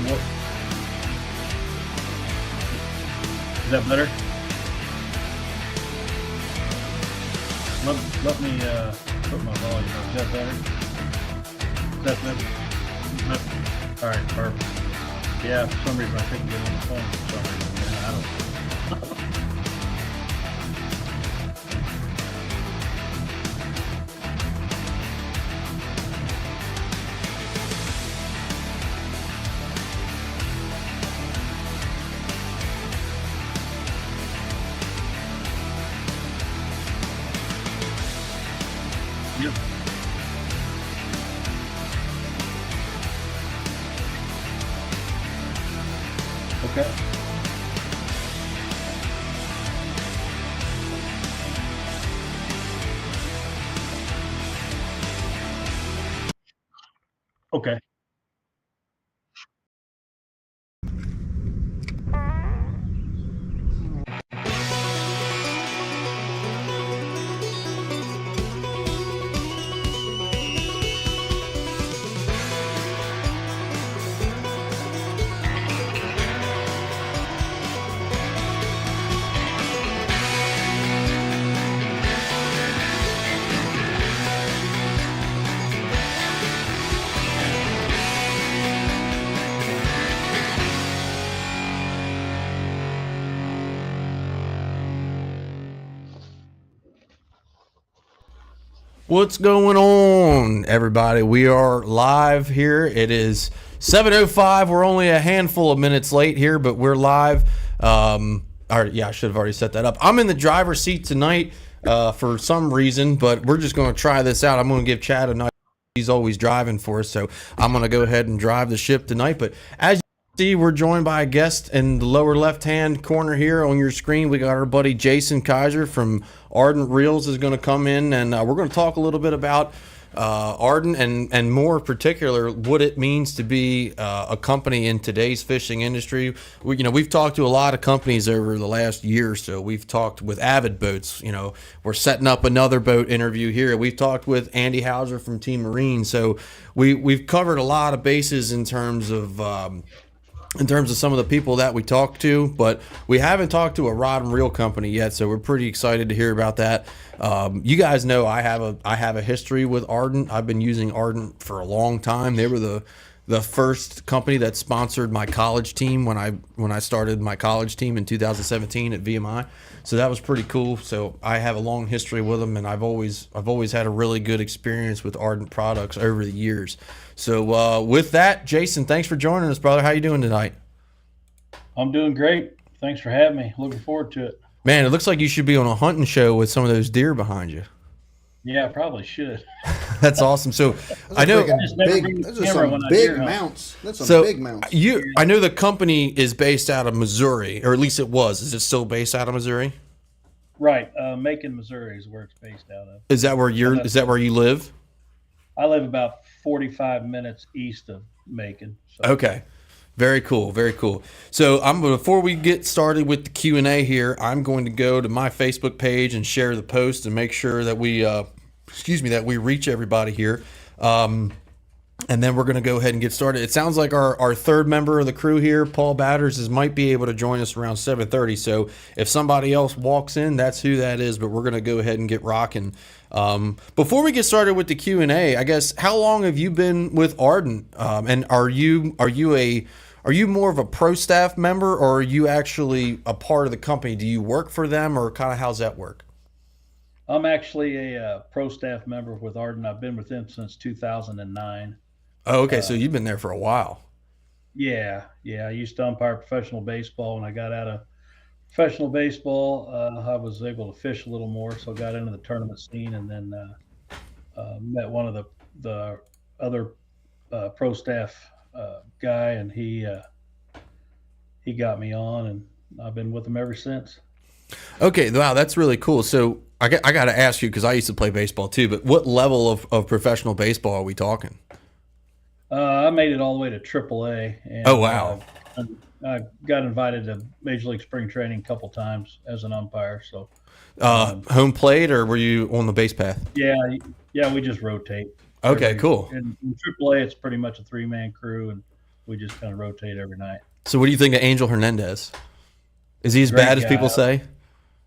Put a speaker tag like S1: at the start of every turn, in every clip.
S1: more. Is that better? Let me put my volume up. Is that better? Is that better? All right, perfect. Yeah, for some reason I couldn't get on the phone for some reason. Man, I don't. Yep. Okay. Okay.
S2: What's going on, everybody? We are live here. It is 7:05. We're only a handful of minutes late here, but we're live. I should have already set that up. I'm in the driver's seat tonight for some reason, but we're just going to try this out. I'm going to give Chad a night. He's always driving for us, so I'm going to go ahead and drive the ship tonight. But as you see, we're joined by a guest in the lower left-hand corner here on your screen. We got our buddy Jason Kaiser from Ardent Reels is going to come in, and we're going to talk a little bit about Ardent and more particular what it means to be a company in today's fishing industry. We've talked to a lot of companies over the last year or so. We've talked with Avid Boats. We're setting up another boat interview here. We've talked with Andy Hauser from Team Marine. So we've covered a lot of bases in terms of some of the people that we talked to, but we haven't talked to a rod and reel company yet, so we're pretty excited to hear about that. You guys know I have a history with Ardent. I've been using Ardent for a long time. They were the first company that sponsored my college team when I started my college team in 2017 at VMI. So that was pretty cool. So I have a long history with them, and I've always had a really good experience with Ardent products over the years. So with that, Jason, thanks for joining us, brother. How you doing tonight?
S1: I'm doing great. Thanks for having me. Looking forward to it.
S2: Man, it looks like you should be on a hunting show with some of those deer behind you.
S1: Yeah, I probably should.
S2: That's awesome. So I know
S3: those are some big mounts. That's some big mounts.
S2: I know the company is based out of Missouri, or at least it was. Is it still based out of Missouri?
S1: Right. Macon, Missouri is where it's based out of.
S2: Is that where you live?
S1: I live about 45 minutes east of Macon. So.
S2: Okay. Very cool. Very cool. So before we get started with the Q&A here, I'm going to go to my Facebook page and share the post and make sure that we reach everybody here. And then we're going to go ahead and get started. It sounds like our third member of the crew here, Paul Batters, might be able to join us around 7:30. So if somebody else walks in, that's who that is. But we're going to go ahead and get rocking. Before we get started with the Q&A, I guess, how long have you been with Ardent? And are you more of a pro staff member, or are you actually a part of the company? Do you work for them, or kind of how's that work?
S1: I'm actually a pro staff member with Ardent. I've been with them since 2009.
S2: Oh, okay. So you've been there for a while.
S1: Yeah. I used to umpire professional baseball. When I got out of professional baseball, I was able to fish a little more, so I got into the tournament scene, and then met one of the other pro staff guy, and he got me on, and I've been with him ever since.
S2: Okay, wow, that's really cool. So I got to ask you, because I used to play baseball too, but what level of professional baseball are we talking?
S1: I made it all the way to AAA. And,
S2: oh, wow.
S1: I got invited to Major League Spring Training a couple times as an umpire. So,
S2: home plate, or were you on the base path?
S1: Yeah, we just rotate.
S2: Okay, cool.
S1: In AAA, it's pretty much a three-man crew, and we just kind of rotate every night.
S2: So what do you think of Angel Hernandez? Is he as bad as people say?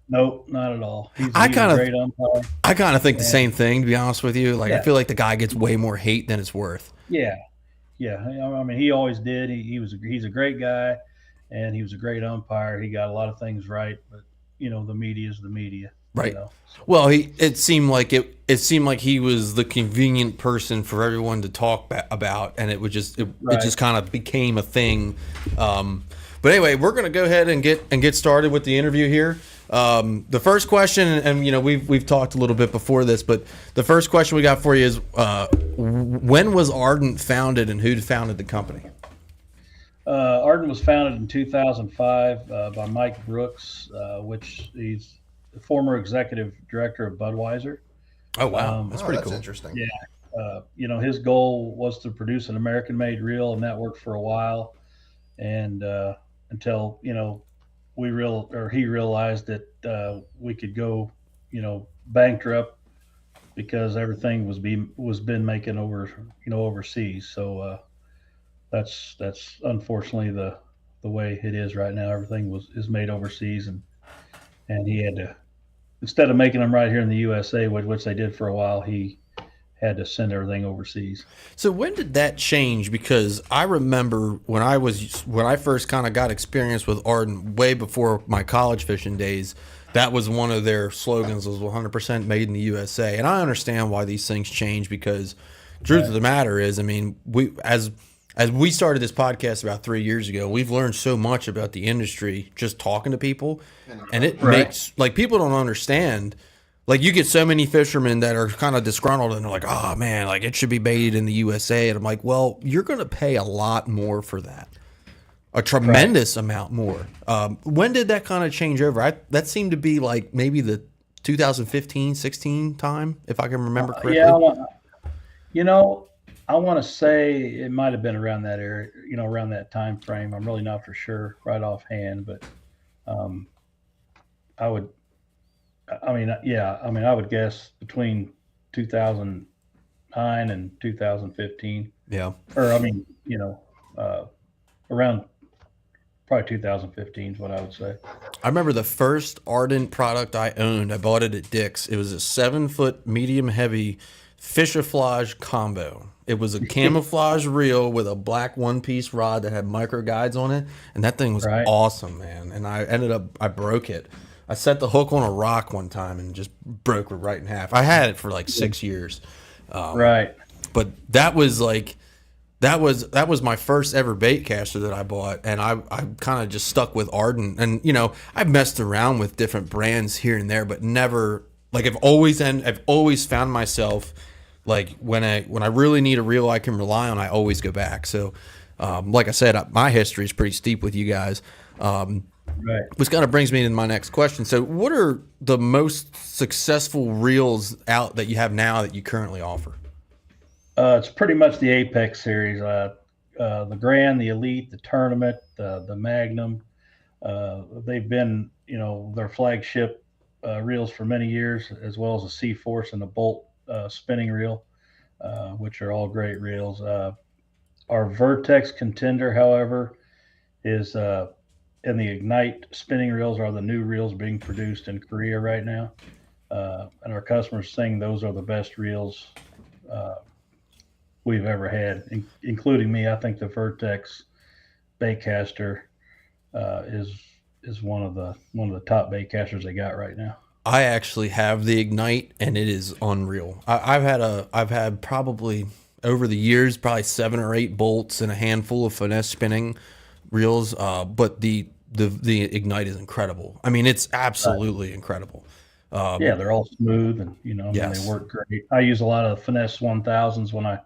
S1: Nope, not at all. He's
S2: a
S1: great umpire.
S2: I kind of think the same thing, to be honest with you. Like,
S1: Yeah.
S2: I feel like the guy gets way more hate than it's worth.
S1: Yeah. I mean, he always did. He's a great guy, and he was a great umpire. He got a lot of things right, but the media is the media.
S2: Right.
S1: So.
S2: Well, it seemed like he was the convenient person for everyone to talk about, and it just kind of became a thing. But anyway, we're going to go ahead and get started with the interview here. The first question, and we've talked a little bit before this, but the first question we got for you is, when was Ardent founded, and who founded the company?
S1: Ardent was founded in 2005 by Mike Brooks, which he's the former executive director of Budweiser.
S2: Oh wow, that's pretty cool.
S3: Interesting.
S1: Yeah, his goal was to produce an American-made reel, and that worked for a while, and until he realized that we could go bankrupt because everything was been making overseas. So that's unfortunately the way it is right now. Everything is made overseas, and he had to, instead of making them right here in the USA, which they did for a while, he had to send everything overseas.
S2: So when did that change? Because I remember when I first kind of got experience with Ardent, way before my college fishing days, that was one of their slogans, was 100% made in the USA. And I understand why these things change, because truth of the matter is, I mean, as we started this podcast about 3 years ago, we've learned so much about the industry just talking to people, and it makes, like, people don't understand. Like, you get so many fishermen that are kind of disgruntled, and they're like, oh man, like, it should be made in the USA. And I'm like, well, you're going to pay a lot more for that. A tremendous amount more. When did that kind of change over? That seemed to be like maybe the 2015, 16 time, if I can remember correctly.
S1: I want to say it might have been around that area, around that time frame. I'm really not for sure right offhand, but I would guess between 2009 and 2015.
S2: Yeah.
S1: Or around probably 2015 is what I would say.
S2: I remember the first Ardent product I owned. I bought it at Dick's. It was a 7-foot medium heavy Fishaflage combo. It was a camouflage reel with a black one-piece rod that had micro guides on it, and that thing was awesome, man. And I broke it. I set the hook on a rock one time and just broke it right in half. I had it for like 6 years. But that was my first ever bait caster that I bought, and I kind of just stuck with Ardent. And I've messed around with different brands here and there, but never, like, I've always found myself, like, when I really need a reel I can rely on, I always go back. So like I said, my history is pretty steep with you guys. Which kind of brings me to my next question. So what are the most successful reels out that you have now that you currently offer?
S1: It's pretty much the Apex series, the Grand, the Elite, the Tournament, the Magnum. They've been, their flagship reels for many years, as well as the C-Force and the Bolt spinning reel, which are all great reels. Our Vertex Contender, however, is and the Ignite spinning reels are the new reels being produced in Korea right now. And our customers saying those are the best reels we've ever had, including me. I think the Vertex baitcaster is one of the top baitcasters they got right now.
S2: I actually have the Ignite, and it is unreal. I've had probably over the years probably 7 or 8 bolts and a handful of finesse spinning reels, but the Ignite is incredible. I mean, it's absolutely incredible.
S1: They're all smooth, and they work great. I use a lot of finesse 1000s when I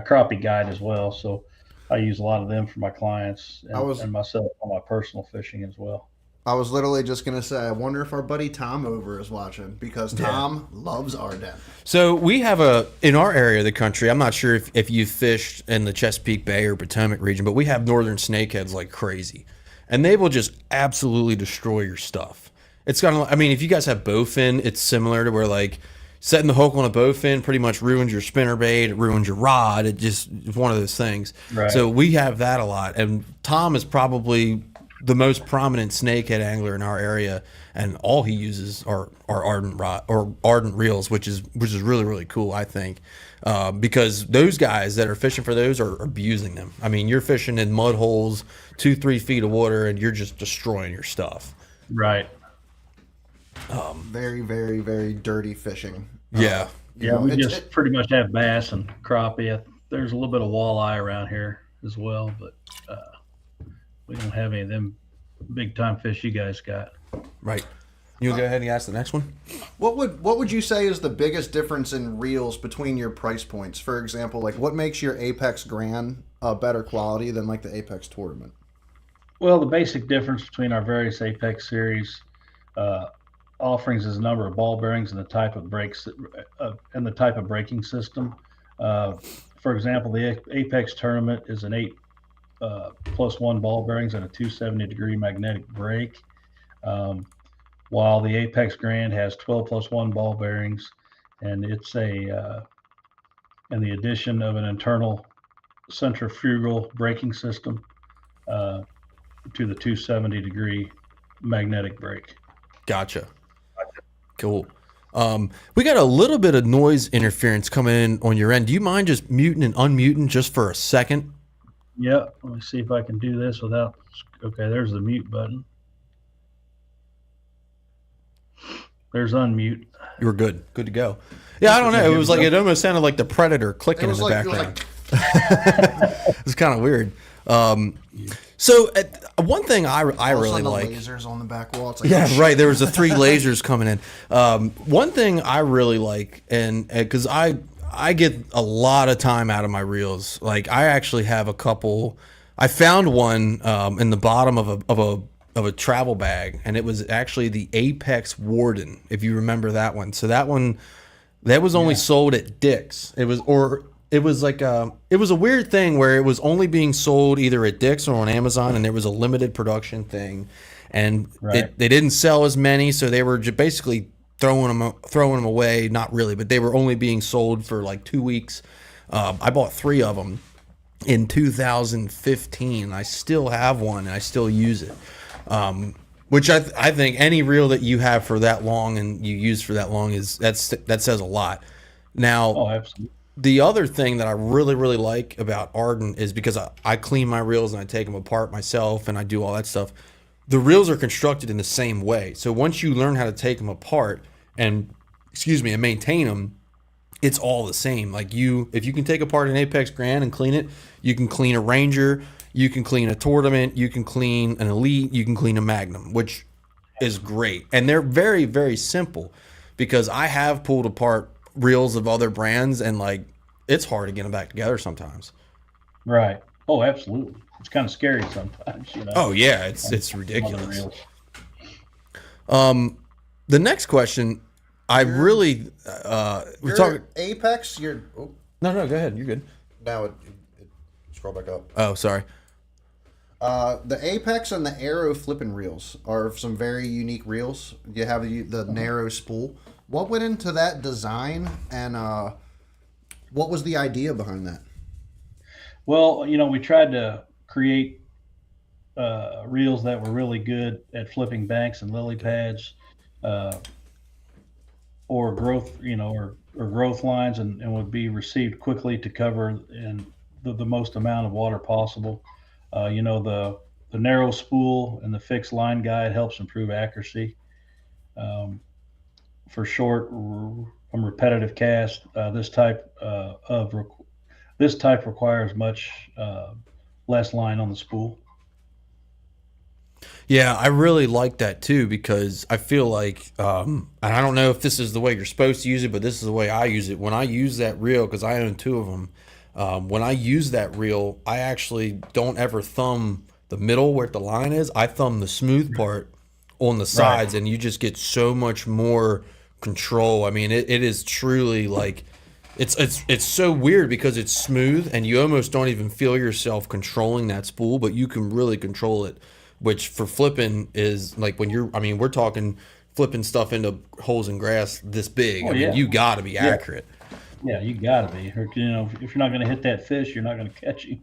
S1: crappie guide as well, so I use a lot of them for my clients and myself on my personal fishing as well.
S3: I was literally just going to say, I wonder if our buddy Tom over is watching, because Tom loves Ardent.
S2: So we have in our area of the country, I'm not sure if you've fished in the Chesapeake Bay or Potomac region, but we have northern snakeheads like crazy. And they will just absolutely destroy your stuff. It's kind of, I mean, if you guys have bowfin, it's similar to where, like, setting the hook on a bowfin pretty much ruins your spinnerbait, it ruins your rod. It's one of those things.
S1: Right.
S2: So we have that a lot. And Tom is probably the most prominent snakehead angler in our area, and all he uses are ardent reels, which is really, really cool, I think. Because those guys that are fishing for those are abusing them. I mean, you're fishing in mud holes, 2-3 feet of water, and you're just destroying your stuff.
S1: Right.
S3: Very, very, very dirty fishing.
S2: Yeah.
S1: We just pretty much have bass and crappie. There's a little bit of walleye around here as well, but we don't have any of them big time fish you guys got.
S2: Right. You go ahead and ask the next one.
S3: What would you say is the biggest difference in reels between your price points? For example, like what makes your Apex Grand better quality than like the Apex Tournament?
S1: Well, the basic difference between our various Apex series offerings is the number of ball bearings and the type of brakes and the type of braking system. For example, the Apex Tournament is an 8+1 ball bearings and a 270-degree magnetic brake. While the Apex Grand has 12+1 ball bearings, and it's and the addition of an internal centrifugal braking system to the 270-degree magnetic brake.
S2: Gotcha. Cool. We got a little bit of noise interference coming in on your end. Do you mind just muting and unmuting just for a second?
S1: Yeah, let me see if I can do this without. Okay, there's the mute button. There's unmute.
S2: You were good. Good to go. Yeah, I don't know. It was like, it almost sounded like the Predator clicking in the background. It's kind of weird. So one thing I really like.
S3: Lasers on the back wall. It's like,
S2: yeah, right. There was the 3 lasers coming in. One thing I really like, and because I get a lot of time out of my reels. Like I actually have a couple. I found one in the bottom of a travel bag, and it was actually the Apex Warden, if you remember that one. So that was only sold at Dick's. It was a weird thing where it was only being sold either at Dick's or on Amazon, and there was a limited production thing, and they didn't sell as many, so they were just basically throwing them away. Not really, but they were only being sold for like 2 weeks. I bought 3 of them in 2015. I still have one, and I still use it. Which I think any reel that you have for that long and you use for that long that says a lot. Now,
S1: absolutely.
S2: The other thing that I really, really like about Ardent is because I clean my reels and I take them apart myself and I do all that stuff. The reels are constructed in the same way. So once you learn how to take them apart and maintain them, it's all the same. Like if you can take apart an Apex Grand and clean it, you can clean a Ranger, you can clean a Tournament, you can clean an Elite, you can clean a Magnum, which is great. And they're very, very simple because I have pulled apart reels of other brands and like it's hard to get them back together sometimes.
S1: Right. Oh, absolutely. It's kind of scary sometimes, you know.
S2: Oh yeah, it's ridiculous. The next question, we're talking
S3: Apex.
S2: No, go ahead. You're good.
S3: Now it scroll back up.
S2: Oh, sorry.
S3: The Apex and the Arrow flipping reels are some very unique reels. You have the narrow spool. What went into that design, and what was the idea behind that?
S1: Well, we tried to create reels that were really good at flipping banks and lily pads, or growth, or growth lines, and would be received quickly to cover in the most amount of water possible. The narrow spool and the fixed line guide helps improve accuracy. For short, from repetitive cast, this type requires much less line on the spool.
S2: Yeah, I really like that too because I feel like, and I don't know if this is the way you're supposed to use it, but this is the way I use it. When I use that reel, because I own 2 of them, when I use that reel, I actually don't ever thumb the middle where the line is. I thumb the smooth part on the sides, and you just get so much more control. I mean, it is truly like it's so weird because it's smooth and you almost don't even feel yourself controlling that spool, but you can really control it, which for flipping is like when we're talking flipping stuff into holes in grass this big.
S1: Oh,
S2: I mean,
S1: yeah.
S2: you got to be accurate.
S1: Yeah, you got to be. Or, if you're not going to hit that fish, you're not going to catch him.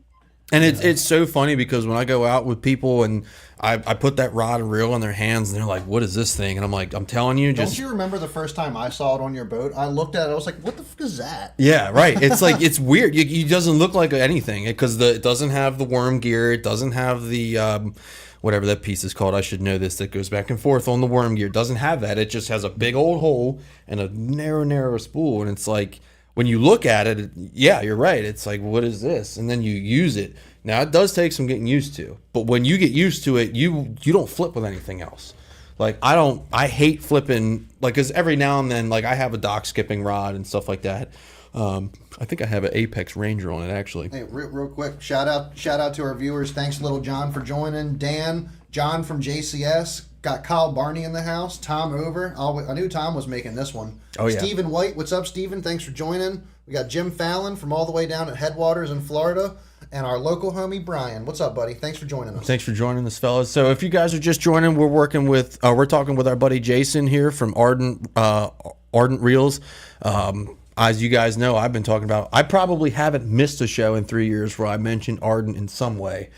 S2: And it's so funny because when I go out with people and I put that rod and reel in their hands and they're like, "What is this thing?" And I'm like, "I'm telling you,
S3: Don't you remember the first time I saw it on your boat? I looked at it, I was like, "What the fuck is that?"
S2: Yeah, right. It's like it's weird. It doesn't look like anything because it doesn't have the worm gear. It doesn't have the whatever that piece is called. I should know this. That goes back and forth on the worm gear. It doesn't have that. It just has a big old hole and a narrow spool. And it's like when you look at it, yeah, you're right. It's like, what is this? And then you use it. Now it does take some getting used to, but when you get used to it, you don't flip with anything else. Like I hate flipping, like, cause every now and then, like I have a dock skipping rod and stuff like that. I think I have an Apex Ranger on it actually.
S3: Hey, real quick, shout out to our viewers. Thanks, Little John, for joining. Dan, John from JCS, got Kyle Barney in the house. Tom over. I knew Tom was making this one.
S2: Oh yeah.
S3: Stephen White, what's up, Stephen? Thanks for joining. We got Jim Fallon from all the way down at Headwaters in Florida. And our local homie Brian. What's up, buddy? Thanks for joining us.
S2: Thanks for joining us, fellas. So if you guys are just joining, we're talking with our buddy Jason here from Ardent Reels. As you guys know, I've been talking about. I probably haven't missed a show in 3 years where I mentioned Ardent in some way,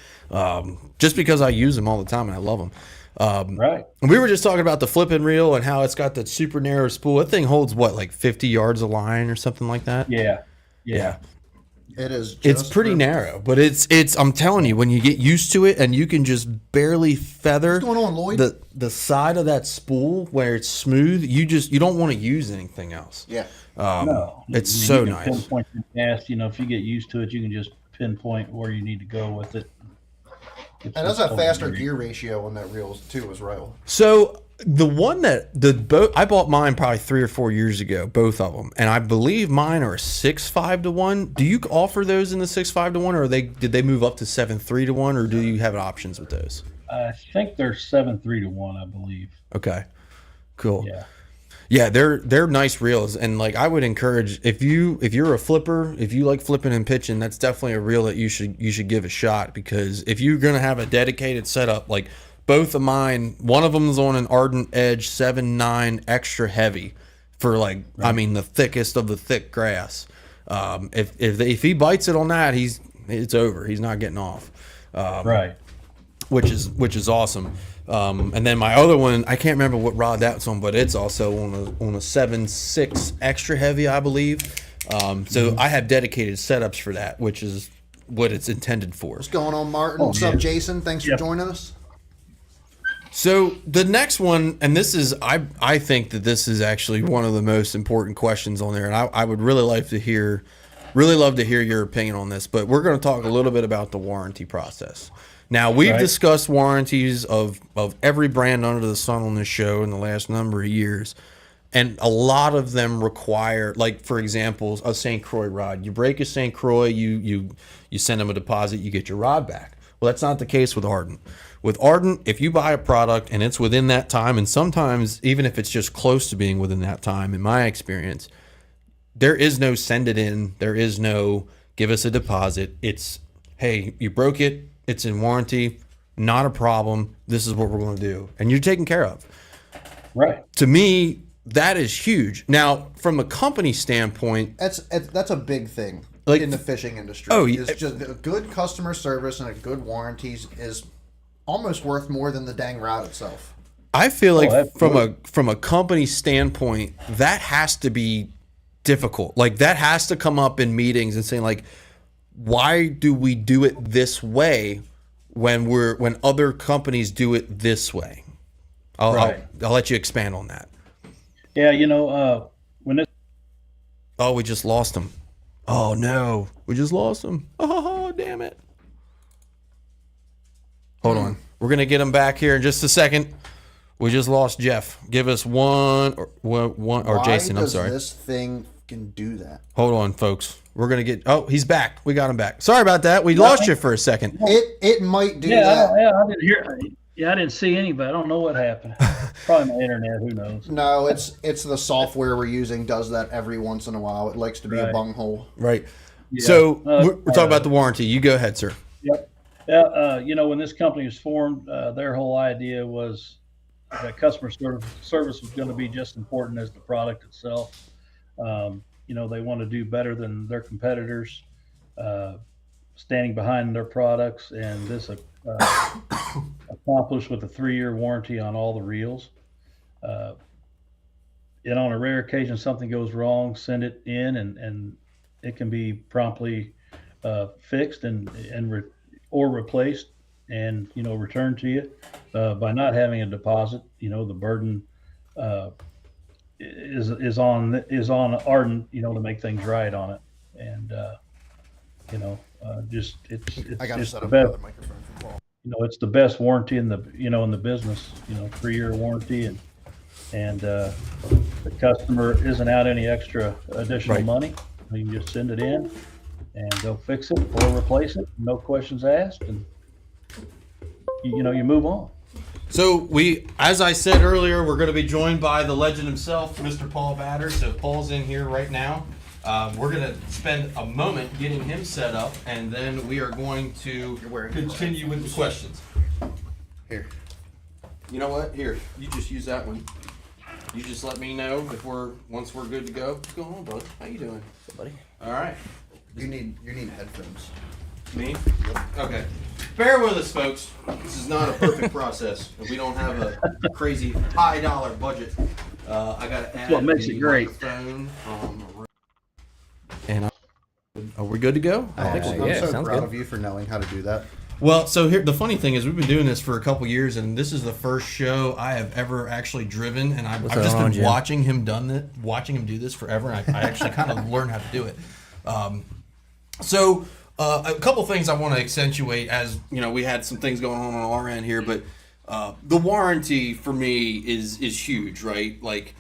S2: just because I use them all the time and I love them.
S1: Right.
S2: We were just talking about the flipping reel and how it's got that super narrow spool. That thing holds what, like 50 yards of line or something like that?
S1: Yeah.
S3: It is.
S2: It's pretty narrow, but it's. I'm telling you, when you get used to it, and you can just barely feather
S3: What's going on, Lloyd?
S2: the side of that spool where it's smooth, you don't want to use anything else.
S3: Yeah.
S1: No,
S2: It's
S1: you
S2: so
S1: can
S2: nice.
S1: Pinpoint your cast. If you get used to it, you can just pinpoint where you need to go with it.
S3: And there's a faster gear ratio on that reel too, as well.
S2: So the one I bought mine probably 3 or 4 years ago, both of them, and I believe mine are 6.5 to 1. Do you offer those in the 6.5 to 1, or did they move up to 7.3 to 1, or do you have options with those?
S1: I think they're 7.3 to 1, I believe.
S2: Okay, cool.
S1: Yeah,
S2: they're nice reels, and like I would encourage if you're a flipper, if you like flipping and pitching, that's definitely a reel that you should give a shot, because if you're gonna have a dedicated setup, like both of mine, one of them's on an Ardent Edge 7.9 extra heavy for like I mean the thickest of the thick grass. If he bites it on that, it's over. He's not getting off.
S1: right.
S2: Which is awesome. And then my other one, I can't remember what rod that's on, but it's also on a 7.6 extra heavy, I believe. So I have dedicated setups for that, which is what it's intended for.
S3: What's going on, Martin? What's up, Jason? Thanks for joining us.
S2: So the next one, and this is, I think that this is actually one of the most important questions on there, and I would really love to hear your opinion on this. But we're going to talk a little bit about the warranty process. Now, we've discussed warranties of every brand under the sun on this show in the last number of years, and a lot of them require, like, for example, a St. Croix rod. You break a St. Croix, you send them a deposit, you get your rod back. Well, that's not the case with Ardent. With Ardent, if you buy a product and it's within that time, and sometimes even if it's just close to being within that time, in my experience, there is no send it in. There is no give us a deposit. It's, hey, you broke it. It's in warranty. Not a problem. This is what we're going to do. And you're taken care of.
S1: Right.
S2: To me, that is huge. Now, from a company standpoint,
S3: That's a big thing
S2: Like-
S3: in the fishing industry.
S2: Oh,
S3: It's just a good customer service and a good warranties is almost worth more than the dang rod itself.
S2: I feel like
S1: absolutely.
S2: from a company standpoint, that has to be difficult. Like that has to come up in meetings and saying like, why do we do it this way when other companies do it this way? I'll let you expand on that.
S1: Yeah, when this
S2: Oh, we just lost him. Oh no, we just lost him. Oh, damn it. Hold on. We're going to get him back here in just a second. We just lost Jeff. Give us one or Jason, I'm sorry.
S3: Why does this thing can do that?
S2: Hold on, folks. We're going to get... Oh, he's back. We got him back. Sorry about that. We lost you for a second.
S3: It might do that.
S1: I didn't hear. Yeah, I didn't see anybody. I don't know what happened. Probably my internet. Who knows?
S3: No, it's the software we're using does that every once in a while. It likes to be a bunghole.
S2: Right.
S1: Yeah.
S2: So we're talking about the warranty. You go ahead, sir.
S1: Yep. Yeah. When this company was formed, their whole idea was that customer service was going to be just important as the product itself. They want to do better than their competitors, uh, standing behind their products, and this accomplished with a 3-year warranty on all the reels. Uh, and on a rare occasion something goes wrong, send it in, and it can be promptly fixed or replaced, and returned to you. By not having a deposit, the burden uh, is on Ardent, to make things right on it, and just
S3: I got to
S1: it's
S3: set
S1: the
S3: up
S1: best.
S3: another microphone for Paul.
S1: It's the best warranty in the business. 3-year warranty, and the customer isn't out any extra additional
S2: Right.
S1: money. You can just send it in and they'll fix it or replace it, no questions asked, and you move on.
S2: So as I said earlier, we're going to be joined by the legend himself, Mr. Paul Batter. So Paul's in here right now. We're going to spend a moment getting him set up, and then we are going to continue with the questions. Here. You know what? Here, you just use that one. You just let me know if once we're good to go. What's going on, bud? How you doing?
S4: Good, buddy.
S2: All right.
S3: You need headphones.
S2: Me? Okay. Bear with us, folks. This is not a perfect process. We don't have a crazy high dollar budget. I got to add
S1: what makes it great.
S2: microphone. And are we good to go?
S4: I think so.
S3: I'm
S4: Yeah,
S3: so
S4: sounds
S3: proud
S4: good.
S3: of you for knowing how to do that.
S2: Well, so here the funny thing is we've been doing this for a couple years, and this is the first show I have ever actually driven, and I've
S4: that
S2: just
S4: on,
S2: been
S4: Jim?
S2: watching him do this forever, and I actually kind of learned how to do it. So a couple things I want to accentuate, as we had some things going on our end here, but the warranty for me is huge, right? Like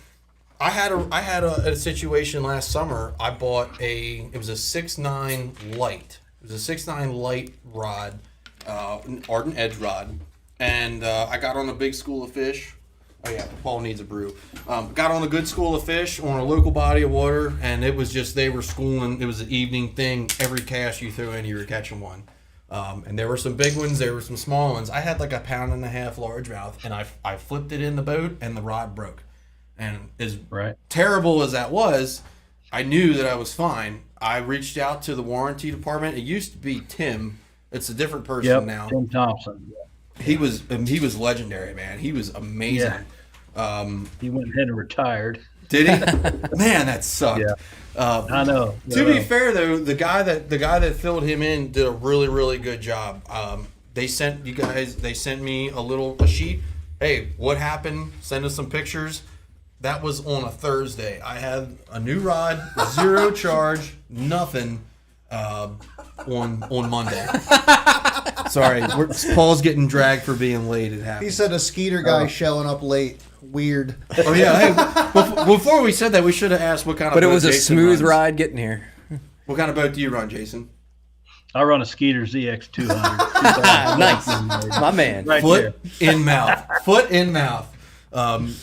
S2: I had a situation last summer. I bought it was a 6.9 light. It was a 6.9 light rod, an Ardent Edge rod, and I got on a big school of fish. Oh yeah, Paul needs a brew. Got on a good school of fish on a local body of water, and it was just they were schooling. It was an evening thing. Every cast you threw in, you were catching one. And there were some big ones, there were some small ones. I had like a 1.5-pound largemouth, and I flipped it in the boat, and the rod broke. And as
S1: Right.
S2: terrible as that was, I knew that I was fine. I reached out to the warranty department. It used to be Tim. It's a different person
S1: Yep.
S2: now.
S1: Tim Thompson.
S2: He was legendary, man. He was amazing.
S1: He went ahead and retired.
S2: Did he? Man, that sucked.
S1: Yeah. I know.
S2: To be fair, though, the guy that filled him in did a really, really good job. They sent me a sheet. Hey, what happened? Send us some pictures. That was on a Thursday. I had a new rod, 0 charge, nothing, on Monday. Sorry, Paul's getting dragged for being late. It happened.
S3: He said a Skeeter guy showing up late. Weird.
S2: Oh yeah. Hey, before we said that, we should have asked what kind of.
S4: But it
S2: boat
S4: was a
S2: Jason
S4: smooth
S2: runs.
S4: ride getting here.
S2: What kind of boat do you run, Jason?
S1: I run a Skeeter ZX200.
S4: Nice. My man.
S1: Right
S2: Foot in mouth. Foot in mouth.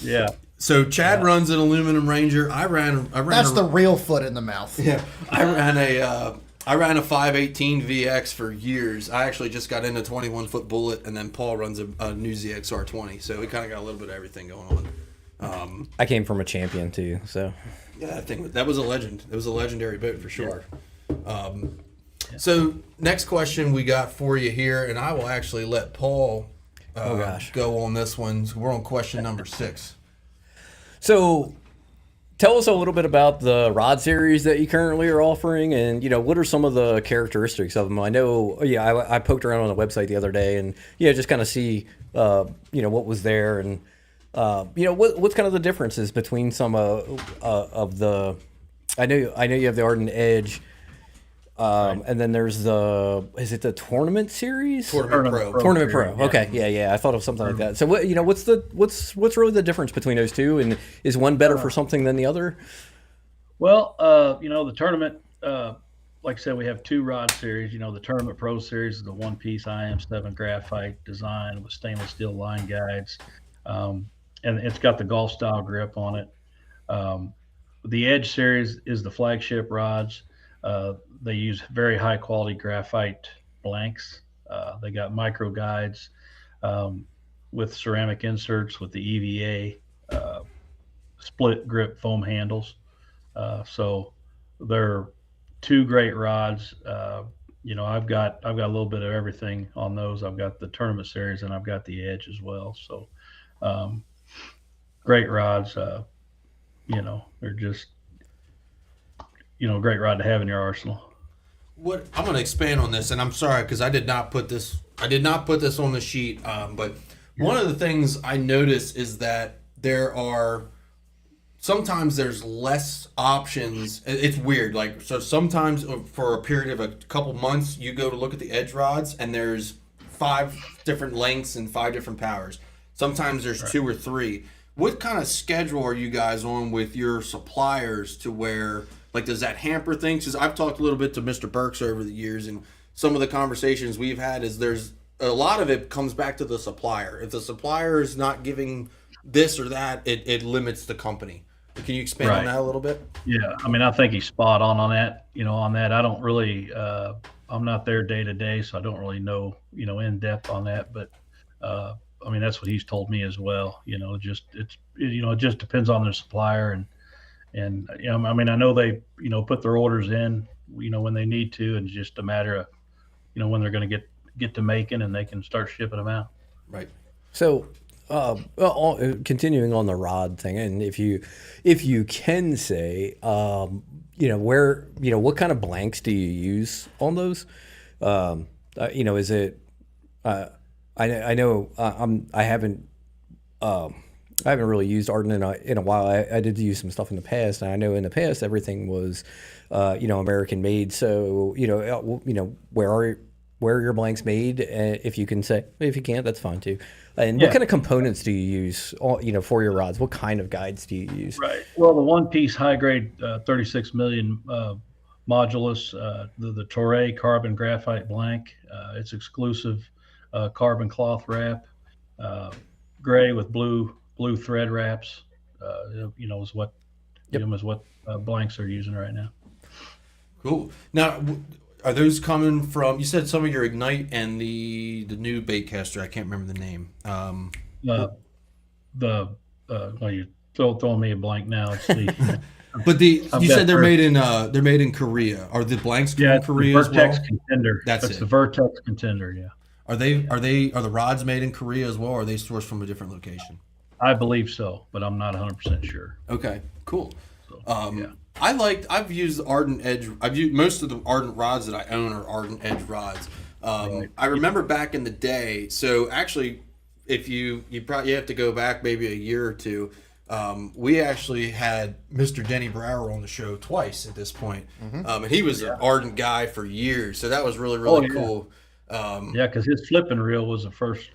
S1: Yeah.
S2: So Chad runs an aluminum Ranger. I ran.
S3: That's the real foot in the mouth.
S2: Yeah. I ran a 518 VX for years. I actually just got into 21-foot Bullet, and then Paul runs a new ZXR20. So we kind of got a little bit of everything going on.
S4: I came from a champion too, so
S2: Yeah, I think that was a legend. It was a legendary boat for sure. So next question we got for you here, and I will actually let Paul go on this one. So we're on question number 6.
S4: So, tell us a little bit about the rod series that you currently are offering, and what are some of the characteristics of them? I know, I poked around on the website the other day, and just kind of see, what was there, and what's kind of the differences between some of the. I know you have the Ardent Edge. And then there's is it the tournament series?
S2: Tournament Pro.
S4: Tournament Pro. Okay, yeah. I thought of something like that. So what's really the difference between those two, and is one better for something than the other?
S1: Well, the tournament, like I said, we have 2 rod series. The Tournament Pro series is the one-piece IM7 graphite design with stainless steel line guides, and it's got the golf style grip on it. The Edge series is the flagship rods. They use very high quality graphite blanks. They got micro guides. with ceramic inserts with the EVA split grip foam handles. So they're two great rods. I've got a little bit of everything on those. I've got the tournament series and I've got the Edge as well. So um, great rods. They're just great rod to have in your arsenal.
S2: What I'm going to expand on this, and I'm sorry because I did not put this. I did not put this on the sheet. But one of the things I notice is that sometimes there's less options. It's weird. Like, so sometimes for a period of a couple months, you go to look at the Edge rods, and there's 5 different lengths and 5 different powers. Sometimes there's 2 or 3. What kind of schedule are you guys on with your suppliers to where, like, does that hamper things? Because I've talked a little bit to Mr. Burks over the years, and some of the conversations we've had is there's a lot of it comes back to the supplier. If the supplier is not giving this or that, it limits the company. Can you expand on that a little bit?
S1: Yeah, I mean, I think he's spot on that. On that, I don't really, I'm not there day to day, so I don't really know, in depth on that. But I mean, that's what he's told me as well. It just depends on their supplier, and I mean, I know they, put their orders in, when they need to, and it's just a matter of, when they're going to get to making, and they can start shipping them out.
S2: Right.
S4: So, continuing on the rod thing, and if you can say, what kind of blanks do you use on those? Is it? I know I haven't really used Ardent in a while. I did use some stuff in the past, and I know in the past everything was, American made. So where are your blanks made? If you can say, if you can't, that's fine too. And what kind of components do you use, for your rods? What kind of guides do you use?
S1: Right. Well, the one-piece high-grade 36 million modulus, the Toray carbon graphite blank. It's exclusive carbon cloth wrap, gray with blue thread wraps. Is what blanks they're using right now.
S2: Cool. Now, are those coming from? You said some of your Ignite and the new baitcaster. I can't remember the name.
S1: You throwing me a blank now. It's the
S2: But you said they're made in Korea. Are the blanks from Korea as well?
S1: Vertex Contender. That's the Vertex Contender. Yeah.
S2: Are the rods made in Korea as well, or are they sourced from a different location?
S1: I believe so, but I'm not 100% sure.
S2: Okay, cool.
S1: So,
S2: I've used Ardent Edge. I've used most of the Ardent rods that I own are Ardent Edge rods. I remember back in the day. So actually, if you have to go back maybe a year or two. We actually had Mr. Denny Brower on the show twice at this point, and he was an Ardent guy for years. So that was really cool.
S1: Because his flipping reel was the first.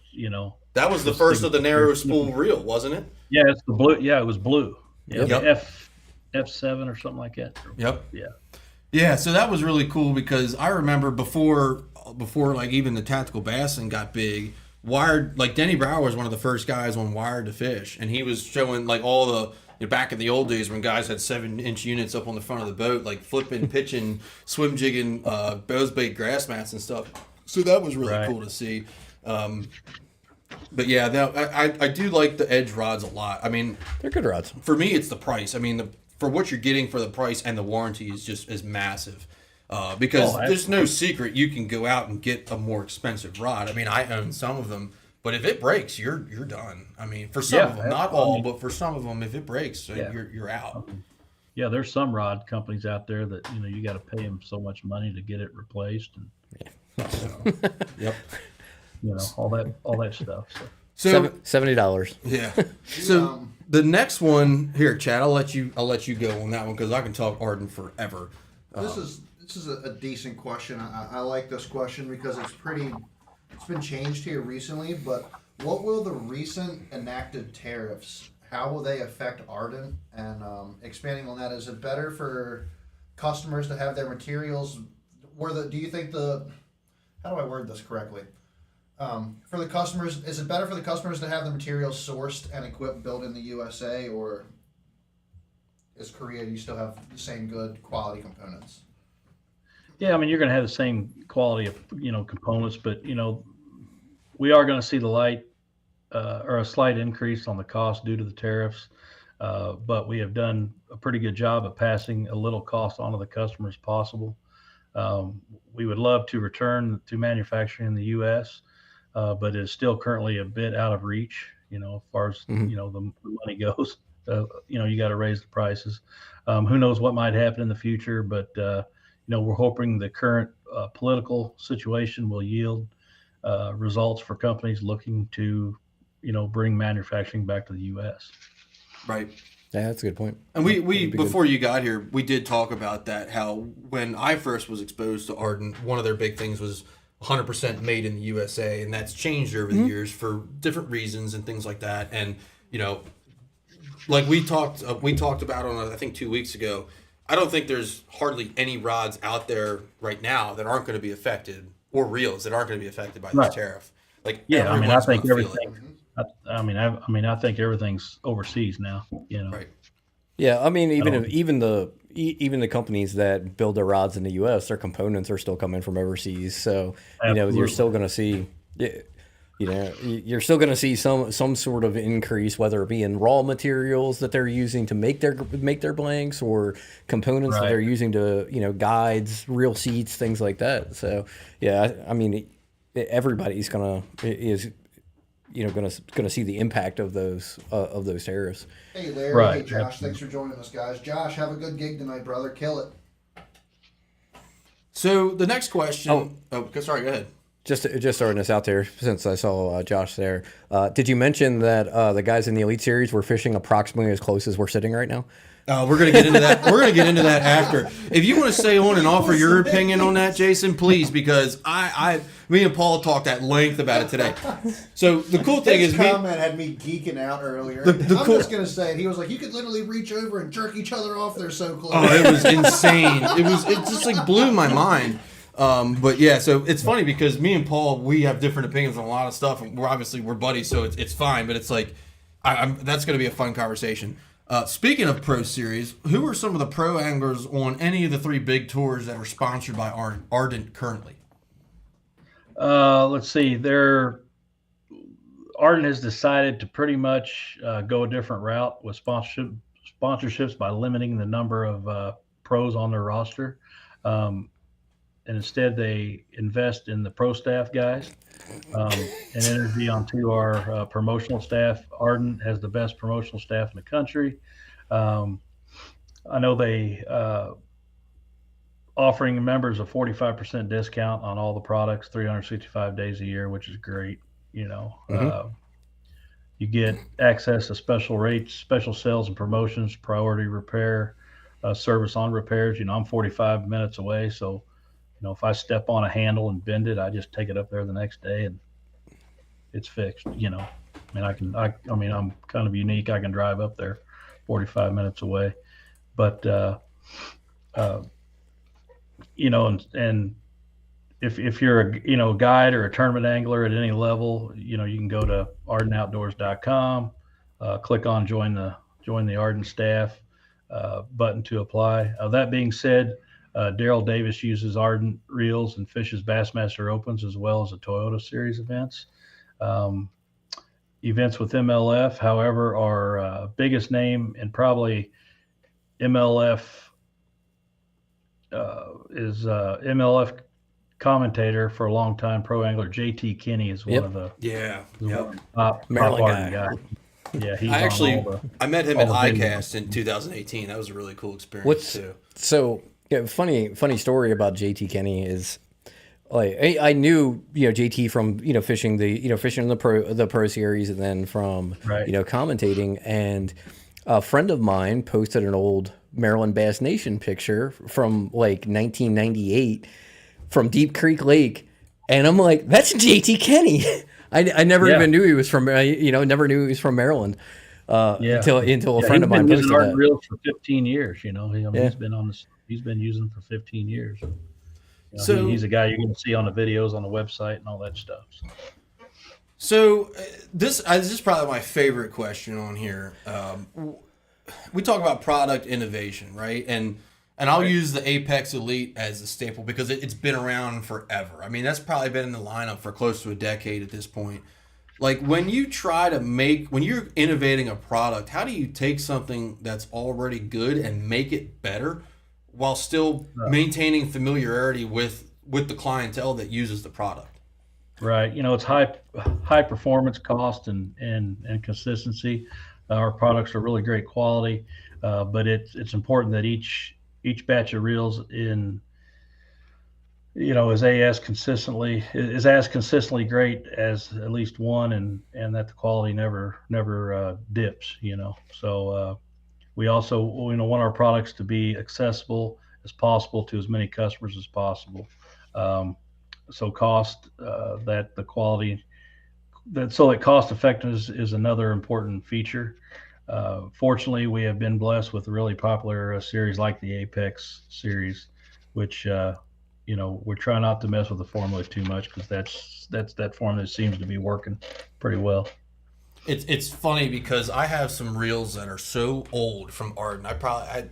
S2: That was the first of the narrow spool reel, wasn't it?
S1: Yeah, it's the blue. Yeah, it was blue. Yeah,
S2: Yep.
S1: F7 or something like that.
S2: Yep.
S1: Yeah.
S2: Yeah, so that was really cool because I remember before like even the tactical bassing got big, wired, like Denny Brower was one of the first guys on Wired to Fish, and he was showing like all the back in the old days when guys had 7-inch units up on the front of the boat, like flipping, pitching, swim jigging, bows bait grass mats and stuff. So that was really cool to see. But yeah, I do like the Edge rods a lot. I mean,
S4: they're good rods.
S2: For me, it's the price. I mean, for what you're getting for the price and the warranty is massive. Because there's no secret you can go out and get a more expensive rod. I mean, I own some of them, but if it breaks, you're done. I mean, for some of them, not all, but for some of them, if it breaks, you're out.
S1: Yeah, there's some rod companies out there that you got to pay them so much money to get it replaced, and
S2: Yep.
S1: all that stuff.
S2: So
S4: $70.
S2: Yeah. So the next one here, Chad, I'll let you go on that one because I can talk Ardent forever.
S3: This is a decent question. I like this question because it's been changed here recently, but what will the recent enacted tariffs, how will they affect Ardent? And expanding on that, is it better for customers to have their materials do you think how do I word this correctly? For the customers, is it better for the customers to have the materials sourced and equipped built in the USA, or is Korea, you still have the same good quality components?
S1: Yeah, I mean, you're going to have the same quality of components, but we are going to see the light or a slight increase on the cost due to the tariffs, but we have done a pretty good job of passing a little cost on to the customer as possible. Um, we would love to return to manufacturing in the U.S., but it's still currently a bit out of reach. As far as
S4: Mhm.
S1: the money goes, you got to raise the prices. Who knows what might happen in the future? But we're hoping the current political situation will yield results for companies looking to, bring manufacturing back to the U.S.
S2: Right.
S4: Yeah, that's a good point.
S2: And we
S4: That'd be good.
S2: before you got here, we did talk about that. How when I first was exposed to Ardent, one of their big things was 100% made in the USA, and that's changed over the years for different reasons and things like that. And like we talked about on I think 2 weeks ago. I don't think there's hardly any rods out there right now that aren't going to be affected, or reels that aren't going to be affected by this
S1: Right.
S2: tariff. Like
S1: Yeah, I
S2: everyone's
S1: think
S2: going to feel it.
S1: everything. I think everything's overseas now.
S2: Right.
S4: Yeah, I mean,
S1: I don't.
S4: even the companies that build their rods in the U.S., their components are still coming from overseas. So you're
S1: Absolutely.
S4: still going to see, you're still going to see some sort of increase, whether it be in raw materials that they're using to make their blanks, or components that
S1: Right.
S4: they're using to guides, reel seats, things like that. So yeah, I mean, everybody's gonna see the impact of those tariffs.
S3: Hey, Larry.
S1: Right.
S3: Hey, Josh.
S1: Absolutely.
S3: Thanks for joining us, guys. Josh, have a good gig tonight, brother. Kill it.
S2: So the next question.
S4: Oh.
S2: Sorry. Go ahead.
S4: Just throwing this out there, since I saw Josh there. Did you mention that the guys in the Elite Series were fishing approximately as close as we're sitting right now?
S2: We're gonna get into that. We're gonna get into that after. If you want to stay on and offer your opinion on that, Jason, please, because me and Paul talked at length about it today. So the cool thing
S3: His
S2: is,
S3: comment had me geeking out earlier.
S2: The
S3: I'm
S2: cool-
S3: just gonna say it. He was like, "You could literally reach over and jerk each other off. They're so close."
S2: oh, it was insane. It just like blew my mind. But yeah, so it's funny because me and Paul, we have different opinions on a lot of stuff, and we're buddies, so it's fine. But it's like, that's going to be a fun conversation. Speaking of Pro Series, who are some of the pro anglers on any of the 3 big tours that are sponsored by Ardent currently?
S1: Let's see. Arden has decided to pretty much go a different route with sponsorships by limiting the number of pros on their roster. And instead, they invest in the pro staff guys and energy onto our promotional staff. Arden has the best promotional staff in the country. I know they offering members a 45% discount on all the products 365 days a year, which is great. You get access to special rates, special sales and promotions, priority repair, service on repairs. I'm 45 minutes away, so if I step on a handle and bend it, I just take it up there the next day and it's fixed. I mean, I'm kind of unique. I can drive up there 45 minutes away, but and if you're a guide or a tournament angler at any level, you can go to ardentoutdoors.com, click on join the Ardent staff button to apply. That being said, Daryl Davis uses Ardent Reels and fishes Bassmaster Opens as well as the Toyota Series events. Events with MLF, however, our biggest name and probably MLF is MLF commentator for a long time. Pro angler JT Kinney is one of the top
S4: Maryland
S1: Ardent
S4: guy.
S1: guys. Yeah, he's
S2: I met him at
S1: all the
S2: ICAST in 2018. That was a really cool experience too.
S4: So funny story about JT Kenny is, like, I knew JT from fishing the pro series, and then from
S1: Right.
S4: commentating, and a friend of mine posted an old Maryland Bass Nation picture from like 1998 from Deep Creek Lake, and I'm like, that's JT Kenny. I never even knew he was from never knew he was from Maryland until a friend of mine
S1: He's been
S4: posted
S1: using Ardent
S4: that.
S1: Reels for 15 years. He's been using them for 15 years.
S2: So
S1: he's a guy you're going to see on the videos on the website and all that stuff.
S2: So this is probably my favorite question on here. We talk about product innovation, right? And I'll use the Apex Elite as a staple because it's been around forever. I mean, that's probably been in the lineup for close to a decade at this point. Like when you're innovating a product, how do you take something that's already good and make it better while still maintaining familiarity with the clientele that uses the product?
S1: Right. It's high performance, cost, and consistency. Our products are really great quality, but it's important that each batch of reels is as consistently great as at least one, and that the quality never dips. So we also want our products to be accessible as possible to as many customers as possible. Um, so cost that the quality that so that cost effectiveness is another important feature. Fortunately, we have been blessed with a really popular series like the Apex series, which we're trying not to mess with the formula too much because that formula seems to be working pretty well.
S2: It's funny because I have some reels that are so old from Ardent.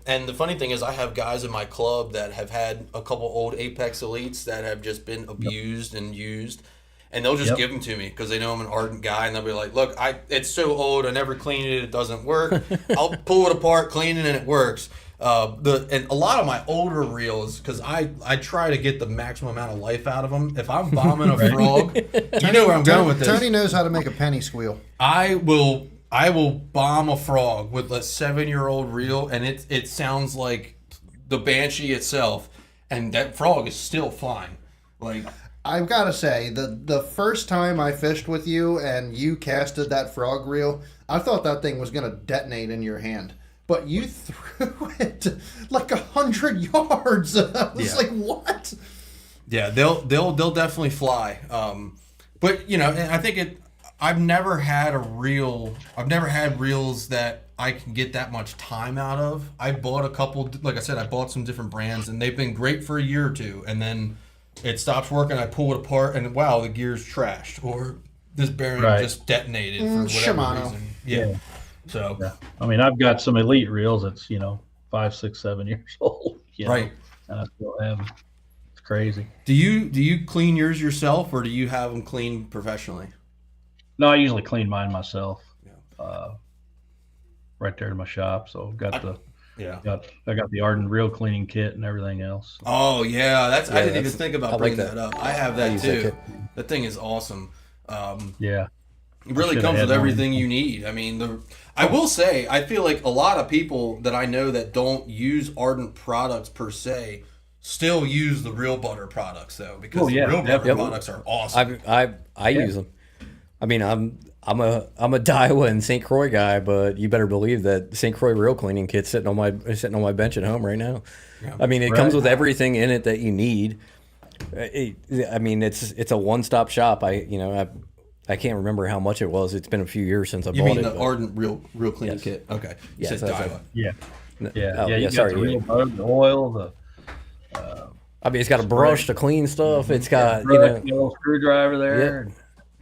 S2: And the funny thing is, I have guys in my club that have had a couple old Apex Elites that have just been abused and used, and they'll just give them to me because they know I'm an Ardent guy, and they'll be like, "Look, it's so old. I never cleaned it. It doesn't work. I'll pull it apart, clean it, and it works." And a lot of my older reels, because I try to get the maximum amount of life out of them. If I'm bombing a frog, you know where I'm going with this.
S3: Tony knows how to make a penny squeal.
S2: I will bomb a frog with a 7-year-old reel, and it sounds like the Banshee itself, and that frog is still flying. Like,
S3: I've got to say, the first time I fished with you and you casted that frog reel, I thought that thing was going to detonate in your hand. But you threw it like 100 yards. I was like, what?
S2: Yeah, they'll definitely fly. But and I think I've never had reels that I can get that much time out of. I bought a couple, like I said, I bought some different brands, and they've been great for a year or two, and then it stops working. I pull it apart, and wow, the gear's trashed, or this bearing just detonated for whatever
S3: Shimano.
S2: reason. Yeah. So,
S1: I mean, I've got some Elite reels that's 5, 6, 7 years old.
S2: Right.
S1: And I still have them. It's crazy.
S2: Do you clean yours yourself, or do you have them cleaned professionally?
S1: No, I usually clean mine myself. Right there in my shop. So I've got I got the Ardent Reel cleaning kit and everything else.
S2: Oh yeah, I didn't even think about bringing that up. I have that too. That thing is awesome.
S1: Yeah.
S2: It really comes with everything you need. I mean, I will say, I feel like a lot of people that I know that don't use Ardent products per se still use the Real Butter products though, because the Real Butter products are awesome.
S4: I use them. I mean, I'm a Daiwa and St. Croix guy, but you better believe that St. Croix reel cleaning kit's sitting on my bench at home right now. Yeah. I mean, it comes with everything in it that you need. I mean, it's a one-stop shop. I can't remember how much it was. It's been a few years since I bought it.
S2: You mean the Ardent Real Cleaning Kit? Okay. You said Daiwa.
S1: Yeah. You got the real butter, the oil,
S4: I mean, it's got a brush to clean stuff. It's got,
S1: a little screwdriver there. And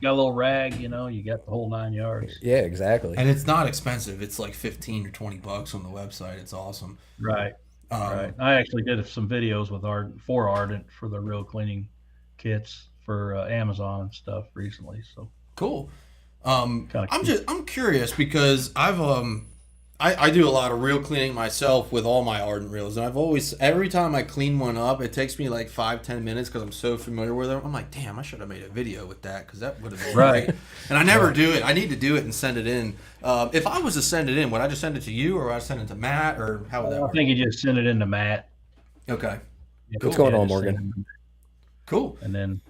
S1: got a little rag, you got the whole 9 yards.
S4: Yeah, exactly.
S2: And it's not expensive. It's like $15 or $20 on the website. It's awesome.
S1: Right. Right. I actually did some videos with Ardent for the real cleaning kits for Amazon and stuff recently. So
S2: cool. I'm curious because I do a lot of reel cleaning myself with all my Ardent reels, and every time I clean one up, it takes me like 5-10 minutes because I'm so familiar with them. I'm like, damn, I should have made a video with that because that would have been great. And I never do it. I need to do it and send it in. If I was to send it in, would I just send it to you, or would I send it to Matt, or how would that work?
S1: I think you just send it in to Matt.
S2: Okay.
S4: What's going on, Morgan?
S1: Cool. And then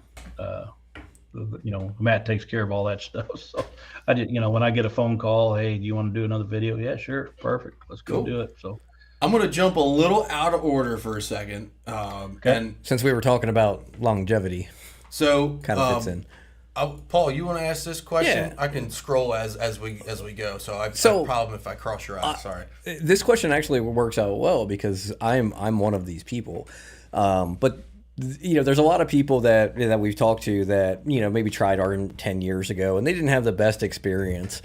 S1: Matt takes care of all that stuff. So I did, when I get a phone call, hey, do you want to do another video? Yeah, sure. Perfect. Let's go do it. So
S2: I'm going to jump a little out of order for a second. And
S4: since we were talking about longevity,
S2: so
S4: kind of fits in.
S2: Paul, you want to ask this question? Yeah. I can scroll as we go. So I have a problem if I cross your eyes. Sorry.
S4: This question actually works out well because I'm one of these people. But there's a lot of people that we've talked to that maybe tried Ardent 10 years ago and they didn't have the best experience.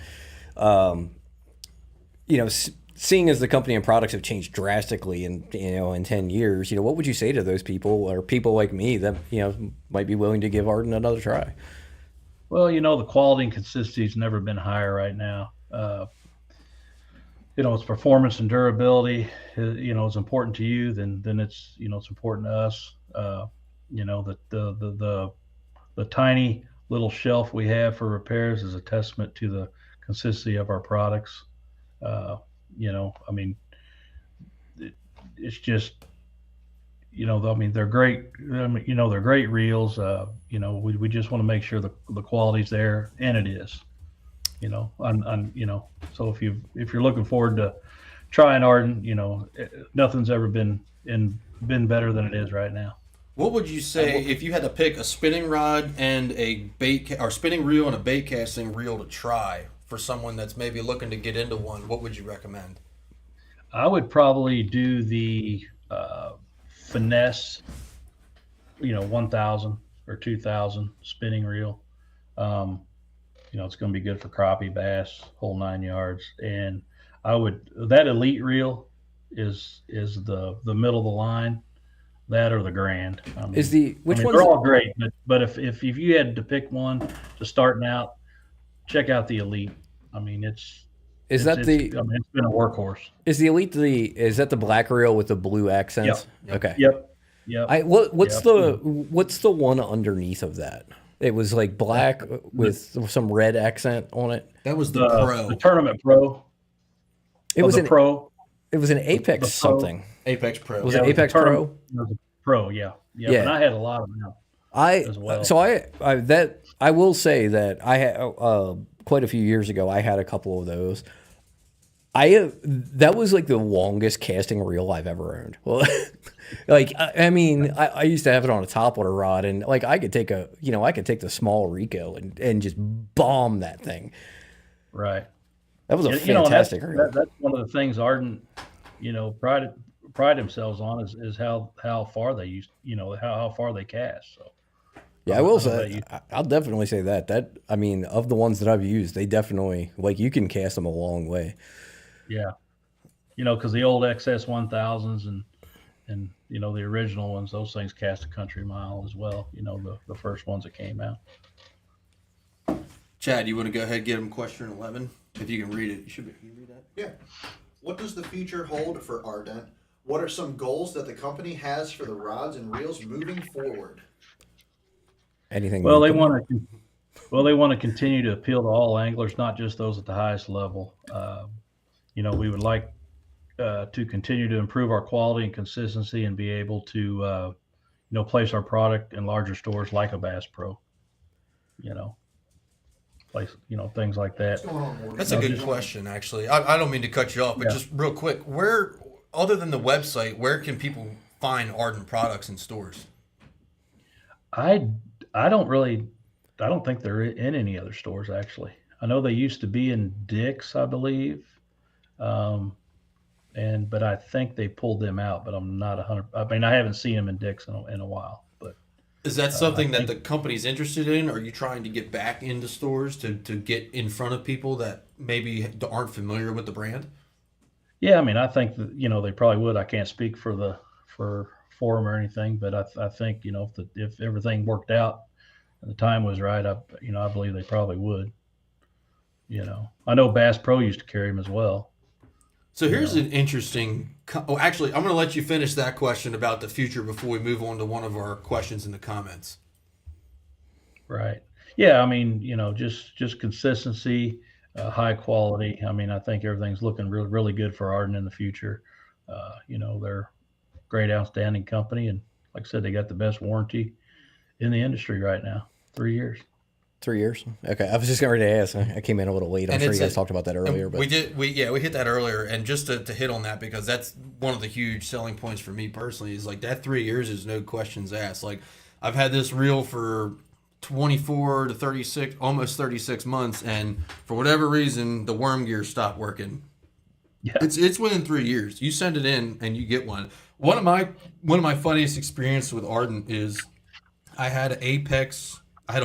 S4: Seeing as the company and products have changed drastically in 10 years, what would you say to those people or people like me that might be willing to give Ardent another try?
S1: Well, the quality and consistency's never been higher right now. It's performance and durability. Is important to you, then it's important to us. The tiny little shelf we have for repairs is a testament to the consistency of our products. Uh, I mean, it's just I mean, they're great. I mean, they're great reels. We just want to make sure the quality's there, and it is. So if you're looking forward to trying Ardent, nothing's ever been better than it is right now.
S2: What would you say if you had to pick a spinning rod and a bait or spinning reel and a bait casting reel to try for someone that's maybe looking to get into one? What would you recommend?
S1: I would probably do the finesse, 1,000 or 2,000 spinning reel. It's going to be good for crappie, bass, whole 9 yards. And that elite reel is the middle of the line. That or the Grand.
S4: Which one's
S1: they're all great, but if you had to pick one to starting out, check out the elite. I mean, it's been a workhorse.
S4: Is the elite is that the black reel with the blue accents?
S1: Yep.
S4: Okay.
S1: Yep.
S4: What's the one underneath of that? It was like black with some red accent on it.
S2: That was the Pro.
S1: The Tournament Pro.
S4: It was
S1: an Pro.
S4: It was an Apex something.
S2: Apex Pro.
S4: Was it Apex Pro?
S1: It was a Pro, yeah. And I had a lot of them as well.
S4: So I will say that I had quite a few years ago. I had a couple of those. That was like the longest casting reel I've ever owned. Well, I used to have it on a topwater rod, and like I could take the small Rico and just bomb that thing.
S1: Right.
S4: That was a fantastic reel.
S1: That's one of the things Ardent, pride themselves on is how far they use, how far they cast. So.
S4: Yeah, I will say, I'll definitely say that of the ones that I've used, they definitely, you can cast them a long way.
S1: Yeah. Because the old XS 1000s and the original ones, those things cast a country mile as well. The first ones that came out.
S2: Chad, you want to go ahead and get him question 11? If you can read it, can you read that?
S3: Yeah. What does the future hold for Ardent? What are some goals that the company has for the rods and reels moving forward?
S4: Anything?
S1: Well, they want to continue to appeal to all anglers, not just those at the highest level. We would like to continue to improve our quality and consistency and be able to, place our product in larger stores like a Bass Pro. Place, things like that.
S2: That's a good question, actually. I don't mean to cut you off, but just real quick, where, other than the website, where can people find Ardent products in stores?
S1: I don't think they're in any other stores, actually. I know they used to be in Dick's, I believe. But I think they pulled them out, but I'm not 100. I mean, I haven't seen them in Dick's in a while, but.
S2: Is that something that the company's interested in? Are you trying to get back into stores to get in front of people that maybe aren't familiar with the brand?
S1: Yeah, I mean, I think that, they probably would. I can't speak for them or anything, but I think, if everything worked out and the time was right, I believe they probably would. I know Bass Pro used to carry them as well.
S2: So here's an interesting. Actually, I'm going to let you finish that question about the future before we move on to one of our questions in the comments.
S1: Right. Yeah. I mean, just consistency, high quality. I mean, I think everything's looking really, really good for Ardent in the future. They're a great, outstanding company, and like I said, they got the best warranty in the industry right now. 3 years.
S4: 3 years. Okay, I was just getting ready to ask. I came in a little late. I'm sure you guys talked about that earlier. But
S2: we did. We hit that earlier, and just to hit on that, because that's one of the huge selling points for me personally, is like that 3 years is no questions asked. Like, I've had this reel for 24 to 36, almost 36 months, and for whatever reason, the worm gear stopped working. Yeah, it's within 3 years. You send it in, and you get one. One of my funniest experiences with Ardent is I had a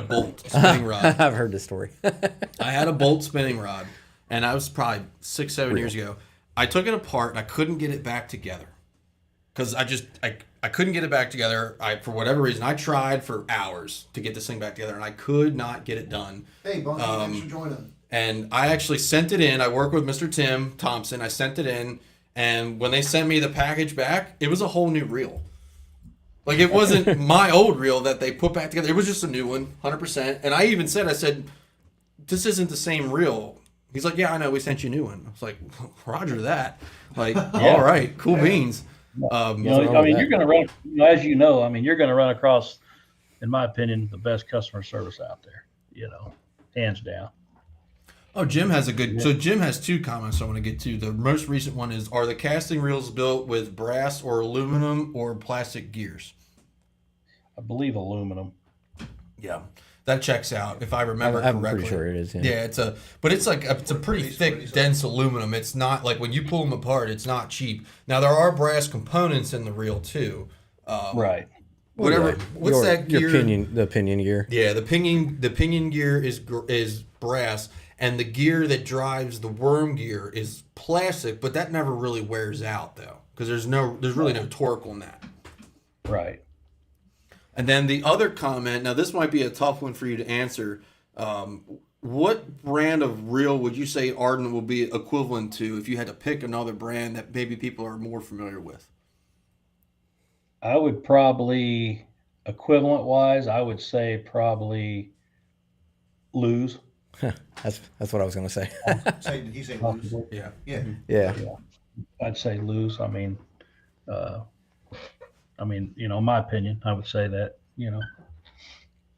S2: bolt spinning rod.
S4: I've heard this story.
S2: I had a bolt spinning rod, and I was probably 6-7 years ago. I took it apart, and I couldn't get it back together because I I couldn't get it back together. For whatever reason, I tried for hours to get this thing back together, and I could not get it done.
S3: Hey, Bunky, thanks for joining.
S2: And I actually sent it in. I work with Mr. Tim Thompson. I sent it in, and when they sent me the package back, it was a whole new reel. Like, it wasn't my old reel that they put back together. It was just a new one, 100%. And I even said, this isn't the same reel. He's like, yeah, I know. We sent you a new one. I was like, Roger that. Like, all right, cool beans.
S1: I mean, you're going to run, as you know, I mean, you're going to run across, in my opinion, the best customer service out there, hands down.
S2: Oh, Jim has so Jim has two comments I want to get to. The most recent one is, are the casting reels built with brass or aluminum or plastic gears?
S1: I believe aluminum.
S2: Yeah. That checks out if I remember correctly.
S4: I'm pretty sure it is.
S2: Yeah, it's a pretty thick, dense aluminum. It's not like when you pull them apart, it's not cheap. Now there are brass components in the reel too.
S1: Right.
S2: Whatever. What's that gear?
S4: The pinion gear.
S2: Yeah, the pinion gear is brass, and the gear that drives the worm gear is plastic. But that never really wears out though, because there's really no torque on that.
S1: Right.
S2: And then the other comment, now this might be a tough one for you to answer. What brand of reel would you say Ardent will be equivalent to if you had to pick another brand that maybe people are more familiar with?
S1: I would probably, equivalent wise, I would say probably lose.
S4: That's what I was going to say.
S3: He said lose.
S2: Yeah.
S3: Yeah.
S4: Yeah.
S1: I'd say lose. I mean, in my opinion, I would say that,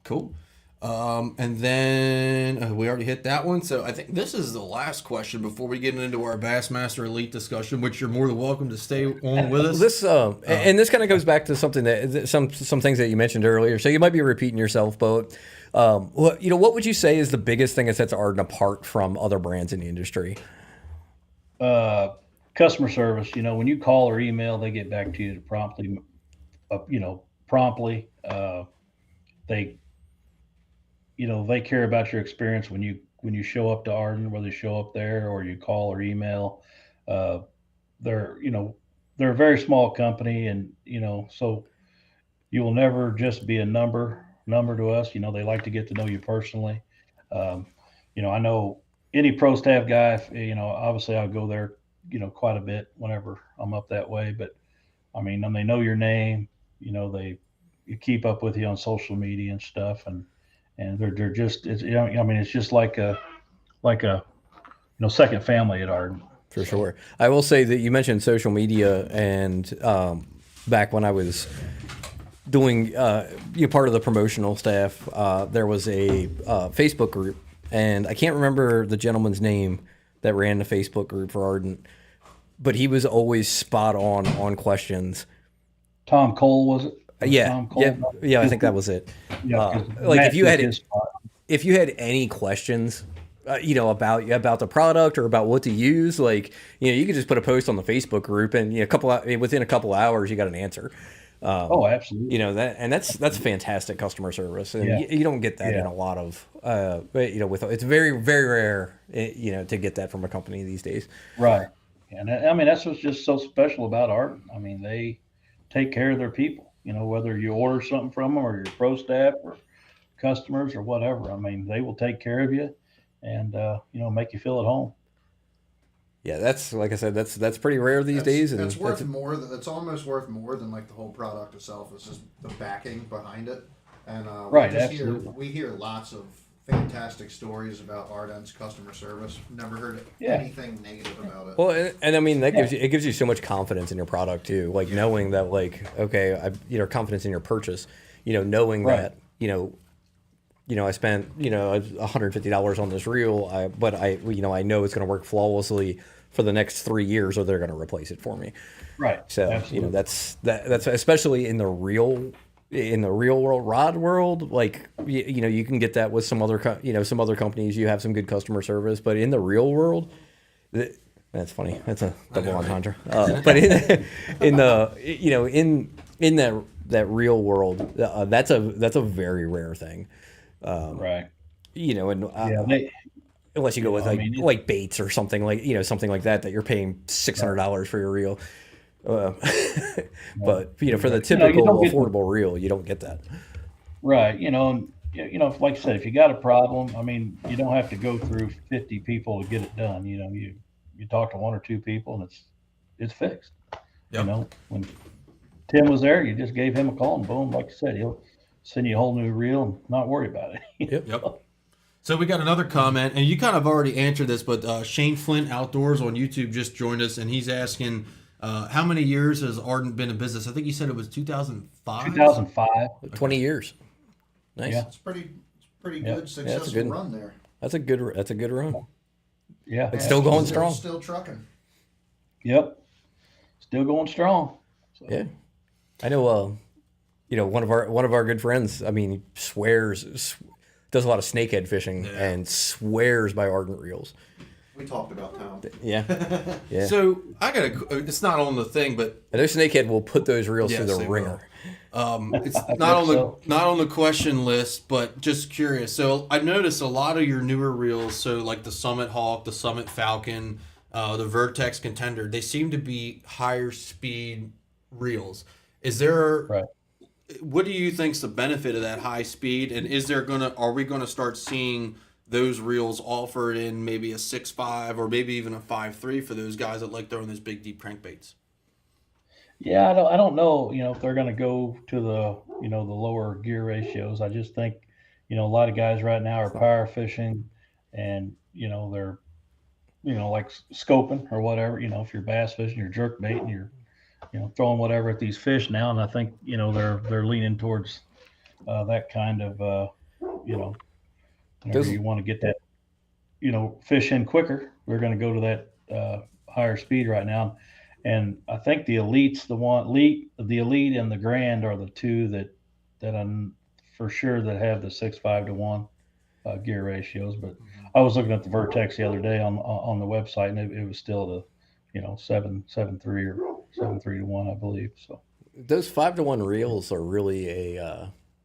S2: Cool. And then we already hit that one. So I think this is the last question before we get into our Bassmaster Elite discussion, which you're more than welcome to stay on with us.
S4: And this kind of goes back to something that some things that you mentioned earlier. So you might be repeating yourself, but what would you say is the biggest thing that sets Ardent apart from other brands in the industry?
S1: Customer service. When you call or email, they get back to you promptly. They care about your experience when you show up to Ardent, whether you show up there or you call or email. They're a very small company, and so you will never just be a number to us. They like to get to know you personally. I know any pro staff guy, obviously I'll go there, quite a bit whenever I'm up that way, but and they know your name, you keep up with you on social media and stuff, and they're just, it's just like a second family at Ardent.
S4: For sure. I will say that you mentioned social media, and back when I was doing part of the promotional staff, there was a Facebook group, and I can't remember the gentleman's name that ran the Facebook group for Ardent, but he was always spot on questions.
S1: Tom Cole, was it?
S4: Yeah,
S1: Tom Cole?
S4: yeah. I think that was it.
S1: Yeah,
S4: like if you had any questions, about the product or about what to use, you could just put a post on the Facebook group, and within a couple hours you got an answer.
S1: Absolutely.
S4: That's fantastic customer service, and
S1: Yeah.
S4: you don't get that in a lot of it's very, very rare, to get that from a company these days.
S1: Right. And that's what's just so special about Ardent. They take care of their people, whether you order something from them or your pro staff or customers or whatever. They will take care of you and, make you feel at home.
S4: Yeah, that's, like I said, that's pretty rare these days. And
S3: it's worth more. It's almost worth more than the whole product itself. It's just the backing behind it. And
S1: right, absolutely.
S3: We hear lots of fantastic stories about Ardent's customer service. Never heard anything negative about it.
S4: Well, and that gives you so much confidence in your product too. Knowing that, I've confidence in your purchase. Knowing
S1: right.
S4: that, I spent $150 on this reel, but I know it's going to work flawlessly for the next 3 years, or they're going to replace it for me.
S1: Right.
S4: So
S1: absolutely.
S4: that's especially in the real world rod world, you can get that with some other companies. You have some good customer service, but in the real world, that's funny. That's a double entendre. But in that real world, that's a very rare thing.
S1: Right.
S4: Unless you go with like Bates or something something like that you're paying $600 for your reel. Uh, but for the
S1: But, you know, you
S4: typical
S1: don't get
S4: affordable reel, you don't get that.
S1: right. And, like I said, if you got a problem, I mean, you don't have to go through 50 people to get it done. You talk to one or two people and it's fixed.
S2: Yep.
S1: When Tim was there, you just gave him a call and boom, like you said, he'll send you a whole new reel and not worry about it.
S2: Yep. So we got another comment, and you kind of already answered this, but Shane Flint Outdoors on YouTube just joined us, and he's asking, how many years has Ardent been in business? I think you said it was 2005.
S1: 2005.
S4: 20 years. Nice.
S1: Yeah.
S3: It's pretty
S1: Yeah.
S3: good, successful
S4: good-
S3: run there.
S4: That's a good run.
S1: Yeah.
S4: It's still going strong.
S3: Still trucking.
S1: Yep. Still going strong. So,
S4: Yeah. I know one of our good friends, I mean, does a lot of snakehead fishing and swears by Ardent Reels.
S3: We talked about Tom.
S4: Yeah. Yeah.
S2: So I got it's not on the thing, but
S4: I know Snakehead will put those reels
S2: Yes,
S4: through
S2: they
S4: the ringer.
S2: it's not on the
S1: so.
S2: not on the question list, but just curious. So I noticed a lot of your newer reels, so like the Summit Hawk, the Summit Falcon, the Vertex Contender, they seem to be higher speed reels. Is there
S1: Right.
S2: what do you think's the benefit of that high speed, and are we gonna start seeing those reels offered in maybe a 6.5 or maybe even a 5.3 for those guys that like throwing those big deep crankbaits?
S1: Yeah, I don't know, if they're going to go to the lower gear ratios. I just think, a lot of guys right now are power fishing and, they're, like scoping or whatever, if you're bass fishing, you're jerk bait and you're, throwing whatever at these fish now. And I think, they're leaning towards that kind of, whenever
S4: Those-
S1: you want to get that, fish in quicker, we're going to go to that higher speed right now. And I think the elite and the grand are the two that I'm for sure that have the 6.5 to 1 gear ratios. But I was looking at the Vertex the other day on the website, and it was still the 7.3 or 7.3 to 1, I believe. So
S4: Those 5-to-1 reels are really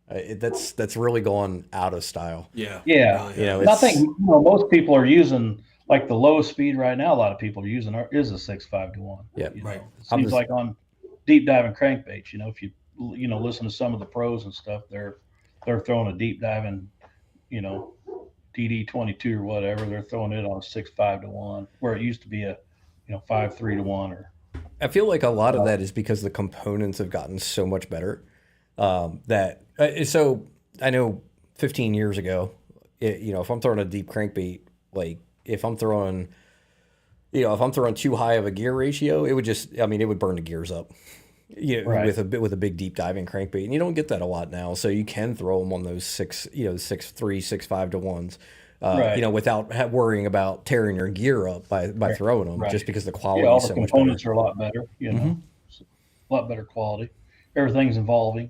S4: that's really gone out of style.
S2: Yeah.
S1: yeah,
S2: Really,
S1: and I think most people are using like the lowest speed right now. A lot of people are using is a 6.5 to 1.
S4: Yeah,
S2: right.
S1: It seems like on deep diving crankbaits, if you listen to some of the pros and stuff, they're throwing a deep diving, DD22 or whatever. They're throwing it on a 6.5 to 1, where it used to be a 5.3 to 1 or.
S4: I feel like a lot of that is because the components have gotten so much better. So I know 15 years ago, if I'm throwing a deep crankbait, like if I'm throwing too high of a gear ratio, it would burn the gears up.
S1: Right.
S4: With a big deep diving crankbait, and you don't get that a lot now. So you can throw them on those 6.3, 6.5 to 1s.
S1: Right.
S4: Without worrying about tearing your gear up by throwing them,
S1: Right.
S4: just because the quality
S1: all
S4: is
S1: the
S4: so much better.
S1: components are a lot better, a lot better quality. Everything's evolving,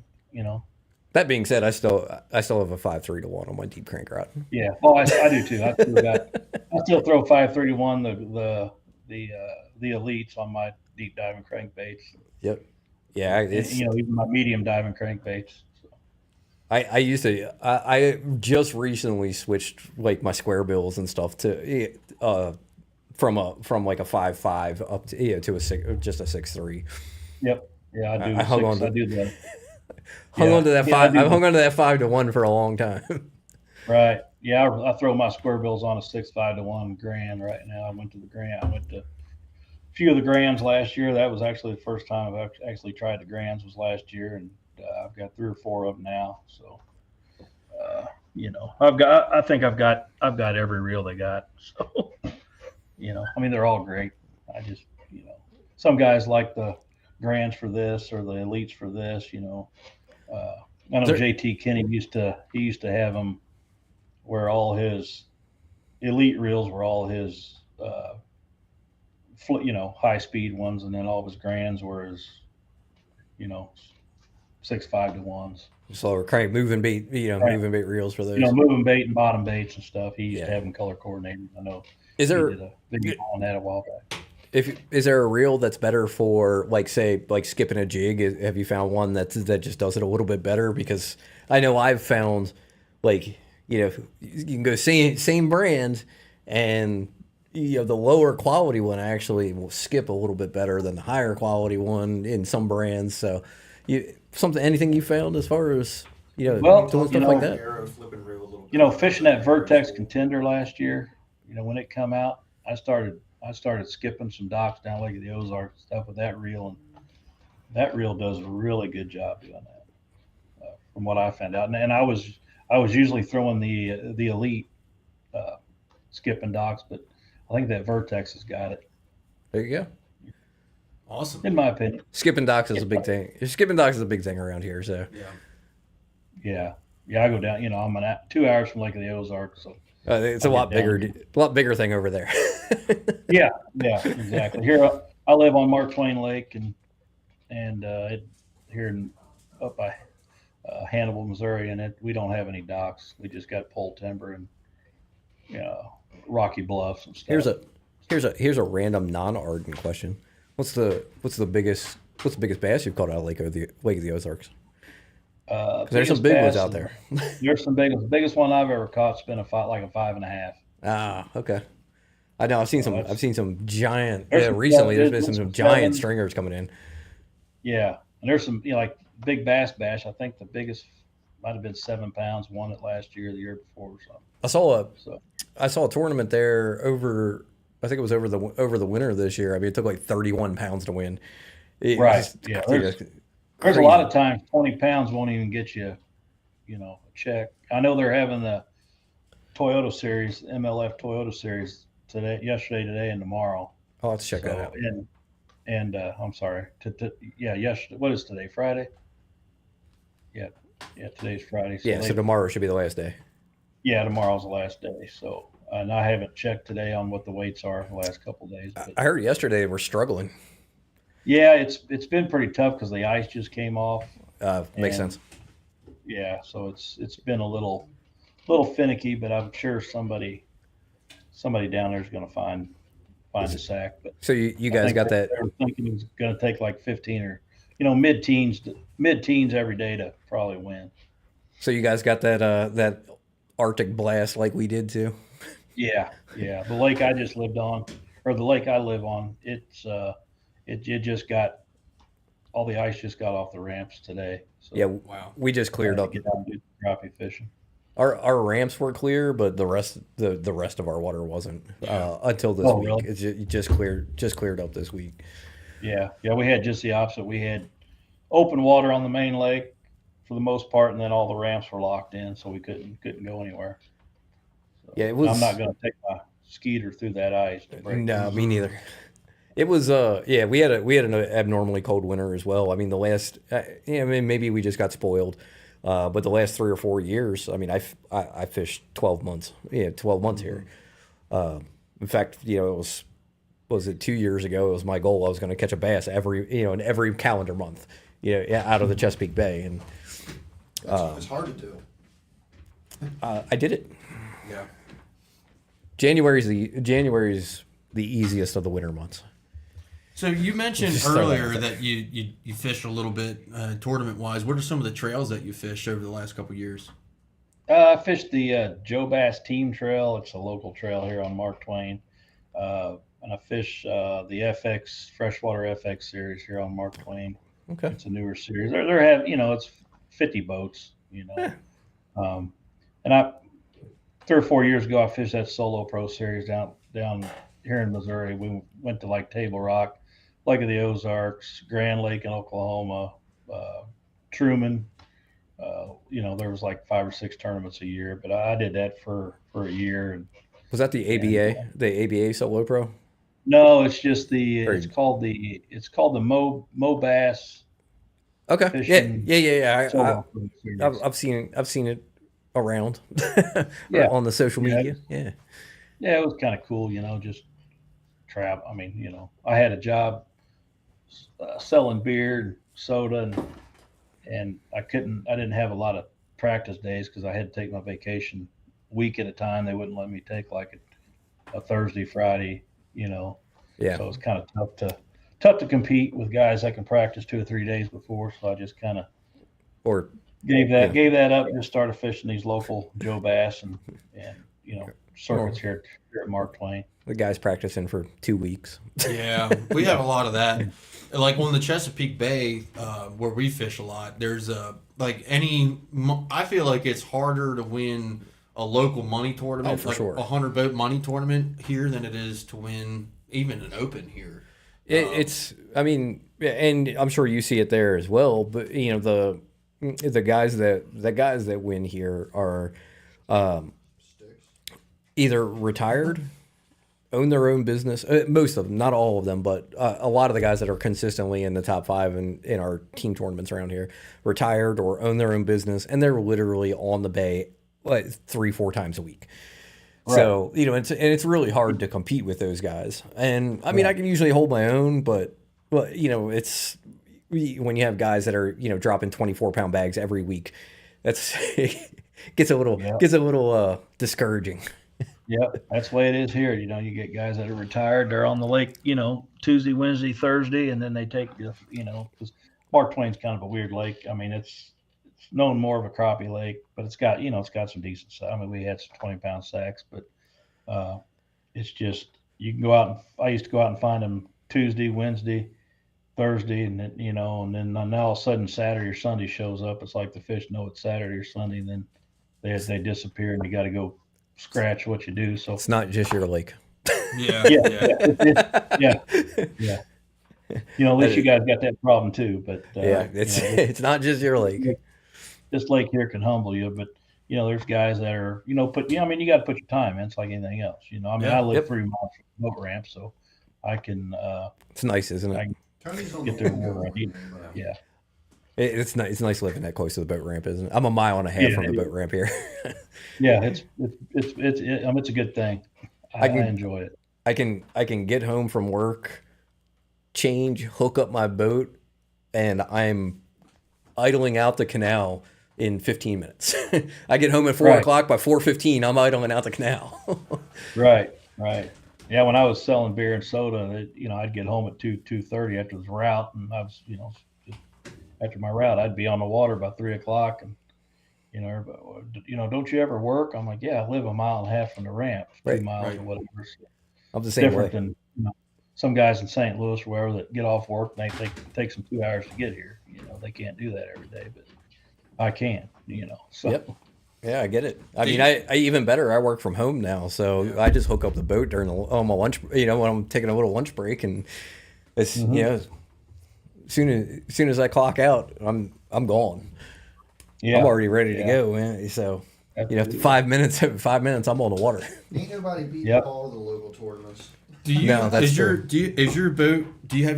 S4: That being said, I still have a 5.3 to 1 on my deep crank rod.
S1: Yeah. Oh, I do too. I still throw 5.3 to 1 the elites on my deep diving crankbaits.
S4: Yep. Yeah, it's
S1: Even my medium diving crankbaits. So.
S4: I just recently switched like my square bills and stuff to from like a 5.5 up to to a 6, just a 6.3.
S1: Yep. Yeah, I do.
S4: I hung on to-
S1: I do that.
S4: Hung
S1: Yeah.
S4: on to that
S1: Yeah, I
S4: 5.
S1: do.
S4: I've hung on to that 5 to 1 for a long time.
S1: Right. Yeah, I throw my square bills on a 6.5 to 1 grand right now. I went to a few of the grands last year. That was actually the first time I've actually tried the grands was last year, and I've got 3 or 4 of them now. So, I think I've got every reel they got. So, they're all great. I just, some guys like the grands for this or the elites for this. I know JT Kinney used to have them where all his elite reels were all his high speed ones, and then all of his grands were his 6.5 to 1s.
S4: So crank moving bait, moving bait reels for those.
S1: Moving bait and bottom baits and stuff. He used
S4: Yeah.
S1: to have them color coordinated. I know.
S4: Is there
S1: He did a video on that a while back.
S4: is there a reel that's better for like skipping a jig? Have you found one that just does it a little bit better? Because I know I've found you can go same brand and the lower quality one actually will skip a little bit better than the higher quality one in some brands. So, anything you found as far as
S1: Well,
S4: doing stuff like that?
S3: Arrow flipping reel a little bit.
S1: fishing that Vertex Contender last year, when it come out, I started skipping some docks down Lake of the Ozarks and stuff with that reel, and that reel does a really good job doing that, from what I found out. And I was usually throwing the Elite, uh, skipping docks, but I think that Vertex has got it,
S4: There you go.
S2: Awesome.
S1: in my opinion.
S4: Skipping docks is a big thing. Skipping docks is a big thing around here. So,
S2: Yeah.
S1: Yeah, yeah. I go down. I'm 2 hours from Lake of the Ozarks, so
S4: it's
S1: I
S4: a lot
S1: get down.
S4: bigger thing over there.
S1: Yeah, yeah, exactly. Here, I live on Mark Twain Lake, and here up by Hannibal, Missouri, and we don't have any docks. We just got pole timber and rocky bluffs and stuff.
S4: Here's a random non-ardent question. What's the biggest bass you've caught out of Lake of the Ozarks? There's some
S1: biggest
S4: big ones
S1: bass
S4: out
S1: is-
S4: there.
S1: There's some big ones. The biggest one I've ever caught's been like a 5.5.
S4: Ah, okay. I know. I've seen some.
S1: that's-
S4: I've seen some giant.
S1: There's
S4: Yeah,
S1: some-
S4: recently there's
S1: there's
S4: been some
S1: some
S4: giant
S1: 7.
S4: stringers coming in.
S1: Yeah, and there's some like big bass bash. I think the biggest might have been 7 pounds. Won it last year, or the year before, or something.
S4: I
S1: So
S4: saw a tournament there over. I think it was over the winter this year. I mean, it took like 31 pounds to win. It
S1: Right,
S4: was
S1: yeah,
S4: just
S1: there's a
S4: crazy.
S1: lot of times 20 pounds won't even get you, a check. I know they're having the Toyota Series, MLF Toyota Series yesterday, today, and tomorrow.
S4: I'll have to check that
S1: So
S4: out.
S1: and I'm sorry. Yesterday. What is today? Friday. Yeah, yeah. Today's Friday.
S4: Yeah, so tomorrow should be the last day.
S1: yeah, tomorrow's the last day. So, and I haven't checked today on what the weights are the last couple of days. But
S4: I heard yesterday they were struggling.
S1: yeah, it's been pretty tough because the ice just came off.
S4: Makes
S1: And
S4: sense.
S1: yeah, so it's been a little finicky, but I'm sure somebody down there is going to find the sack. But
S4: So you
S1: I
S4: guys
S1: think
S4: got that.
S1: they were thinking it was going to take like 15 or mid-teens every day to probably win.
S4: So you guys got that Arctic blast like we did too.
S1: Yeah, yeah. The lake I just lived on, or the lake I live on, it just got all the ice just got off the ramps today. So
S4: Yeah,
S2: Wow.
S4: we just cleared up.
S1: Get out and do crappie fishing.
S4: Our ramps were clear, but the rest of our water wasn't until this
S1: Oh,
S4: week.
S1: really?
S4: It just cleared up this week.
S1: Yeah, yeah. We had just the opposite. We had open water on the main lake for the most part, and then all the ramps were locked in, so we couldn't go anywhere. So,
S4: Yeah, it was.
S1: I'm not going to take my skeeter through that ice to break.
S4: No, me neither. It was yeah, we had an abnormally cold winter as well. I mean, the last I mean, maybe we just got spoiled. But the last 3 or 4 years, I mean, I fished 12 months. Yeah, 12 months here. In fact, it was it 2 years ago? It was my goal. I was going to catch a bass in every calendar month, out of the Chesapeake Bay, and
S3: It's hard to do.
S4: I did it.
S2: Yeah.
S4: January's the easiest of the winter months.
S2: So you mentioned
S4: Just throw that
S2: earlier
S4: out
S2: that you fished a little bit tournament wise. What are some of the trails that you fished over the last couple of years?
S1: I fished the Joe Bass Team Trail. It's a local trail here on Mark Twain. And I fish the FX Freshwater FX series here on Mark Twain.
S4: Okay.
S1: It's a newer series. They're have it's 50 boats. And I 3 or 4 years ago I fished that Solo Pro series down here in Missouri. We went to like Table Rock, Lake of the Ozarks, Grand Lake in Oklahoma, Truman. There was like 5 or 6 tournaments a year, but I did that for a year. And
S4: Was that the ABA Solo Pro?
S1: no, it's just
S4: Very-
S1: it's called the Mo Bass
S4: Okay.
S1: Fishing
S4: Yeah.
S1: Solo Pro series.
S4: I've seen it around
S1: Yeah.
S4: on the social
S1: Yeah.
S4: media. Yeah.
S1: Yeah, it was kind of cool, just trap. I mean, I had a job selling beer and soda, and I didn't have a lot of practice days because I had to take my vacation week at a time. They wouldn't let me take like a Thursday, Friday,
S4: Yeah.
S1: So it was kind of tough to compete with guys that can practice 2 or 3 days before. So I just kind of
S4: Or
S1: gave that up. Just started fishing these local Joe Bass, and circuits here at Mark Twain.
S4: The guy's practicing for 2 weeks.
S2: Yeah, we have a lot of that. Like on the Chesapeake Bay, where we fish a lot, there's I feel like it's harder to win a local money tournament,
S4: for
S2: like
S4: sure.
S2: 100 boat money tournament here, than it is to win even an open here.
S4: I mean, and I'm sure you see it there as well. But the guys that win here are either retired, own their own business. Most of them, not all of them, but a lot of the guys that are consistently in the top 5 in our team tournaments around here, retired or own their own business, and they're literally on the bay like 3-4 times a week. Right. So it's really hard to compete with those guys. And I mean, I can usually hold my own, but it's when you have guys that are dropping 24-pound bags every week, that's gets a little discouraging.
S1: Yep, that's the way it is here. You get guys that are retired. They're on the lake, Tuesday, Wednesday, Thursday, and then they take because Mark Twain's kind of a weird lake. I mean, it's known more of a crappie lake, but it's got some decent stuff. I mean, we had some 20-pound sacks, but it's just you can go out and I used to go out and find them Tuesday, Wednesday, Thursday, and then and then now all of a sudden Saturday or Sunday shows up. It's like the fish know it's Saturday or Sunday, and then they disappear, and you got to go scratch what you do. So
S4: it's not just your lake.
S2: Yeah.
S1: Yeah. At least you guys got that problem too. But
S4: it's not just your lake.
S1: This lake here can humble you, but there's guys that are you got to put your time in. It's like anything else. I live 3 miles from the boat ramp, so I can.
S4: It's nice, isn't it?
S1: I can get there whenever I need it. Yeah.
S4: It's nice. It's nice living that close to the boat ramp, isn't it? I'm a mile and a half from the boat ramp here.
S1: Yeah, it's a good thing. I enjoy it.
S4: I can get home from work, change, hook up my boat, and I'm idling out the canal in 15 minutes. I get home at 4 o'clock. By 4:15, I'm idling out the canal.
S1: Right. Yeah, when I was selling beer and soda, I'd get home at 2:30 after the route, and I was, after my route, I'd be on the water by 3 o'clock, and don't you ever work? I'm like, yeah, I live a mile and a half from the ramp, 2 miles or whatever. So
S4: I'm the same way.
S1: Different than some guys in St. Louis or wherever that get off work and they takes them 2 hours to get here. They can't do that every day, but I can. So.
S4: Yep. Yeah, I get it. I mean, I even better. I work from home now, so I just hook up the boat during my lunch. When I'm taking a little lunch break, and it's soon as I clock out, I'm gone. Yeah. I'm already ready to go, man. So 5 minutes, I'm on the water.
S3: Ain't nobody beating all the local tournaments.
S2: Do you have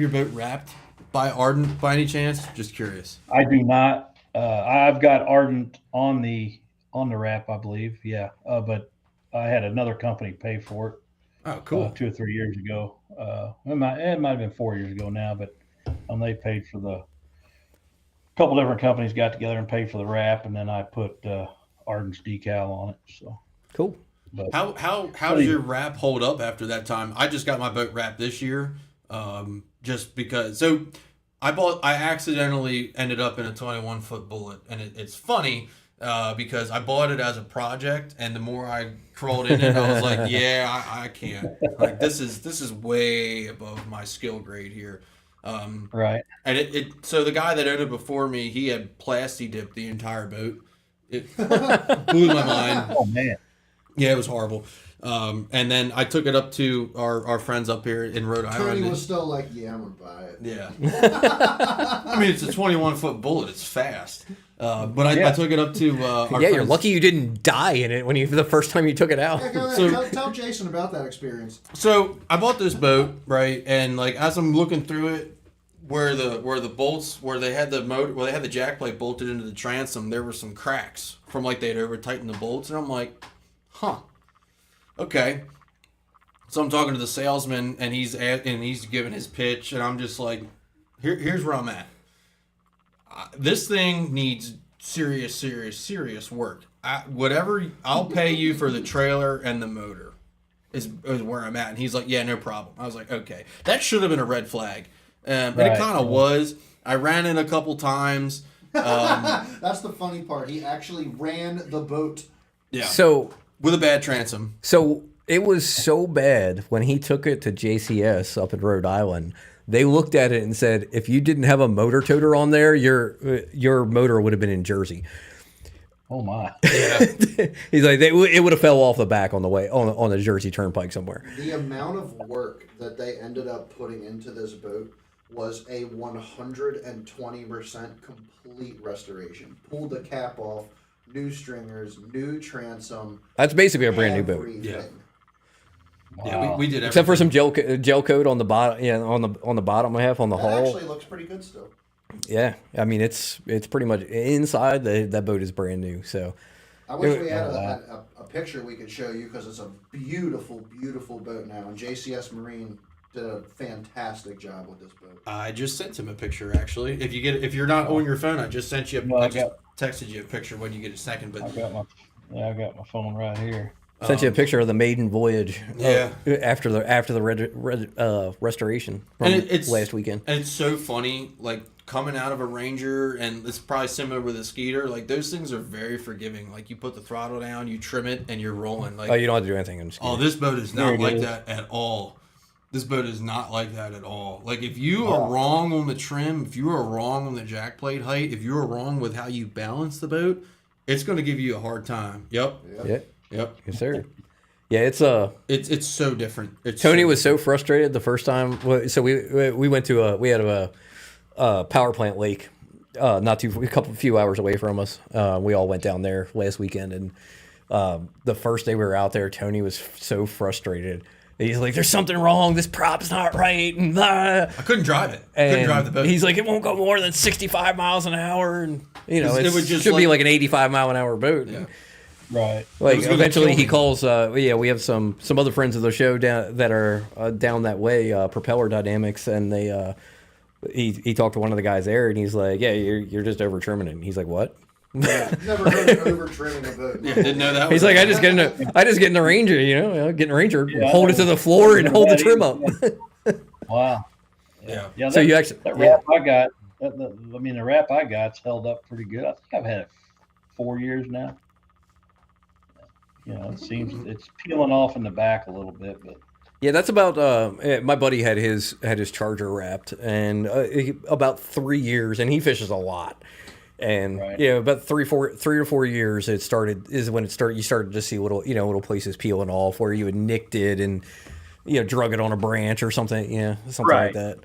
S2: your boat wrapped by Ardent by any chance? Just curious.
S1: I do not. I've got Ardent on the wrap, I believe. Yeah, but I had another company pay for it.
S2: Oh, cool.
S1: 2 or 3 years ago. It might have been 4 years ago now, but they paid for the. A couple different companies got together and paid for the wrap, and then I put Ardent's decal on it. So
S4: cool.
S2: But how does your wrap hold up after that time? I just got my boat wrapped this year, just because. So I accidentally ended up in a 21-foot bullet, and it's funny because I bought it as a project, and the more I crawled in it, I was like, yeah, I can't. Like this is way above my skill grade here.
S1: Right.
S2: And so the guy that owned it before me, he had plasti dipped the entire boat. It blew my mind.
S1: Oh man.
S2: Yeah, it was horrible. And then I took it up to our friends up here in Rhode Island.
S3: Tony was still like, yeah, I'm going to buy it.
S2: Yeah. I mean, it's a 21-foot bullet. It's fast. But I took it up to our friends.
S4: You're lucky you didn't die in it the first time you took it out.
S3: Yeah, go ahead. Tell Jason about that experience.
S2: So I bought this boat, right? And like as I'm looking through it, where the bolts, where they had the motor, where they had the jack plate bolted into the transom, there were some cracks from like they'd over tightened the bolts, and I'm like, huh, okay. So I'm talking to the salesman, and he's giving his pitch, and I'm just like, here's where I'm at. This thing needs serious work. I'll pay you for the trailer and the motor. Is where I'm at, and he's like, yeah, no problem. I was like, okay, that should have been a red flag. And it kind of was. I ran it a couple times.
S3: That's the funny part. He actually ran the boat.
S2: Yeah.
S4: So
S2: with a bad transom.
S4: So it was so bad when he took it to JCS up in Rhode Island. They looked at it and said, if you didn't have a motor toter on there, your motor would have been in Jersey.
S1: Oh my!
S2: Yeah.
S4: He's like, it would have fell off the back on the way on the Jersey Turnpike somewhere.
S3: The amount of work that they ended up putting into this boat was a 120% complete restoration. Pulled the cap off, new stringers, new transom.
S4: That's basically a brand new boat.
S3: everything.
S2: Yeah.
S1: Wow.
S2: Yeah, we did everything.
S4: Except for some gel coat on the bottom, on the bottom half on the
S3: That
S4: hull.
S3: actually looks pretty good still.
S4: Yeah, I mean it's pretty much inside. That boat is brand new. So
S3: I wish we had a picture we could show you because it's a beautiful, beautiful boat now. And JCS Marine did a fantastic job with this boat.
S2: I just sent him a picture actually. If you're not on your phone, I just sent you.
S1: No,
S2: I just texted you a picture when you get a second. But
S1: I got my phone right here.
S4: sent you a picture of the maiden voyage.
S2: Yeah.
S4: After the restoration from
S2: and it's
S4: last weekend.
S2: And it's so funny, like coming out of a Ranger, and it's probably similar with a Skeeter. Like those things are very forgiving. Like you put the throttle down, you trim it, and you're rolling. Like
S4: You don't have to do anything. I'm just kidding.
S2: this boat is not
S1: There it
S2: like
S1: is.
S2: that at all. This boat is not like that at all. Like if you are wrong on the trim, if you are wrong on the jack plate height, if you are wrong with how you balance the boat, it's going to give you a hard time. Yep.
S4: Yeah.
S2: Yep.
S4: Yes, sir. Yeah, it's
S2: It's so different.
S4: Tony was so frustrated the first time. So we went to we had a power plant lake, not too a few hours away from us. We all went down there last weekend, and the first day we were out there, Tony was so frustrated. He's like, "There's something wrong. This prop's not right." And
S2: I couldn't drive it. Couldn't drive the boat.
S4: He's like, "It won't go more than 65 miles an hour," and it
S2: would just
S4: should be
S2: like-
S4: like an 85 mile an hour boat.
S2: Yeah.
S1: Right.
S4: Like
S2: was gonna
S4: eventually
S2: kill
S4: he
S2: me.
S4: calls. We have some other friends of the show down that are down that way. Propeller Dynamics, and they he talked to one of the guys there, and he's like, "Yeah, you're just over trimming it." And he's like, "What?"
S3: Never heard of over trimming a boat.
S2: Yeah, didn't know that.
S4: He's
S2: was
S4: like, "I just get in the Ranger, get in the Ranger,
S1: Yeah,
S4: hold it to the floor, and hold the trim up."
S1: Wow.
S2: Yeah.
S1: Yeah.
S4: So you actually,
S1: that
S4: yeah.
S1: wrap I got. The wrap I got's held up pretty good. I think I've had it 4 years now. It seems it's peeling off in the back a little bit, but
S4: Yeah, that's about. My buddy had his Charger wrapped, and about 3 years, and he fishes a lot. And
S1: Right.
S4: about 3 or 4 years, it started. Is when it started. You started to see little places peeling off where you had nicked it and drug it on a branch or something. Something like
S1: Right.
S4: that.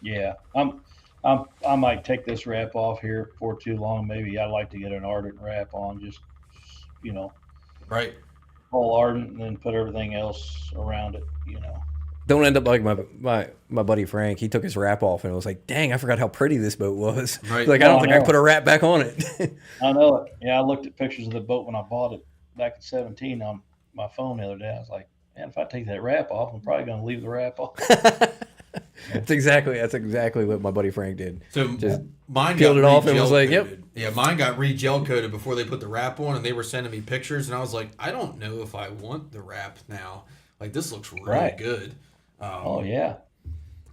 S1: yeah, I might take this wrap off here before too long. Maybe I'd like to get an Ardent wrap on, just
S2: Right.
S1: whole Ardent, and then put everything else around it.
S4: Don't end up like my buddy Frank. He took his wrap off and was like, "Dang, I forgot how pretty this boat was."
S2: Right.
S4: He's like, I don't
S1: Oh,
S4: think
S1: I
S4: I
S1: know.
S4: put a wrap back on it.
S1: I know it. Yeah, I looked at pictures of the boat when I bought it back in 17 on my phone the other day. I was like, man, if I take that wrap off, I'm probably going to leave the wrap off.
S4: That's exactly what my buddy Frank did.
S2: So
S4: Just
S2: mine
S4: peeled
S2: got
S4: it off and was like,
S2: re-gel coated. Yeah, mine got re-gel coated before they put the wrap on, and they were sending me pictures, and I was like, I don't know if I want the wrap now. Like this looks really
S1: Right.
S2: good.
S1: Oh, yeah.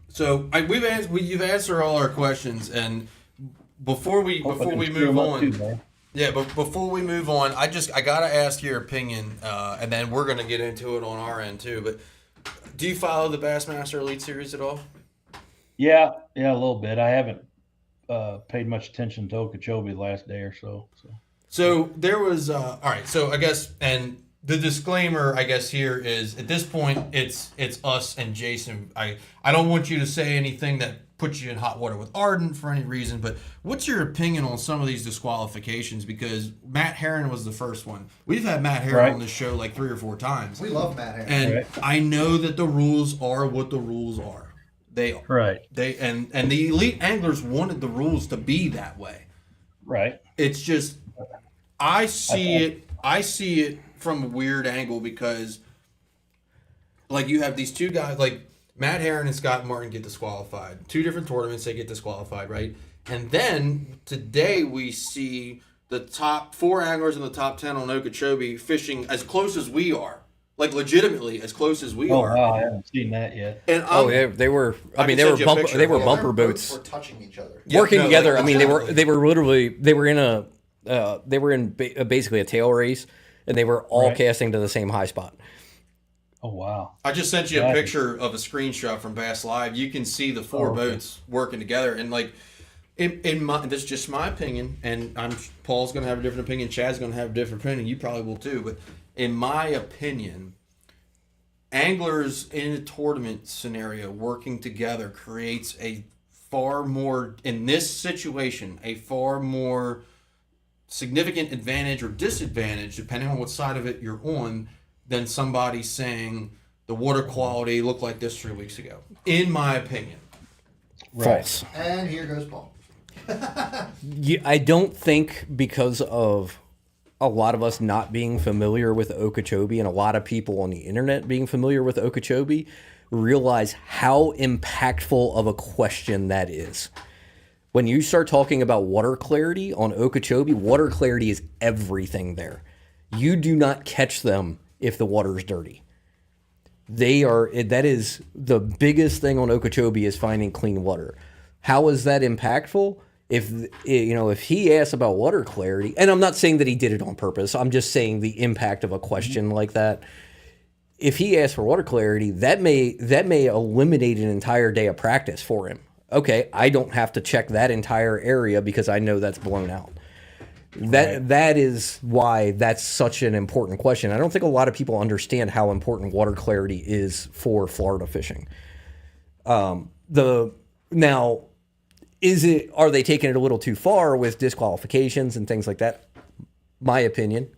S2: So you've answered all our questions, and before we
S1: Hope I
S2: move
S1: didn't screw 'em up
S2: on,
S1: too, man.
S2: yeah, but before we move on, I gotta ask your opinion, and then we're gonna get into it on our end too. But do you follow the Bassmaster Elite Series at all?
S1: Yeah, a little bit. I haven't paid much attention to Okeechobee the last day or so.
S2: So there was all right. So I guess, and the disclaimer, I guess, here is at this point it's us and Jason. I don't want you to say anything that puts you in hot water with Ardent for any reason, but what's your opinion on some of these disqualifications? Because Matt Herron was the first one. We've had Matt Herron
S1: Right.
S2: on this show like 3 or 4 times,
S3: We love Matt Harris.
S2: and
S1: Right.
S2: I know that the rules are what the rules are. They are.
S1: Right,
S2: And the elite anglers wanted the rules to be that way.
S1: right.
S2: It's just I see it from a weird angle because like you have these two guys like Matt Herron and Scott Martin get disqualified. 2 different tournaments they get disqualified, right? And then today we see the top 4 anglers in the top 10 on Okeechobee fishing as close as we are. Like legitimately as close as we
S1: Oh,
S2: are.
S1: wow, I haven't seen that yet.
S2: And
S4: They were. I mean,
S2: can
S4: they were
S2: send you a picture.
S4: they were
S2: Yeah,
S4: bumper
S3: Our
S4: boats.
S3: were touching each other.
S2: Yeah,
S4: working
S2: no,
S4: together.
S2: like,
S4: I mean,
S2: exactly.
S4: they were literally they were in basically a tail race, and they were all
S1: Right.
S4: casting to the same high spot.
S1: Oh wow.
S2: I just sent you a
S1: Nice.
S2: picture of a screenshot from Bass Live. You can see the four
S1: okay.
S2: boats working together, and like, in my, this is just my opinion, and Paul's going to have a different opinion. Chad's going to have a different opinion. You probably will too. But in my opinion, anglers in a tournament scenario working together creates a far more, in this situation, a far more significant advantage or disadvantage, depending on what side of it you're on, than somebody saying the water quality looked like this 3 weeks ago. In my opinion.
S4: False.
S3: And here goes Paul.
S4: I don't think, because of a lot of us not being familiar with Okeechobee and a lot of people on the internet being familiar with Okeechobee, realize how impactful of a question that is. When you start talking about water clarity on Okeechobee, water clarity is everything there. You do not catch them if the water is dirty. That is the biggest thing on Okeechobee, is finding clean water. How is that impactful? If he asks about water clarity, and I'm not saying that he did it on purpose, I'm just saying the impact of a question like that. If he asks for water clarity, that may eliminate an entire day of practice for him. Okay, I don't have to check that entire area because I know that's blown out. That is why that's such an important question. I don't think a lot of people understand how important water clarity is for Florida fishing. Are they taking it a little too far with disqualifications and things like that? My opinion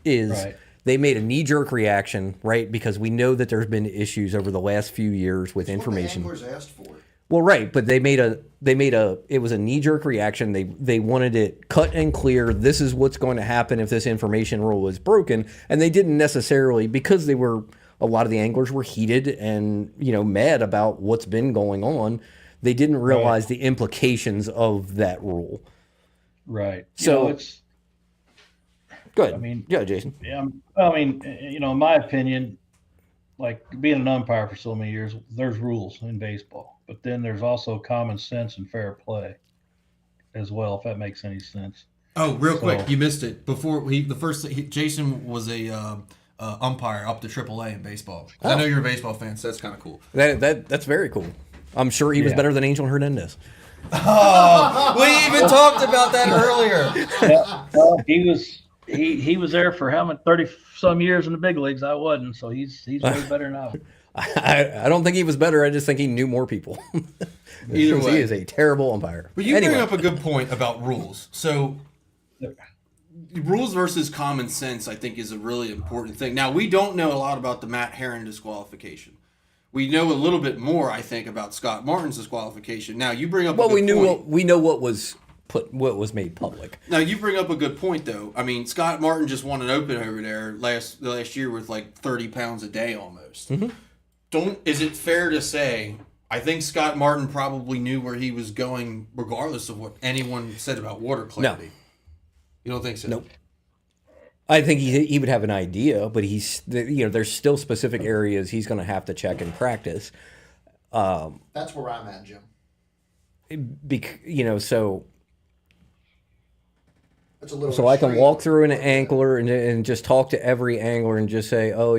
S4: is
S1: Right.
S4: they made a knee-jerk reaction, right? Because we know that there's been issues over the last few years with information.
S3: What the anglers asked for.
S4: Well, right, but it was a knee-jerk reaction. They wanted it cut and clear. This is what's going to happen if this information rule is broken, and they didn't necessarily, because a lot of the anglers were heated and mad about what's been going on. They didn't realize the implications of that rule.
S1: Right.
S4: So
S1: it's
S4: good.
S1: I mean,
S4: yeah, Jason.
S1: yeah. In my opinion, like being an umpire for so many years, there's rules in baseball, but then there's also common sense and fair play as well, if that makes any sense.
S2: Oh, real quick, you missed it. Jason was a umpire up to AAA in baseball. I know you're a baseball fan, so that's kind of cool.
S4: That's very cool. I'm sure he was better than Angel Hernandez.
S2: Oh, we even talked about that earlier.
S1: Yeah, well, he was there for how many 30 some years in the big leagues. I wasn't, so he's way better than I was.
S4: I don't think he was better. I just think he knew more people.
S2: Either way,
S4: he is a terrible umpire.
S2: But you bring up a good point about rules. So rules versus common sense, I think, is a really important thing. Now, we don't know a lot about the Matt Herron disqualification. We know a little bit more, I think, about Scott Martin's disqualification. Now, you bring up a good point.
S4: We know what was made public.
S2: Now, you bring up a good point, though. I mean, Scott Martin just won an Open over there last year with like 30 pounds a day almost. Mm-hmm. Is it fair to say, I think Scott Martin probably knew where he was going regardless of what anyone said about water clarity? No. You don't think so?
S4: Nope. I think he would have an idea, but there's still specific areas he's going to have to check and practice.
S3: That's where I'm at, Jim.
S4: So
S3: It's a little
S4: so I can
S3: extreme.
S4: walk through an angler and just talk to every angler and just say, oh,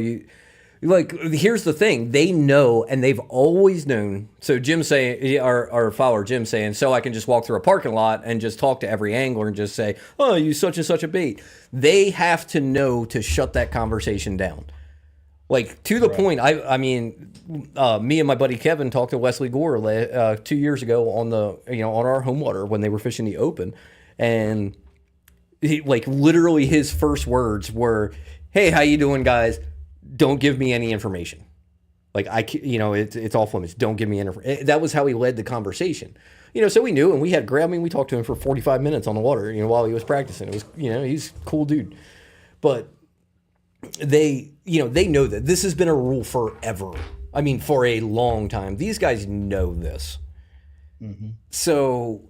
S4: here's the thing. They know, and they've always known. So Jim saying, our follower Jim saying, so I can just walk through a parking lot and just talk to every angler and just say, oh, you such and such a bait. They have to know to shut that conversation down. Like, to the point, me and my buddy Kevin talked to Wesley Gore 2 years ago on our home water when they were fishing the Open, and literally his first words were, "Hey, how you doing, guys? Don't give me any information. Like, it's off limits. Don't give me any." That was how he led the conversation. So we knew, and we talked to him for 45 minutes on the water, while he was practicing. It was, he's a cool dude. But they know that this has been a rule forever. I mean, for a long time. These guys know this. Mm-hmm. So,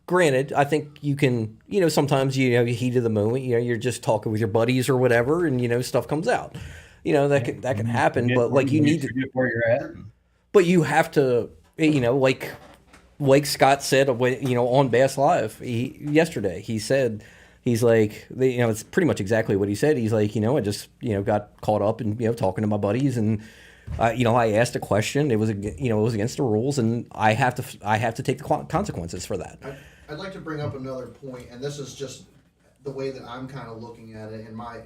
S4: granted, I think you can, sometimes, heat of the moment, you're just talking with your buddies or whatever, and, stuff comes out. That can happen, but you need to
S1: forget where you're at.
S4: But you have to, like Scott said, on Bass Live yesterday, he said, He's like, it's pretty much exactly what he said. He's like, I just, got caught up in, talking to my buddies, and, I asked a question. It was, it was against the rules, and I have to take the consequences for that.
S3: I'd like to bring up another point, and this is just the way that I'm kind of looking at it in my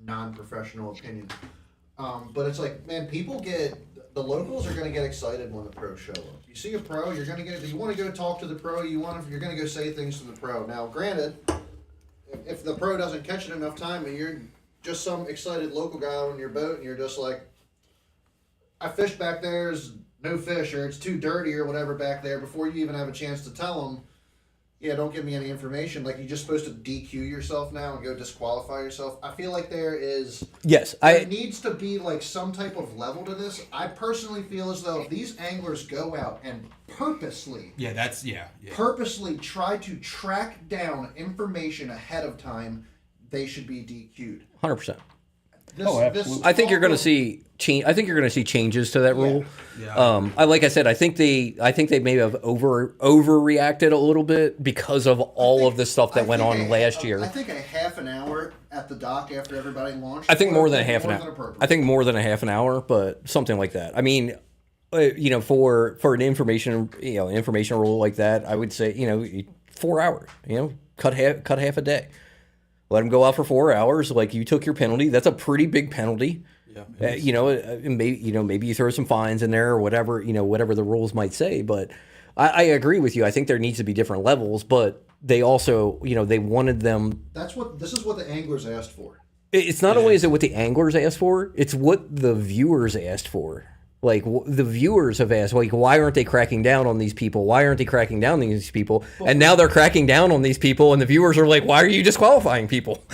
S3: non-professional opinion. But it's like, man, the locals are going to get excited when the pros show up. You see a pro, you want to go talk to the pro, you're going to go say things to the pro. Now, granted, if the pro doesn't catch it enough time and you're just some excited local guy on your boat and you're just like, I fished back there's no fish, or it's too dirty or whatever back there, before you even have a chance to tell them, yeah, don't give me any information. Like, you're just supposed to DQ yourself now and go disqualify yourself. I feel like there needs to be like some type of level to this. I personally feel as though if these anglers go out and purposely try to track down information ahead of time, they should be DQ'd.
S4: 100%.
S1: Absolutely.
S4: I think you're going to see changes to that rule. Like I said, I think they may have overreacted a little bit because of all of the stuff that went on last year.
S3: I think a half an hour at the dock after everybody launched.
S4: I think more than a half an hour. I think more than a half an hour, but something like that. I mean, for an information rule like that, I would say 4 hours. Cut half a day. Let them go out for 4 hours. Like, you took your penalty. That's a pretty big penalty. Yeah. Maybe you throw some fines in there or whatever. Whatever the rules might say. But I agree with you. I think there needs to be different levels. But they also, they wanted them.
S3: This is what the anglers asked for.
S4: It's not only is it what the anglers asked for. It's what the viewers asked for. Like, the viewers have asked, like, why aren't they cracking down on these people? Why aren't they cracking down on these people? And now they're cracking down on these people, and the viewers are like, why are you disqualifying people?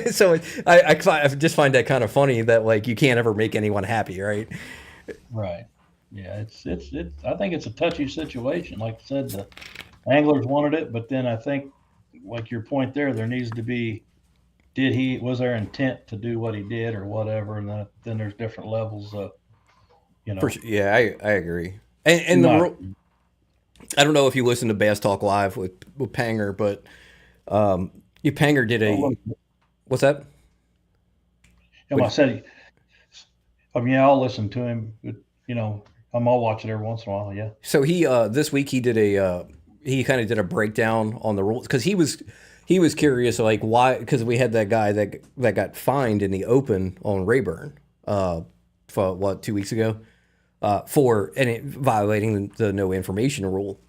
S4: So I just find that kind of funny that, like, you can't ever make anyone happy, right?
S1: Right. Yeah, it's. I think it's a touchy situation. Like I said, the anglers wanted it, but then I think, like your point there needs to be, was there intent to do what he did or whatever, and then there's different levels of.
S4: Yeah, I agree. And I don't know if you listen to Bass Talk Live with Panger, but Panger did what's that?
S1: I said, I'll listen to him, but I'll watch it every once in a while. Yeah.
S4: So he this week he did he kind of did a breakdown on the rules, because he was curious, like, why, because we had that guy that got fined in the Open on Rayburn for 2 weeks ago. For violating the no information rule,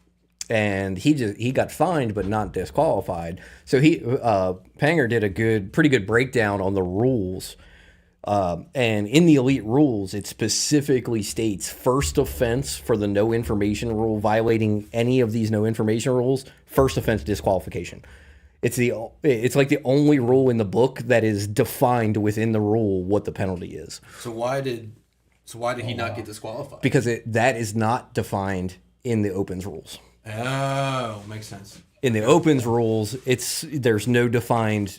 S4: and he got fined but not disqualified. So Panger did a pretty good breakdown on the rules, and in the elite rules, it specifically states first offense for the no information rule, violating any of these no information rules, first offense disqualification. It's like the only rule in the book that is defined within the rule what the penalty is.
S2: So why did he not get disqualified?
S4: Because that is not defined in the Opens rules.
S2: Oh, makes sense.
S4: In the Opens rules, there's no defined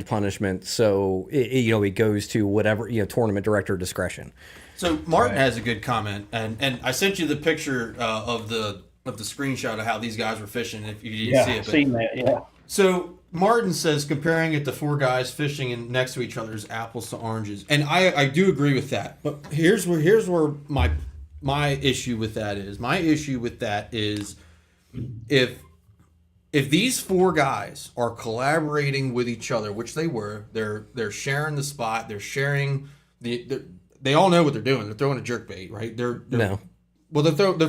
S4: punishment, so it goes to whatever tournament director discretion.
S2: So Martin has a good comment, and I sent you the picture of the screenshot of how these guys were fishing. If you didn't see it,
S1: I've seen that. Yeah.
S2: So Martin says comparing it to four guys fishing next to each other is apples to oranges, and I do agree with that. But here's where my issue with that is. My issue with that is if these four guys are collaborating with each other, which they were, they're sharing the spot, they're sharing they all know what they're doing. They're throwing a jerkbait, right? They're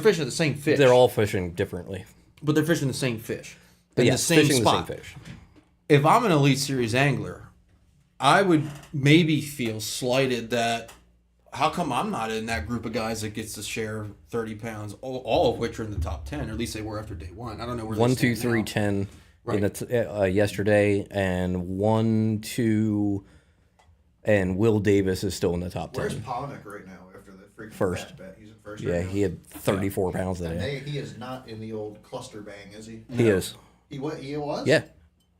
S2: fishing the same fish.
S4: They're all fishing differently,
S2: but they're fishing the same fish.
S4: But
S2: the same spot.
S4: The same fish.
S2: If I'm an Elite Series angler, I would maybe feel slighted that how come I'm not in that group of guys that gets to share 30 pounds, all of which are in the top 10, or at least they were after day one. I don't know where
S4: 1, 2, 3, 10 yesterday, and 1, 2, and Will Davis is still in the top 10.
S3: Where's Polnick right now after the freaking
S4: first
S3: bet? He's in first.
S4: Yeah,
S3: right now.
S4: He had 34 pounds that day.
S3: He is not in the old cluster bang, is he?
S4: He is.
S3: He was?
S4: Yeah.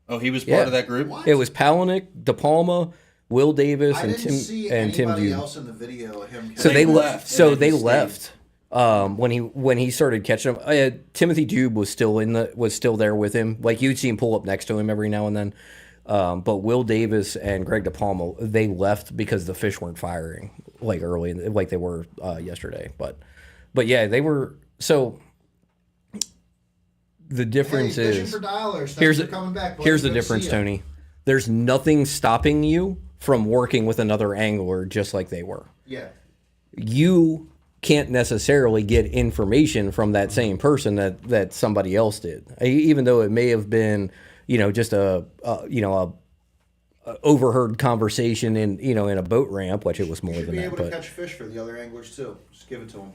S2: Oh, he was part of that group?
S3: What?
S4: It was Palaniuk, De Palma, Will Davis, and Tim
S3: see
S4: and Tim
S3: anybody
S4: Dude.
S3: else in the video of him.
S4: So they
S2: left.
S4: left. So they left. when he started catching them. Timothy Dube was still there with him. Like you'd see him pull up next to him every now and then. But Will Davis and Greg DePalma, they left because the fish weren't firing like early, like they were yesterday. But yeah, they were. So the difference
S3: fishing
S4: is
S3: for dollars.
S4: here's
S3: Thanks for coming back.
S4: here's the
S3: Good to
S4: difference,
S3: see ya.
S4: Tony. There's nothing stopping you from working with another angler just like they were.
S3: Yeah.
S4: You can't necessarily get information from that same person that somebody else did, even though it may have been, just a overheard conversation in a boat ramp, which it was more
S3: Should
S4: than
S3: be
S4: that.
S3: able to
S4: But
S3: catch fish for the other anglers too. Just give it to them.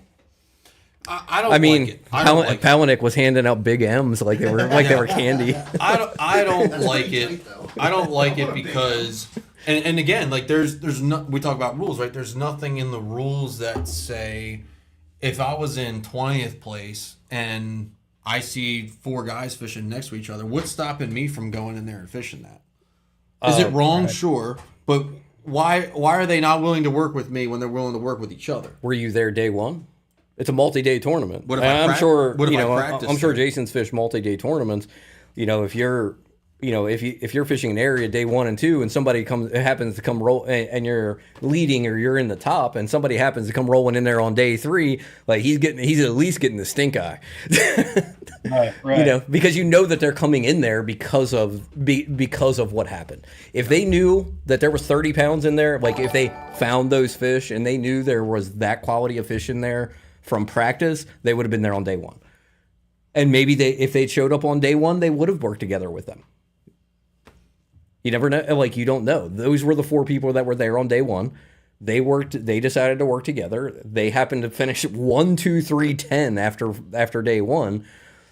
S2: I don't
S4: I mean,
S2: like it. I don't like it.
S4: Palahniuk was handing out big M's like they were candy.
S2: I don't
S3: That's
S2: like
S3: pretty
S2: it.
S3: tight, though.
S2: I don't like
S3: What
S2: it
S3: a big
S2: because, and again, like there's no, we talk about rules, right? There's nothing in the rules that say if I was in 20th place and I see 4 guys fishing next to each other, what's stopping me from going in there and fishing that? Is it wrong? Right. Sure, but why are they not willing to work with me when they're willing to work with each other?
S4: Were you there day one? It's a multi-day tournament.
S2: What if I
S4: I'm sure.
S2: What if
S4: you
S2: I
S4: know,
S2: practice
S4: I'm sure
S2: there?
S4: Jason's fished multi-day tournaments. If you're, if you're fishing an area day 1 and 2, and somebody happens to come roll, and you're leading or you're in the top, and somebody happens to come rolling in there on day 3, like he's at least getting the stink eye.
S1: Right.
S4: Because that they're coming in there because of what happened. If they knew that there was 30 pounds in there, like if they found those fish and they knew there was that quality of fish in there from practice, they would have been there on day 1. And maybe if they'd showed up on day 1, they would have worked together with them. You never know. Like, you don't know. Those were the 4 people that were there on day 1. They decided to work together. They happened to finish 1, 2, 3, 10 after day 1.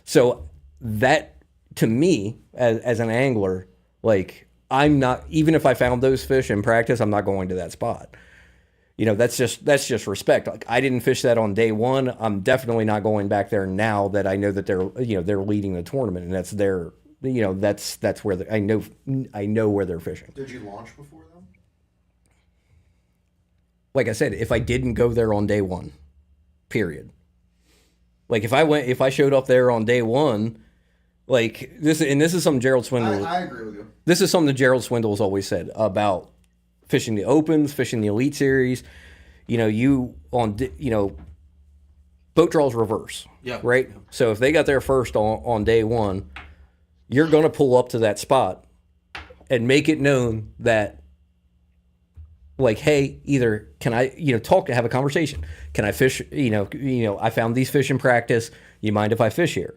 S4: So that, to me, as an angler, like, I'm not, even if I found those fish in practice, I'm not going to that spot. That's just respect. Like, I didn't fish that on day 1. I'm definitely not going back there now that I know that they're leading the tournament, and that's their, that's where I know where they're fishing.
S3: Did you launch before them?
S4: Like I said, if I didn't go there on day 1, period. Like if I showed up there on day 1, like this is something Gerald Swindle.
S3: I agree with you.
S4: This is something that Gerald Swindle has always said about fishing the Opens, fishing the Elite Series. Boat draws reverse.
S2: Yeah.
S4: Right? So if they got there first on day 1, you're going to pull up to that spot and make it known that, like, hey, either can I, have a conversation. Can I fish? I found these fish in practice. You mind if I fish here?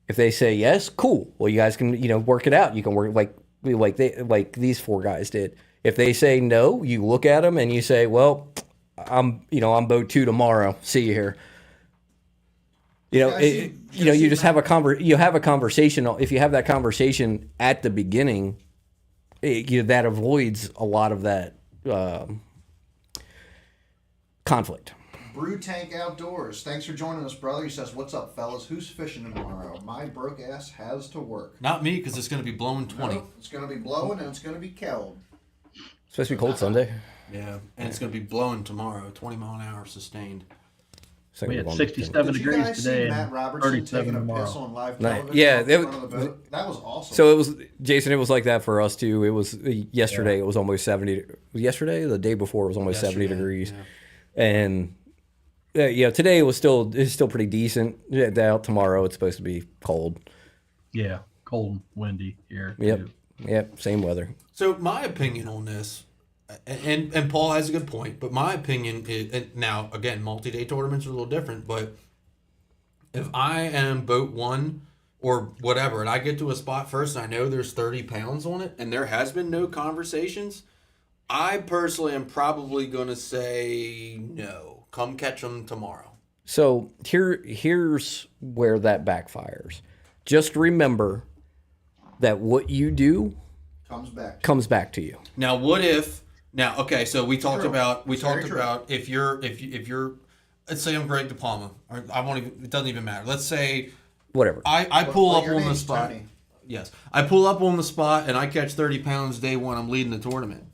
S4: If they say yes, cool. Well, you guys can, work it out. You can work like these 4 guys did. If they say no, you look at them and you say, well, I'm boat 2 tomorrow. See you here. You just have a conversation. If you have that conversation at the beginning, that avoids a lot of that conflict.
S3: Brew Tank Outdoors. Thanks for joining us, brother. He says, "What's up, fellas? Who's fishing tomorrow? My broke ass has to work."
S2: Not me, because it's going to be blowing 20.
S3: No, it's going to be blowing and it's going to be cold.
S4: It's supposed to be cold Sunday.
S2: Yeah, and it's going to be blowing tomorrow, 20 mile an hour sustained.
S4: So
S1: We had
S4: we're
S1: 67
S3: Did you
S1: degrees
S3: guys
S1: today
S3: see Matt
S1: and
S3: Robertson
S1: 37
S3: taking a
S1: tomorrow.
S3: piss on live
S4: Nice.
S3: television?
S4: Yeah,
S3: in front of the boat? That was awesome.
S4: So it was, Jason. It was like that for us too. It was yesterday. It was almost 70. Yesterday, the day before, it was almost 70 degrees, and today it's still pretty decent. Yeah, out tomorrow it's supposed to be cold.
S1: Yeah, cold and windy here.
S4: Yep.
S1: too.
S4: Yep. Same weather.
S2: So my opinion on this, and Paul has a good point, but my opinion is, and now again, multi-day tournaments are a little different, but if I am boat 1 or whatever, and I get to a spot first and I know there's 30 pounds on it and there has been no conversations, I personally am probably going to say no. Come catch them tomorrow.
S4: So here's where that backfires. Just remember that what you do comes back to you.
S2: Now, what if? Now, okay, so we talked
S3: True.
S2: about
S3: Very
S2: if you're let's say I'm Greg DePalma, or I won't even, it doesn't even matter. Let's say
S4: Whatever.
S2: I pull
S3: Well,
S2: up
S3: your
S2: on the
S3: name's
S2: spot.
S3: Tony.
S2: Yes, I pull up on the spot and I catch 30 pounds day 1. I'm leading the tournament,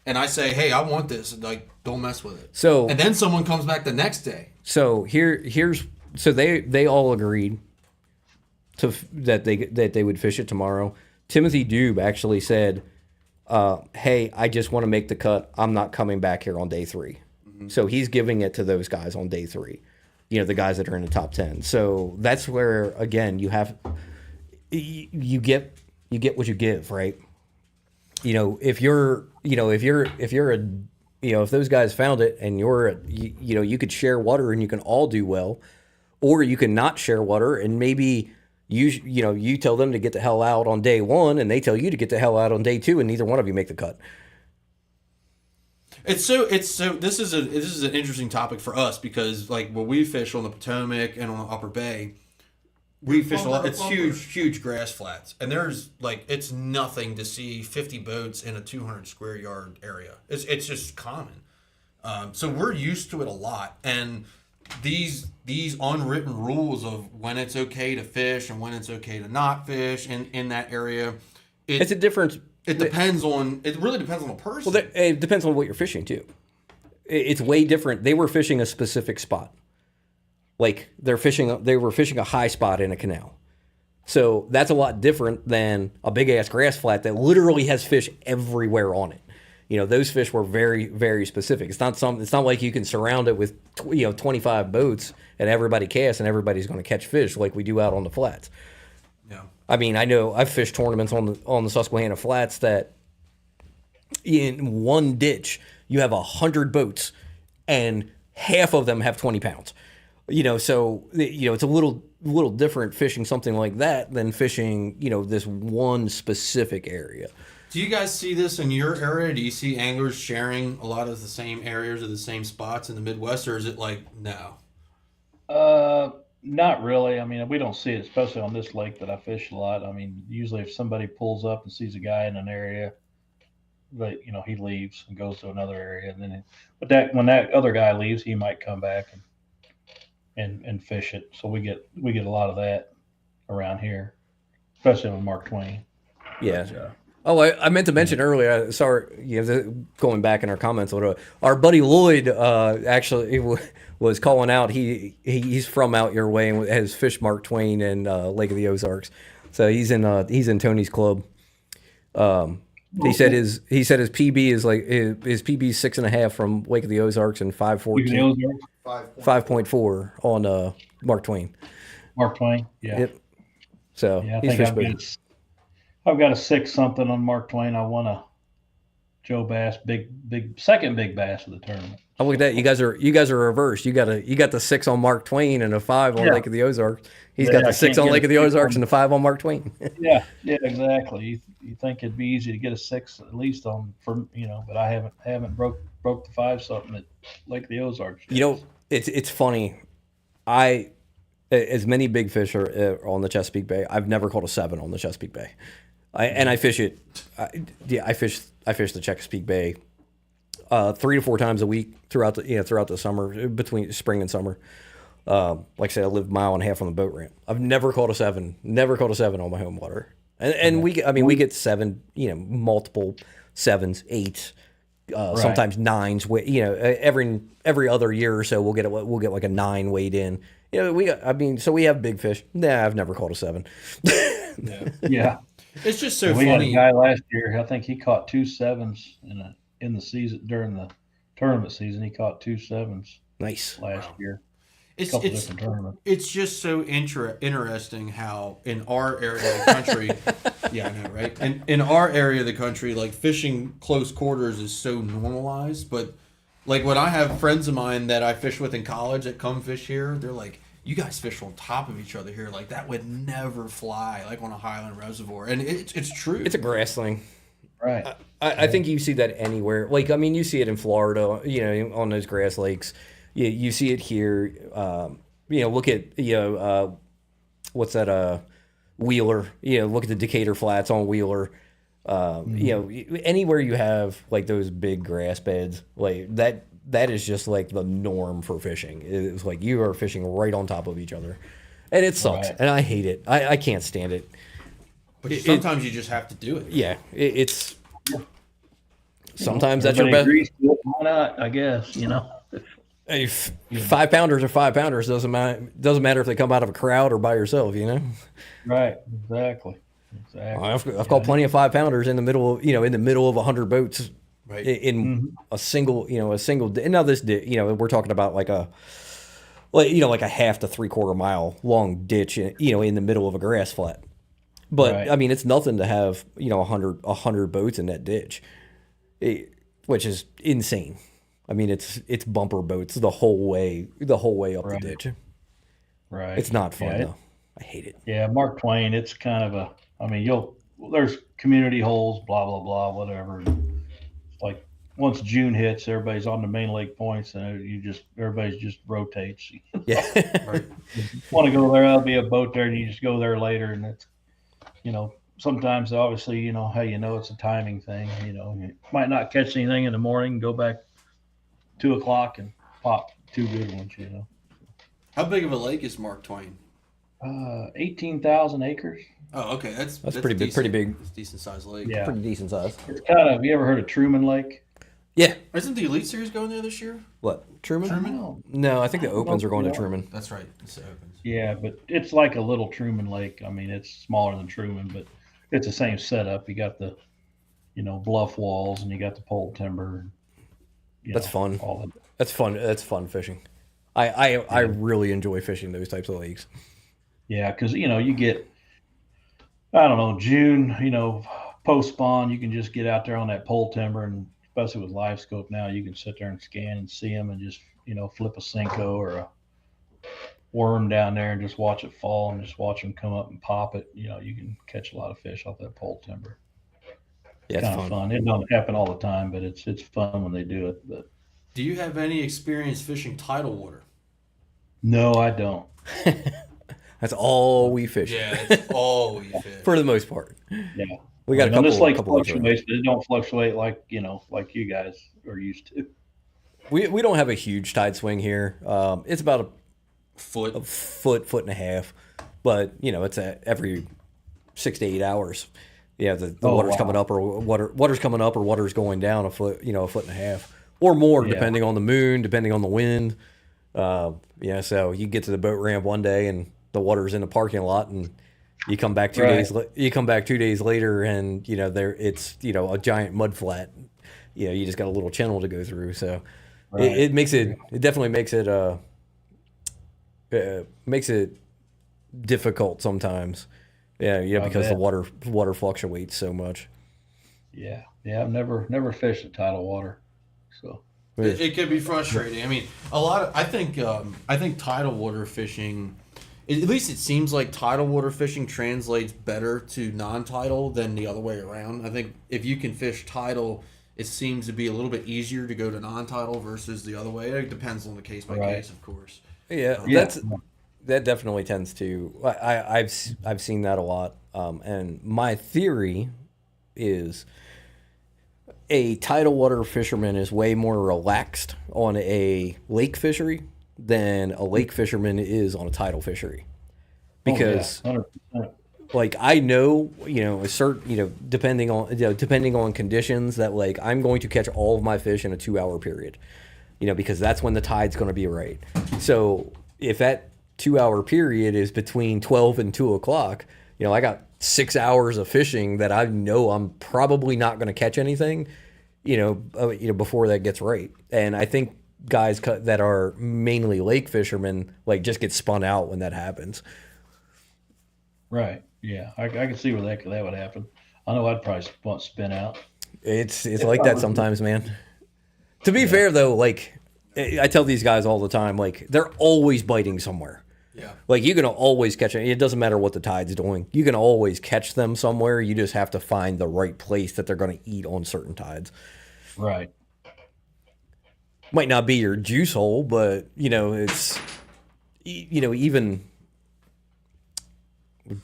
S2: and I say, hey, I want this. Like, don't mess with it.
S4: So
S2: And then someone comes back the next day.
S4: So so they all agreed that they would fish it tomorrow. Timothy Dube actually said, "Hey, I just want to make the cut. I'm not coming back here on day 3." So he's giving it to those guys on day 3. The guys that are in the top 10. So that's where again you get what you give, right? If those guys found it and you could share water and you can all do well, or you can not share water and maybe you tell them to get the hell out on day 1 and they tell you to get the hell out on day 2 and neither one of you make the cut.
S2: This is an interesting topic for us because like when we fish on the Potomac and on the Upper Bay, we fish a lot. It's huge grass flats, and there's like it's nothing to see 50 boats in a 200 square yard area. It's just common. So we're used to it a lot, and these unwritten rules of when it's okay to fish and when it's okay to not fish in that area,
S4: it's a difference.
S2: It really depends on the person.
S4: Well, it depends on what you're fishing too. It's way different. They were fishing a specific spot. Like they were fishing a high spot in a canal. So that's a lot different than a big ass grass flat that literally has fish everywhere on it. Those fish were very, very specific. It's not like you can surround it with 25 boats and everybody casts and everybody's going to catch fish like we do out on the flats.
S2: Yeah.
S4: I mean, I know I've fished tournaments on the Susquehanna Flats that in one ditch you have 100 boats and half of them have 20 pounds. So it's a little different fishing something like that than fishing this one specific area.
S2: Do you guys see this in your area? Do you see anglers sharing a lot of the same areas or the same spots in the Midwest, or is it like no?
S1: Not really. I mean, we don't see it, especially on this lake that I fish a lot. I mean, usually if somebody pulls up and sees a guy in an area, but he leaves and goes to another area, and then when that other guy leaves, he might come back and fish it. So we get a lot of that around here, especially with Mark Twain.
S4: Yeah.
S1: But,
S4: I meant to mention earlier. Sorry, going back in our comments, our buddy Lloyd actually was calling out. He's from out your way and has fished Mark Twain and Lake of the Ozarks. So he's in Tony's club. He said his PB is like his PB is 6.5 from Lake of the Ozarks and 5.14, 5.4 on Mark Twain.
S1: Mark Twain, yeah.
S4: Yep. So
S1: yeah, I
S4: he's
S1: think I've got a 6 something on Mark Twain. I won a Joe Bass second big bass of the tournament.
S4: Oh, look at that! You guys are reversed. You got the 6 on Mark Twain and a 5 on Lake of the Ozarks. He's got the 6 on Lake of the Ozarks and a 5 on Mark Twain.
S1: yeah, exactly. You think it'd be easy to get a 6 at least but I haven't broke the 5 something at Lake of the Ozarks yet.
S4: It's funny. As many big fish are on the Chesapeake Bay, I've never caught a 7 on the Chesapeake Bay. I fish it. I fish the Chesapeake Bay 3 to 4 times a week throughout the summer, between spring and summer. Like I said, I live a mile and a half on the boat ramp. I've never caught a 7. Never caught a 7 on my home water. And we get 7, multiple 7s, 8s, sometimes 9s. Every other year or so we'll get like a 9 weighed in. So we have big fish. Nah, I've never caught a 7.
S1: Yeah.
S2: It's just so
S1: we
S2: funny.
S1: had a guy last year. I think he caught 2 7s in the season during the tournament season. He caught 2 7s.
S4: Nice.
S1: Last year.
S2: It's just so interesting how in our area of the country, yeah, I know, right? And in our area of the country, like fishing close quarters is so normalized. But like when I have friends of mine that I fish with in college that come fish here, they're like, "You guys fish on top of each other here. Like that would never fly, like on a highland reservoir." And it's true.
S4: It's a grass thing.
S1: Right.
S4: I think you see that anywhere. Like, I mean, you see it in Florida, on those grass lakes. You see it here. Look at, what's that, Wheeler. Look at the Decatur Flats on Wheeler. Anywhere you have, like, those big grass beds, like, that is just, like, the norm for fishing. It's like you are fishing right on top of each other. And it sucks. Right. And I hate it. I can't stand it.
S2: But sometimes you just have to do it.
S4: Yeah. Sometimes that's your best.
S1: Why not, I guess,
S4: If 5-pounders are 5-pounders, doesn't matter if they come out of a crowd or by yourself, you know.
S1: Right. Exactly. Exactly.
S4: I've caught plenty of 5-pounders in the middle of, in the middle of 100 boats
S2: Right.
S4: in a single, and now we're talking about like a half to 3/4 mile long ditch, in the middle of a grass flat. But
S1: Right.
S4: I mean, it's nothing to have, 100 boats in that ditch, which is insane. I mean, it's bumper boats the whole way up
S1: Right.
S4: the ditch.
S1: Right.
S4: It's not fun
S1: Yeah,
S4: though. I hate it.
S1: Yeah, Mark Twain. It's kind of there's community holes, blah blah blah, whatever. It's like once June hits, everybody's on the main lake points, and everybody's just rotates.
S4: Yeah.
S2: Right.
S1: Want to go there? There'll be a boat there, and you just go there later, and it's sometimes obviously how it's a timing thing. You might not catch anything in the morning, go back 2 o'clock and pop 2 good ones.
S2: How big of a lake is Mark Twain?
S1: 18,000 acres.
S2: Oh, okay. That's
S4: pretty big.
S2: decent.
S4: Pretty big.
S2: It's a decent sized lake.
S1: Yeah.
S4: Pretty decent size.
S1: It's kind of. You ever heard of Truman Lake?
S4: Yeah.
S2: Isn't the Elite Series going there this year?
S4: What? Truman?
S1: No.
S4: No, I think the Opens are going to Truman.
S2: That's right. It's the Opens.
S1: Yeah, but it's like a little Truman Lake. I mean, it's smaller than Truman, but it's the same setup. You got the, bluff walls, and you got the pole timber.
S4: That's fun.
S1: All of it.
S4: That's fun. That's fun fishing. I really enjoy fishing those types of lakes.
S1: Yeah, because you get, I don't know, June. Post spawn, you can just get out there on that pole timber, and especially with live scope now, you can sit there and scan and see them, and just flip a Cinco or a worm down there and just watch it fall and just watch them come up and pop it. You can catch a lot of fish off that pole timber.
S4: Yeah,
S1: It's
S4: it's
S1: kind of
S4: fun.
S1: fun. It don't happen all the time, but it's fun when they do it. But
S2: Do you have any experience fishing tidal water?
S1: no, I don't.
S4: That's all we fish.
S2: Yeah, that's all we fish.
S4: For the most part.
S1: Yeah.
S4: We got a couple,
S1: this lake
S4: couple lakes around.
S1: fluctuates, but it don't fluctuate like like you guys are used to.
S4: We don't have a huge tide swing here. It's about a
S2: Foot.
S4: foot and a half, but it's every 6 to 8 hours. Yeah, the water's coming up, or water's coming up, or water's going down a foot, a foot and a half, or more, depending on the moon, depending on the wind. So you get to the boat ramp one day, and the water's in the parking lot, and you come back 2 days. You come back 2 days later, and it's a giant mud flat. You just got a little channel to go through. So it makes it. It definitely makes it difficult sometimes. Yeah, because the water fluctuates so much.
S1: Yeah. I've never fished a tidal water, so
S2: It could be frustrating. I mean, I think tidal water fishing, at least it seems like tidal water fishing translates better to non-tidal than the other way around. I think if you can fish tidal, it seems to be a little bit easier to go to non-tidal versus the other way. It depends on the case by case, of course.
S4: Yeah, that definitely tends to. I've seen that a lot, and my theory is a tidal water fisherman is way more relaxed on a lake fishery than a lake fisherman is on a tidal fishery, because
S1: 100%.
S4: like I know, a certain, depending on conditions, that like I'm going to catch all of my fish in a 2-hour period, because that's when the tide's going to be right. So if that 2-hour period is between 12 and 2 o'clock, I got 6 hours of fishing that I know I'm probably not going to catch anything, before that gets right. And I think guys that are mainly lake fishermen like just get spun out when that happens.
S1: Right. Yeah, I can see where that would happen. I know I'd probably want to spin out.
S4: It's like that sometimes, man. To be fair though, like I tell these guys all the time, like they're always biting somewhere.
S2: Yeah.
S4: Like you can always catch it. It doesn't matter what the tide's doing. You can always catch them somewhere. You just have to find the right place that they're going to eat on certain tides.
S1: Right.
S4: Might not be your juice hole, but it's even.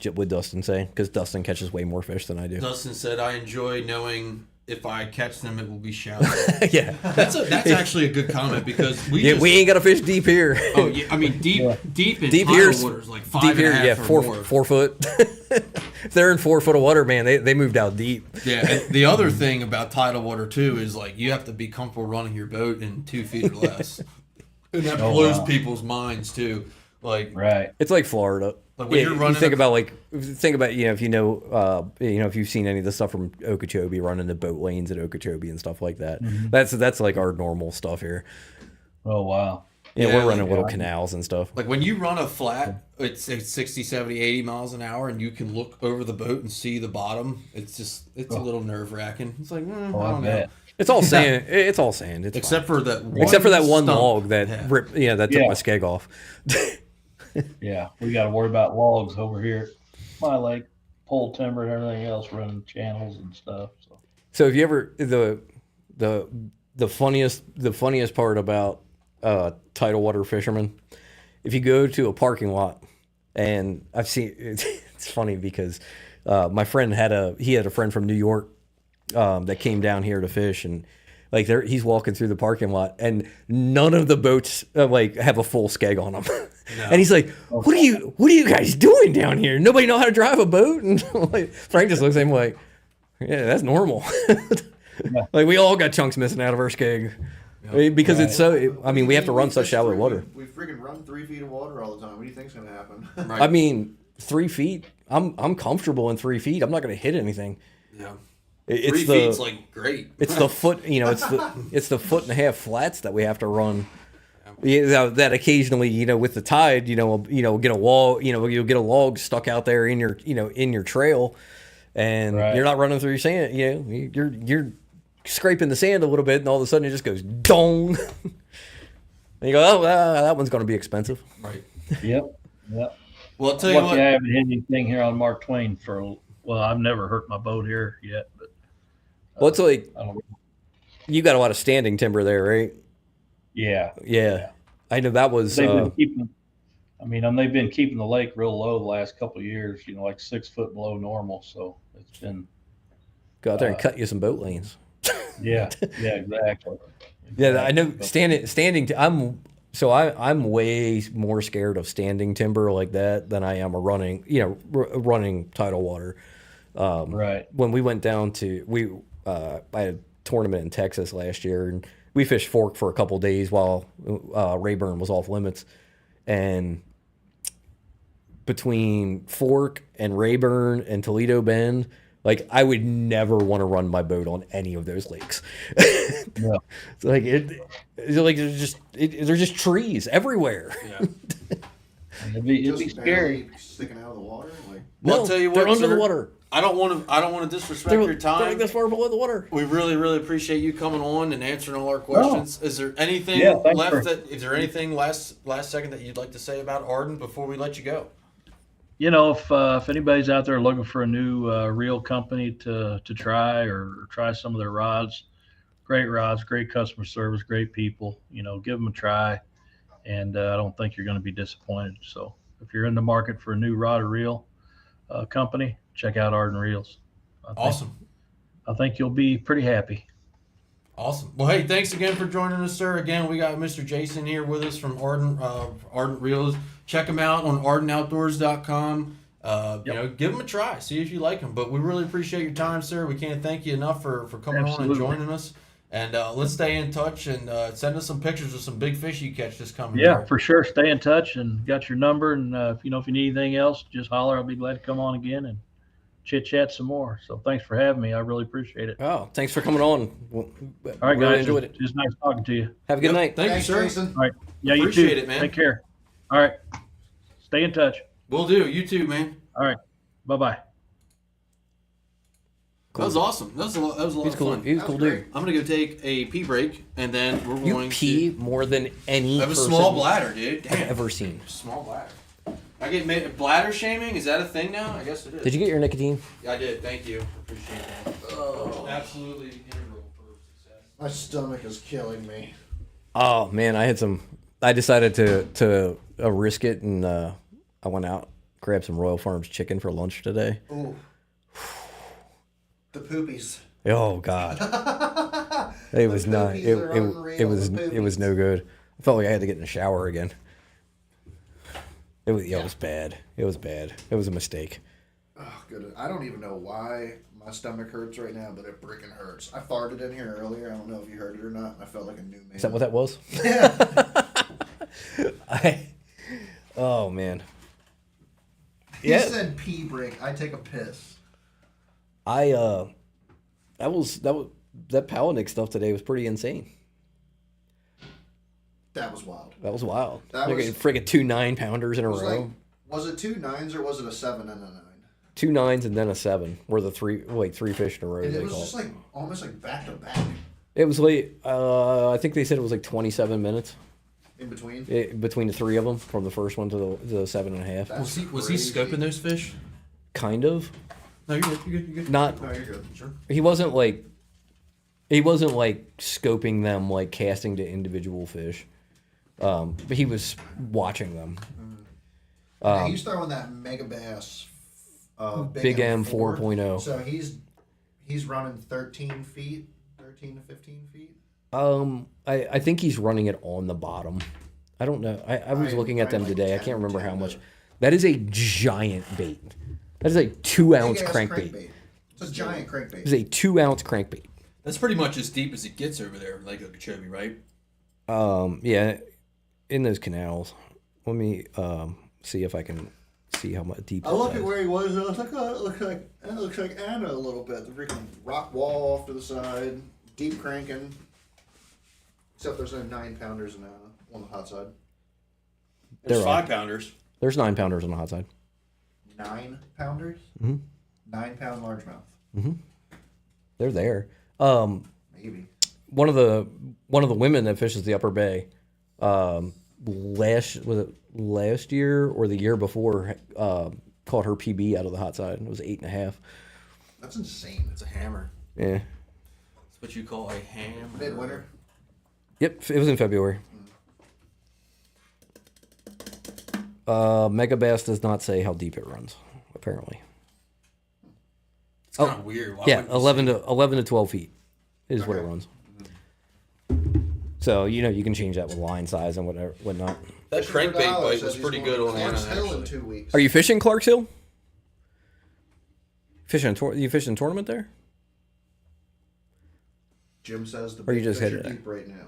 S4: Would Dustin say? Because Dustin catches way more fish than I do.
S2: Dustin said, "I enjoy knowing if I catch them, it will be shallow."
S4: Yeah,
S2: That's actually a good comment because we
S4: ain't got to fish deep here.
S2: Oh yeah, I mean deep in
S4: Deep
S2: tidal
S4: here's-
S2: water is like
S4: Deep here,
S2: 5.5 or more.
S4: 4 foot. If they're in 4 foot of water, man, they moved out deep.
S2: Yeah, and the other thing about tidal water too is like you have to be comfortable running your boat in 2 feet or less. And that
S1: Oh,
S2: blows
S1: wow.
S2: people's minds too. Like,
S1: Right.
S4: It's like Florida.
S2: Like when you're
S4: You
S2: running
S4: think
S2: a-
S4: about if you've seen any of the stuff from Okeechobee, running the boat lanes at Okeechobee and stuff like that.
S1: Mm-hmm.
S4: That's like our normal stuff here.
S1: Oh, wow.
S4: Yeah,
S2: Yeah,
S4: we're running
S2: like,
S4: little canals and stuff.
S2: like when you run a flat, it's 60, 70, 80 miles an hour, and you can look over the boat and see the bottom. It's a little nerve wracking. It's like,
S1: Oh,
S2: I
S1: I
S2: don't know.
S1: bet.
S4: It's all sand. It's all sand. It's
S2: Except
S4: fine.
S2: for that one
S4: Except for that one
S2: stump.
S4: log that that took
S1: Yeah.
S4: my skeg off.
S1: Yeah, we got to worry about logs over here at my lake, pole timber and everything else, running channels and stuff. So
S4: So if you ever the funniest part about tidal water fishermen, if you go to a parking lot, and I've seen it's funny because my friend had a friend from New York that came down here to fish, and like he's walking through the parking lot, and none of the boats like have a full skeg on them. And he's like, what are you guys doing down here? Nobody know how to drive a boat? And like, Frank just looks at him like, yeah, that's normal. Like we all got chunks missing out of our skeg. Because it's so. I mean, we have to run such shallow water.
S3: We freaking run 3 feet of water all the time. What do you think's gonna happen?
S2: Right.
S4: I mean, 3 feet. I'm comfortable in 3 feet. I'm not going to hit anything.
S2: Yeah.
S4: It's
S2: 3 feet's like great.
S4: It's the foot. It's the foot and a half flats that we have to run. That occasionally, with the tide, get a wall. You'll get a log stuck out there in your trail, and
S1: Right.
S4: you're not running through sand. You're scraping the sand a little bit, and all of a sudden it just goes dong. And you go, oh, that one's going to be expensive.
S2: Right.
S1: yep.
S2: Well, I'll tell you
S1: Lucky
S2: what.
S1: I haven't hit anything here on Mark Twain I've never hurt my boat here yet, but
S4: Well, it's like
S1: I don't.
S4: you got a lot of standing timber there, right?
S1: Yeah.
S4: Yeah, I know that was.
S1: They've been keeping. I mean, they've been keeping the lake real low the last couple of years. Like 6 foot below normal. So it's been.
S4: Go out there and cut you some boat lanes.
S1: Yeah. Yeah. Exactly.
S4: Yeah, I know standing. I'm way more scared of standing timber like that than I am a running tidal water.
S1: Right.
S4: When we went down to I had a tournament in Texas last year, and we fished Fork for a couple days while Rayburn was off limits, and between Fork and Rayburn and Toledo Bend, like I would never want to run my boat on any of those lakes.
S1: Yeah.
S4: It's like there's just trees everywhere.
S2: Yeah.
S1: It'd be
S3: Just
S1: scary.
S3: barely sticking out of the water. Like,
S2: Well,
S4: No,
S2: I'll tell you
S4: they're
S2: what,
S4: under the
S2: sir,
S4: water.
S2: I don't want to disrespect
S4: They're
S2: your time.
S4: like this far below the water.
S2: We really, really appreciate you coming on and answering all our questions. Is there anything
S1: Yeah, thanks
S2: left?
S1: for-
S2: Is there anything last second that you'd like to say about Ardent before we let you go?
S1: If anybody's out there looking for a new reel company to try or try some of their rods, great customer service, great people. Give them a try, and I don't think you're going to be disappointed. So if you're in the market for a new rod or reel company, check out Ardent Reels.
S2: Awesome.
S1: I think you'll be pretty happy.
S2: Awesome. Well, hey, thanks again for joining us, sir. Again, we got Mr. Jason here with us from Ardent Reels. Check him out on ardentoutdoors.com. Give him a try. See if you like him. But we really appreciate your time, sir. We can't thank you enough for coming on and
S1: Absolutely.
S2: joining us. And let's stay in touch and send us some pictures of some big fish you catch this coming
S1: Yeah,
S2: year.
S1: for sure. Stay in touch and got your number. And if you need anything else, just holler. I'll be glad to come on again and chit chat some more. So thanks for having me. I really appreciate it.
S4: Oh, thanks for coming on.
S1: All right,
S4: Really
S1: guys.
S4: enjoyed it.
S1: It's nice talking to you.
S4: Have a good night.
S2: Thank
S3: thanks,
S2: you, sir.
S3: Jason.
S1: All right. Yeah,
S2: Appreciate
S1: you too.
S2: it, man.
S1: Take care. All right. Stay in touch.
S2: Will do. You too, man.
S1: All right. Bye-bye.
S2: That was awesome. That was a lot
S4: He's
S2: of
S4: cool.
S2: fun.
S4: He's a
S3: That
S4: cool
S3: was
S4: dude.
S2: I'm gonna go take a pee break, and then we're
S4: You
S2: going
S4: pee
S2: to.
S4: more than any
S2: I have a
S4: person
S2: small bladder, dude.
S4: I've
S2: Damn.
S4: ever seen.
S2: Small bladder. I get bladder shaming. Is that a thing now? I guess it is.
S4: Did you get your nicotine?
S2: I did. Thank you. Appreciate that. Oh. Absolutely integral for success.
S3: My stomach is killing me.
S4: Oh man, I decided to risk it, and I went out, grabbed some Royal Farms chicken for lunch today.
S3: Ooh. The poopies.
S4: Oh God, it was not.
S3: poopies
S4: It,
S3: are
S4: it,
S3: unreal,
S4: it was
S3: the
S4: it was
S3: poopies.
S4: no good. I felt like I had to get in the shower again. It was it was bad. It was bad. It was a mistake.
S3: Oh, good. I don't even know why my stomach hurts right now, but it freaking hurts. I farted in here earlier. I don't know if you heard it or not. I felt like a new man.
S4: Is that what that was?
S3: Yeah.
S4: Oh man.
S3: He said pee break. I take a piss.
S4: That Palahniuk stuff today was pretty insane.
S3: That was wild.
S4: That was wild.
S3: That
S4: Like
S3: was
S4: friggin' 2 9-pounders in a row.
S3: like, was it 2 9s or was it a 7 and a 9?
S4: 2 9s and then a 7 were the three fish in a row.
S3: And
S4: they
S3: it was
S4: call
S3: just like almost like back to back
S4: It was like I think they said it was like 27 minutes
S3: in between.
S4: between the three of them, from the first one to the 7.5.
S3: That's
S2: Was he
S3: crazy.
S2: scoping those fish?
S4: Kind of.
S2: No, you're good. You're good. You're good.
S4: Not.
S3: No, you're good. Sure.
S4: He wasn't like scoping them, like casting to individual fish. But he was watching them.
S3: Yeah, he's throwing that mega bass.
S4: Big M
S3: 4.
S4: 4.0.
S3: So he's running 13 feet, 13 to 15 feet.
S4: I think he's running it on the bottom. I don't know. I was looking at them
S3: like
S4: today. I
S3: 10
S4: can't remember how
S3: 10
S4: much.
S3: to-
S4: That is a giant bait. That is a 2-ounce
S3: Big-ass
S4: crankbait.
S3: It's a giant crankbait.
S4: It is a 2-ounce crankbait.
S2: That's pretty much as deep as it gets over there, like Okeechobee, right?
S4: Yeah, in those canals. Let me see if I can see how much deep.
S3: I looked at where he was, and I was like, "Oh, it looks like Anna a little bit." The freaking rock wall off to the side, deep cranking. Except there's no 9-pounders in Anna on the hot side.
S2: There's
S4: There are.
S2: 5-pounders.
S4: There's 9-pounders on the hot side.
S3: 9-pounders. 9-pound largemouth.
S4: They're there.
S3: Maybe.
S4: One of the women that fishes the Upper Bay, last year or the year before, caught her PB out of the hot side. It was 8.5.
S3: That's insane.
S2: It's a hammer.
S4: Yeah.
S2: That's what you call a hammer.
S3: Midwinter.
S4: Yep. It was in February. Mega Bass does not say how deep it runs. Apparently.
S2: It's kind of weird. Why
S4: Yeah,
S2: wouldn't you
S4: 11 to 12 feet is what it
S3: Okay.
S4: runs. So you can change that with line size and whatnot.
S2: say- That crankbait bite was pretty good on Anna,
S3: Clark's Hill in
S2: actually.
S3: 2 weeks.
S4: Are you fishing Clark's Hill? You fishing a tournament there?
S3: Jim says the
S4: Or you
S3: big
S4: just
S3: fish
S4: hit
S3: are
S4: it?
S3: deep right now.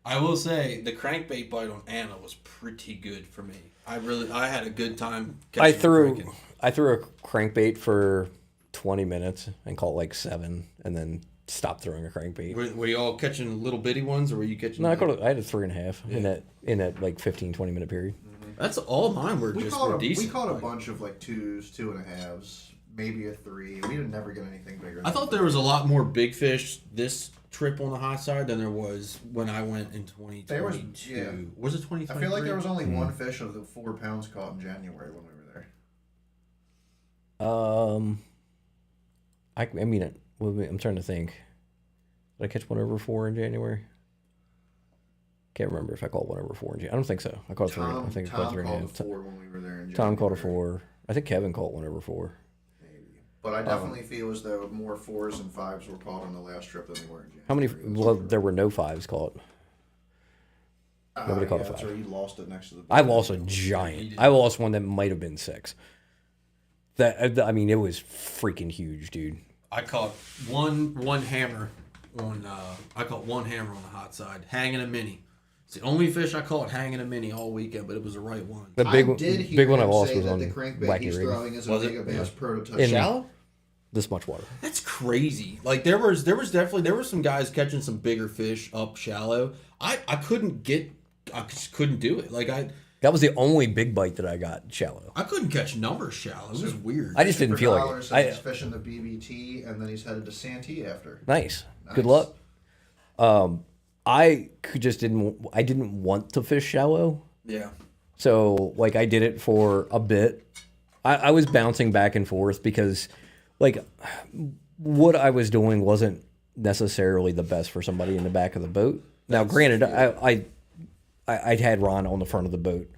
S2: I will say the crankbait bite on Anna was pretty good for me. I had a good time.
S4: I
S2: catching
S4: threw
S2: cranking.
S4: a crankbait for 20 minutes and caught like 7, and then stopped throwing a crankbait.
S2: Were you all catching little bitty ones, or were you catching?
S4: No, I
S2: like-
S4: had a 3.5 in that like 15-20 minute period.
S2: That's all mine were
S3: We
S2: just
S3: caught
S2: were
S3: a
S2: decent. like-
S3: bunch of like 2s, 2.5s, maybe a 3. We didn't never get anything bigger.
S2: I thought there was a lot more big fish this trip on the hot side than there was when I went in 2022.
S3: There was- yeah.
S2: Was it 2023?
S3: I feel like there was only one fish of the 4 pounds caught in January when we were there.
S4: I'm trying to think. Did I catch one over 4 in January? Can't remember if I caught one over 4 in January. I don't think so. I caught 3. I think I caught
S3: Tom
S4: 3 and a
S3: caught a
S4: half.
S3: 4 when we were there in January.
S4: Tom caught a 4. I think Kevin caught one over 4.
S3: Maybe. But I definitely feel as though more 4s and 5s were caught on the last trip than they were in January.
S4: How many? Well, there were no 5s caught. Nobody caught a
S3: that's
S4: 5.
S3: where you lost it next to the.
S4: I lost a giant. I lost one that might have been 6. I mean, it was freaking huge, dude.
S2: I caught one hammer on. I caught one hammer on the hot side, hanging a mini. It's the only fish I caught hanging a mini all weekend, but it was the right one.
S4: The
S3: I did hear
S4: big one I
S3: him
S4: lost
S3: say
S4: was
S3: that
S4: on
S3: the crankbait
S4: Wacky
S3: he's
S4: Rig.
S3: throwing is a
S2: Was it?
S3: mega bass prototype.
S4: In-
S2: Shallow?
S4: This much water.
S2: That's crazy. Like there was some guys catching some bigger fish up shallow. I just couldn't do it. Like
S4: That was the only big bite that I got shallow.
S2: I couldn't catch numbers shallow. It was weird.
S4: I just didn't feel like
S3: Dollar
S4: it.
S3: says he's fishing the BBT and then he's headed to Santee after.
S4: Nice. Good
S3: Nice.
S4: luck. I didn't want to fish shallow.
S2: Yeah.
S4: So, like, I did it for a bit. I was bouncing back and forth because, like, what I was doing wasn't necessarily the best for somebody in the back of the boat. Now, granted, I had Ron on the front of the boat.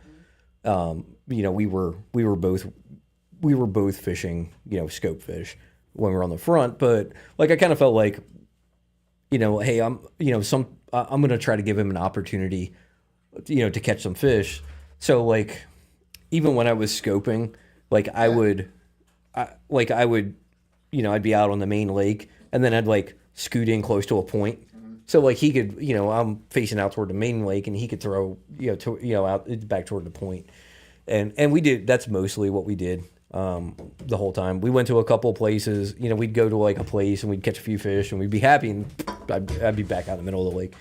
S4: We were both fishing, scope fish when we were on the front. But like, I kind of felt like, hey, I'm going to try to give him an opportunity, to catch some fish. So like, even when I was scoping, like I'd be out on the main lake and then I'd like scoot in close to a point So like he could, I'm facing out toward the main lake, and he could throw, out back toward the point. And we did. That's mostly what we did the whole time. We went to a couple places. We'd go to like a place and we'd catch a few fish and we'd be happy, and I'd be back out in the middle of the lake.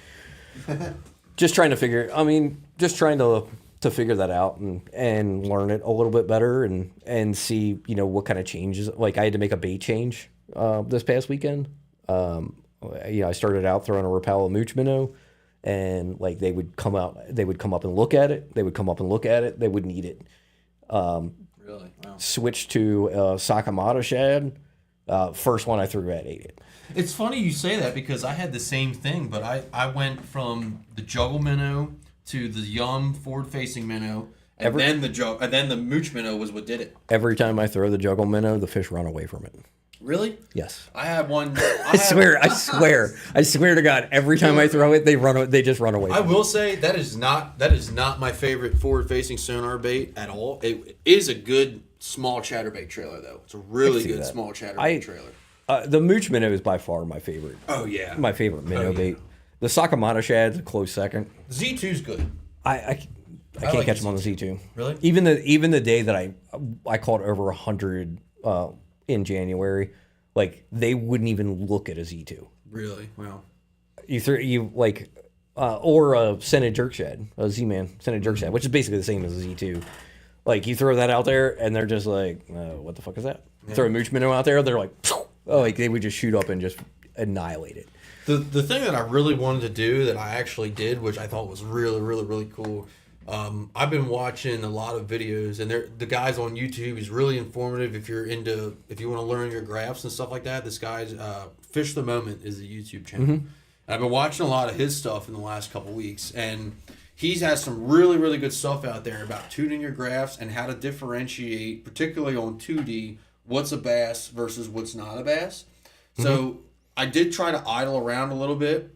S4: Just trying to figure. To figure that out and learn it a little bit better and see what kind of changes. Like I had to make a bait change this past weekend. I started out throwing a Rapala mooch minnow, and like they would come up and look at it. They wouldn't eat it.
S2: Really? Wow.
S4: Switched to Sakamata shad. First one I threw at ate it.
S2: It's funny you say that because I had the same thing, but I went from the juggle minnow to the Yum forward-facing minnow, and then the mooch minnow was what did it.
S4: Every time I throw the juggle minnow, the fish run away from it.
S2: Really?
S4: Yes.
S2: I have one.
S4: I swear to God, every time I throw it, they just run away.
S2: I will say that is not my favorite forward-facing sonar bait at all. It is a good small chatterbait trailer though. It's a really good small chatterbait trailer.
S4: The mooch minnow is by far my favorite.
S2: Oh yeah.
S4: My favorite minnow bait. The Sakamata shad's a close second.
S2: Z2's good.
S4: I can't catch them on the Z2.
S2: Really?
S4: Even the day that I caught over 100 in January, like they wouldn't even look at a Z2.
S2: Really? Wow.
S4: Or a scented jerk shad, a Z-Man scented jerk shad, which is basically the same as a Z2. Like you throw that out there, and they're just like, "What the fuck is that?" Yeah. Throw a mooch minnow out there, they're like, "Oh!" Like they would just shoot up and just annihilate it.
S2: The thing that I really wanted to do that I actually did, which I thought was really, really, really cool. I've been watching a lot of videos, and the guys on YouTube. He's really informative if you want to learn your graphs and stuff like that. This guy's Fish the Moment is a YouTube channel. Mm-hmm. And I've been watching a lot of his stuff in the last couple weeks, and he's has some really, really good stuff out there about tuning your graphs and how to differentiate, particularly on 2D, what's a bass versus what's not a bass. Mm-hmm. So I did try to idle around a little bit,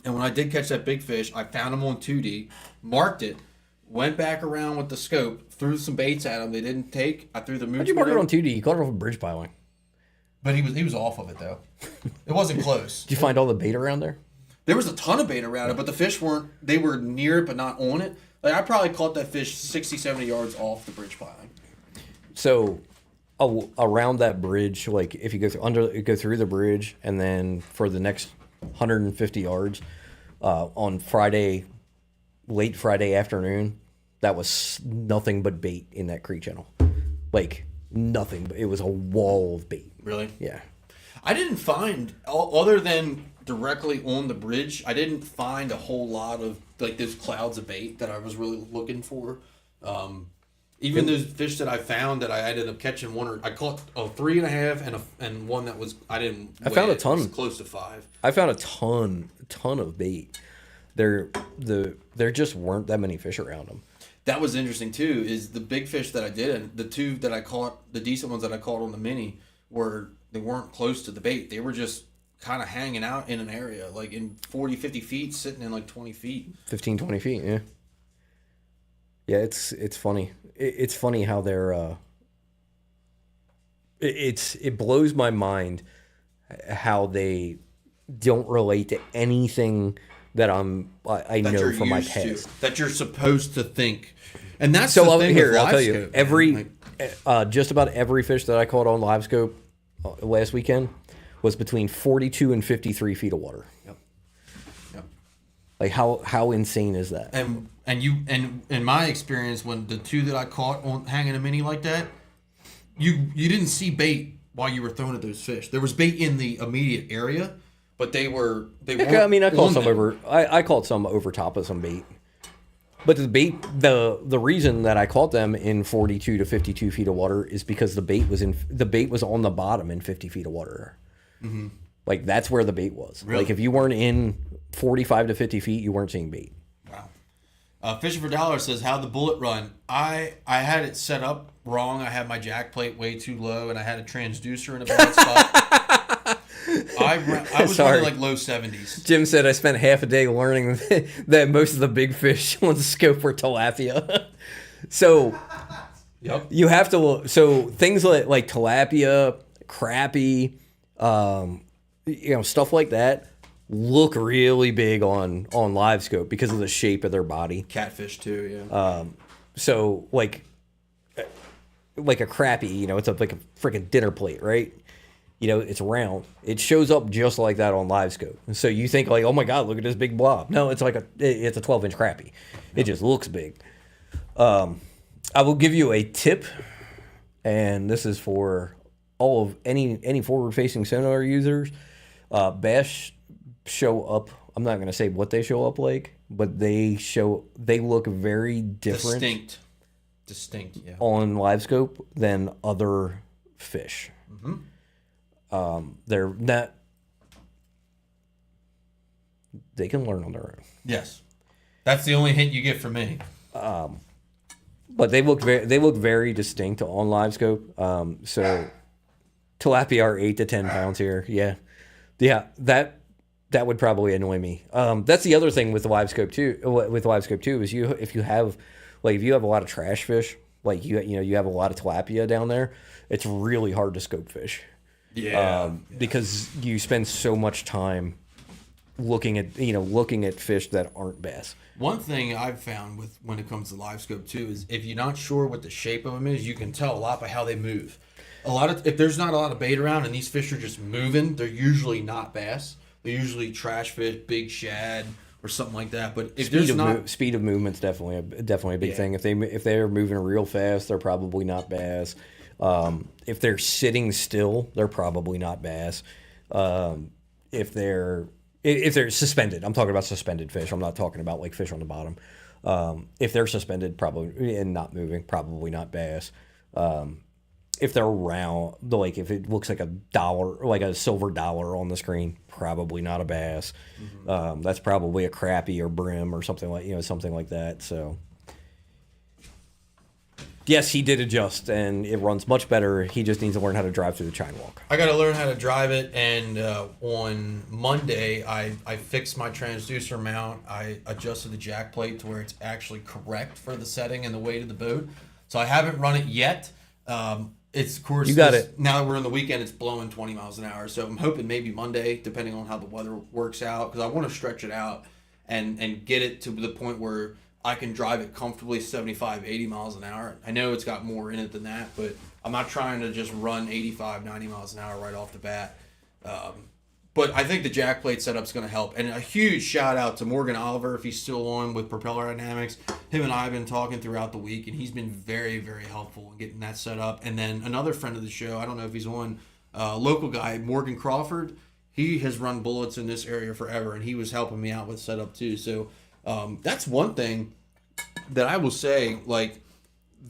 S2: and when I did catch that big fish, I found him on 2D, marked it, went back around with the scope, threw some baits at him. They didn't take. I threw the mooch.
S4: How'd you mark it on 2D? You caught it off a bridge piling.
S2: But he was off of it though. It wasn't close.
S4: Did you find all the bait around there?
S2: There was a ton of bait around it, but the fish weren't. They were near it, but not on it. Like I probably caught that fish 60, 70 yards off the bridge piling.
S4: So around that bridge, like if you go through the bridge, and then for the next 150 yards on Friday, late Friday afternoon, that was nothing but bait in that creek channel. Like nothing, but it was a wall of bait.
S2: Really?
S4: Yeah.
S2: I didn't find, other than directly on the bridge, I didn't find a whole lot of like those clouds of bait that I was really looking for. Even those fish that I found that I ended up catching I caught a 3.5 and one that was I found a ton. It was close to 5.
S4: I found a ton of bait. There just weren't that many fish around them.
S2: That was interesting too. Is the big fish that I did, and the two that I caught, the decent ones that I caught on the mini, they weren't close to the bait. They were just kind of hanging out in an area, like in 40, 50 feet, sitting in like 20 feet.
S4: 15, 20 feet, yeah. Yeah, it's funny. It's funny how they're. It blows my mind how they don't relate to anything that I know from my past.
S2: That you're supposed to think, and that's
S4: so.
S2: The thing
S4: Here,
S2: with
S4: I'll tell you.
S2: just
S4: about every fish that I caught on LiveScope last weekend was between 42 and 53 feet of water.
S2: Yep.
S4: Like how insane is that?
S2: And in my experience, when the two that I caught on hanging a mini like that, you didn't see bait while you were throwing at those fish. There was bait in the immediate area, but they weren't.
S4: I mean, I caught some over. I caught some over top of some bait. But the bait, the reason that I caught them in 42 to 52 feet of water is because the bait was on the bottom in 50 feet of water. Mm-hmm. Like that's where the bait was.
S2: Really?
S4: Like if you weren't in 45 to 50 feet, you weren't seeing bait.
S2: Wow. Fishing for Dollar says, how'd the bullet run? I had it set up wrong. I had my jack plate way too low, and I had a transducer in a bad spot. I was running like low 70s.
S4: Jim said I spent half a day learning that most of the big fish on the scope were tilapia. So
S2: yep.
S4: You have to. So things like tilapia, crappie, stuff like that. look really big on live scope because of the shape of their body.
S2: Catfish too, yeah.
S4: So like a crappie, it's like a freaking dinner plate, right? It's round. It shows up just like that on live scope. And so you think like, oh my God, look at this big blob. No, it's it's a 12-inch crappie. It just looks big. I will give you a tip, and this is for all of any forward-facing sonar users. Bass show up. I'm not going to say what they show up like, but they look very different.
S2: Distinct, yeah.
S4: On live scope than other fish. They're not. They can learn on their own.
S2: Yes, that's the only hint you get from me.
S4: But they look very distinct on live scope. So tilapia are 8 to 10 pounds here. Yeah. That would probably annoy me. That's the other thing with the live scope too. With live scope too is if you have a lot of trash fish, like you have a lot of tilapia down there, it's really hard to scope fish.
S2: Yeah.
S4: Because you spend so much time looking at fish that aren't bass.
S2: One thing I've found when it comes to live scope too is if you're not sure what the shape of them is, you can tell a lot by how they move. If there's not a lot of bait around and these fish are just moving, they're usually not bass. They're usually trash fish, big shad, or something like that. But if
S4: speed of movement's definitely a big thing. If they're moving real fast, they're probably not bass. If they're sitting still, they're probably not bass. If they're suspended, I'm talking about suspended fish. I'm not talking about like fish on the bottom. If they're suspended, probably and not moving, probably not bass. If they're round, like if it looks like a dollar, like a silver dollar on the screen, probably not a bass. That's probably a crappie or brim or something like that. So. Yes, he did adjust, and it runs much better. He just needs to learn how to drive through the chine walk.
S2: I got to learn how to drive it, and on Monday, I fixed my transducer mount. I adjusted the jack plate to where it's actually correct for the setting and the weight of the boat. So I haven't run it yet. It's, of course,
S4: you got it.
S2: Now that we're in the weekend, it's blowing 20 miles an hour. So I'm hoping maybe Monday, depending on how the weather works out, because I want to stretch it out and get it to the point where I can drive it comfortably 75, 80 miles an hour. I know it's got more in it than that, but I'm not trying to just run 85, 90 miles an hour right off the bat. But I think the jack plate setup's going to help. And a huge shout out to Morgan Oliver, if he's still on with Propeller Dynamics. Him and I have been talking throughout the week, and he's been very, very helpful in getting that set up. And then another friend of the show, I don't know if he's on, local guy, Morgan Crawford. He has run bullets in this area forever, and he was helping me out with setup too. So that's one thing that I will say, like,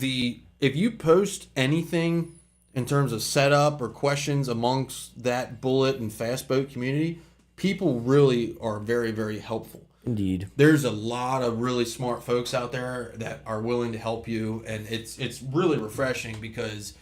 S2: if you post anything in terms of setup or questions amongst that bullet and fast boat community, people really are very, very helpful.
S4: Indeed.
S2: There's a lot of really smart folks out there that are willing to help you, and it's really refreshing because